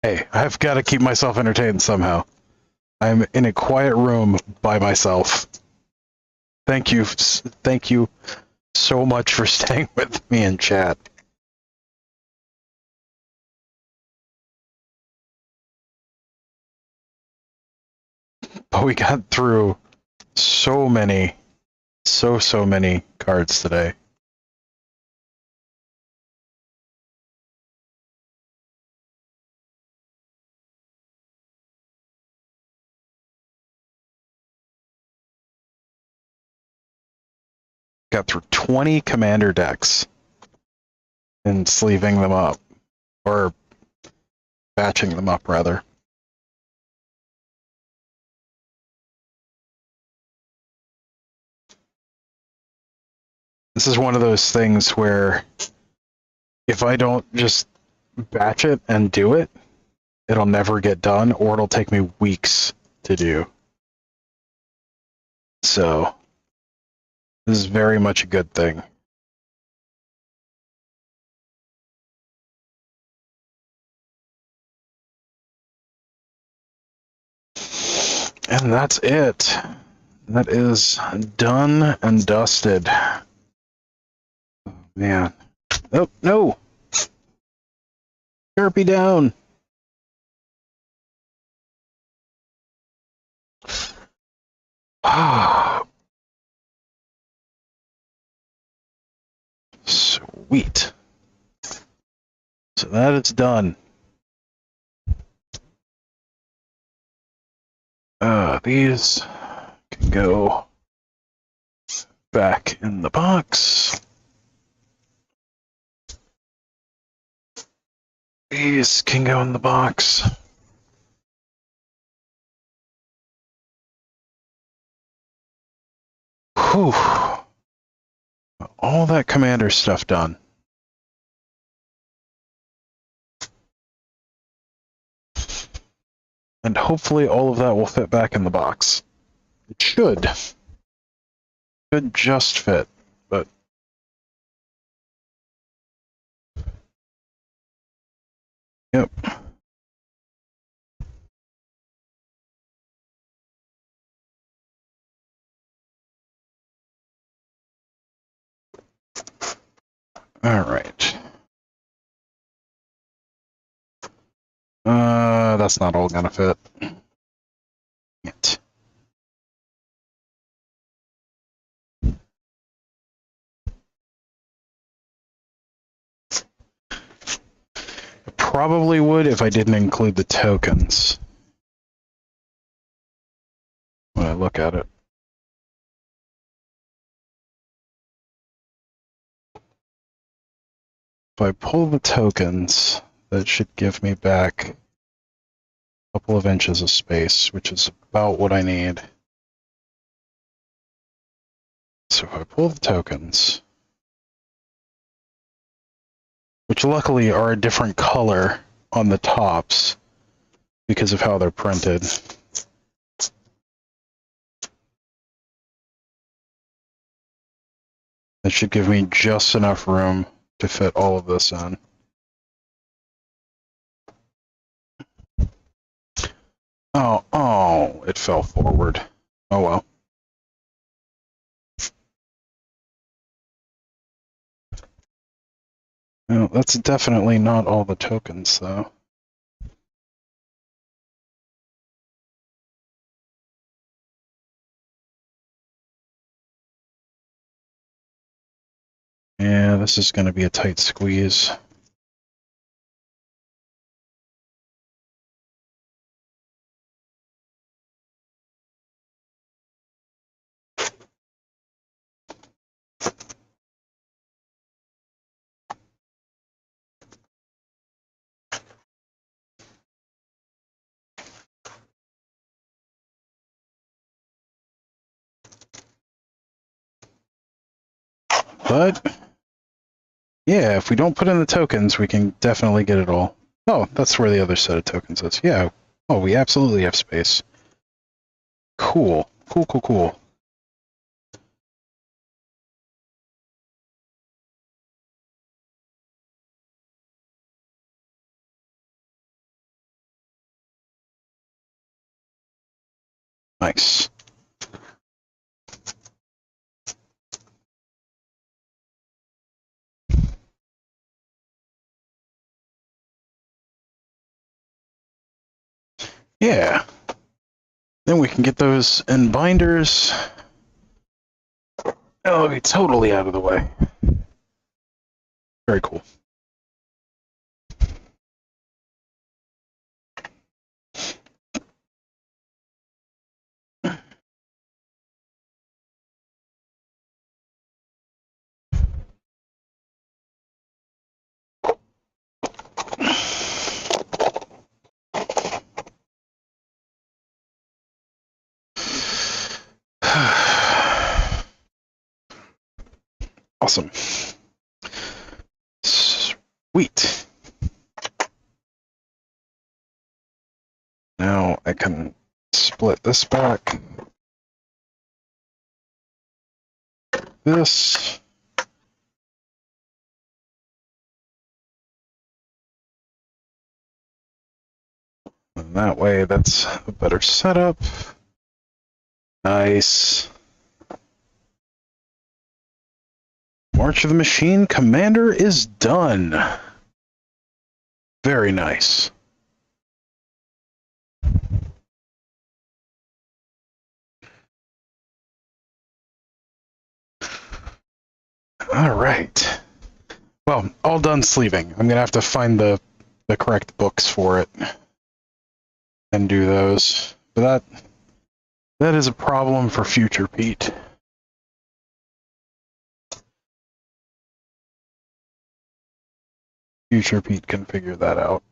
Hey, I've got to keep myself entertained somehow. I'm in a quiet room by myself. Thank you so much for staying with me in chat. But we got through so many cards today. Got through 20 commander decks and sleeving them up, or batching them up rather. This is one of those things where if I don't just batch it and do it, it'll never get done, or it'll take me weeks to do. So this is very much a good thing. And that's it. That is done and dusted. Oh, man. Oh, no! Sharpie down! Ah, sweet. So that is done. These can go back in the box. These can go in the box. Whew. All that commander stuff done. And hopefully all of that will fit back in the box. It should. Should just fit, but... Yep. Alright. That's not all gonna fit. Yet. It probably would if I didn't include the tokens. When I look at it. If I pull the tokens, that should give me back a couple of inches of space, which is about what I need. So if I pull the tokens, which luckily are a different color on the tops because of how they're printed. That should give me just enough room to fit all of this in. Oh, it fell forward. Oh well. No, that's definitely not all the tokens, though. Yeah, this is going to be a tight squeeze. But, yeah, if we don't put in the tokens, we can definitely get it all. Oh, that's where the other set of tokens is. Yeah. Oh, we absolutely have space. Cool. Cool. Nice. Yeah. Then we can get those in binders. Oh, be totally out of the way. Very cool. Awesome. Wheat. Now I can split this back. This. And that way, that's a better setup. Nice. March of the Machine Commander is done. Very nice. All right. Well, all done sleeving. I'm gonna have to find the correct books for it and do those. But that is a problem for future Pete. Future Pete can figure that out.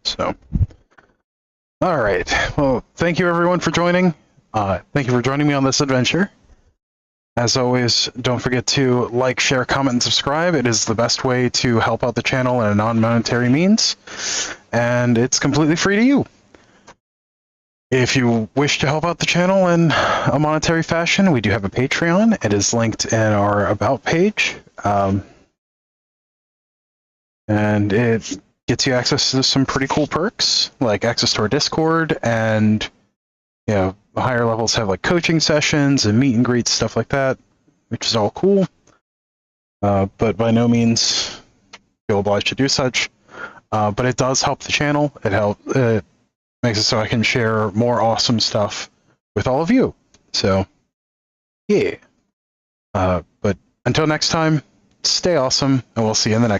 So, all right. Well, thank you everyone for joining. Thank you for joining me on this adventure. As always, don't forget to like, share, comment, and subscribe. It is the best way to help out the channel in a non-monetary means, and it's completely free to you. If you wish to help out the channel in a monetary fashion, we do have a Patreon. It is linked in our About page. And it gets you access to some pretty cool perks, like access to our Discord, and the higher levels have like coaching sessions and meet and greets, stuff like that, which is all cool. But by no means feel obliged to do such. But it does help the channel. It makes it so I can share more awesome stuff with all of you. So, yeah. But until next time, stay awesome, and we'll see you in the next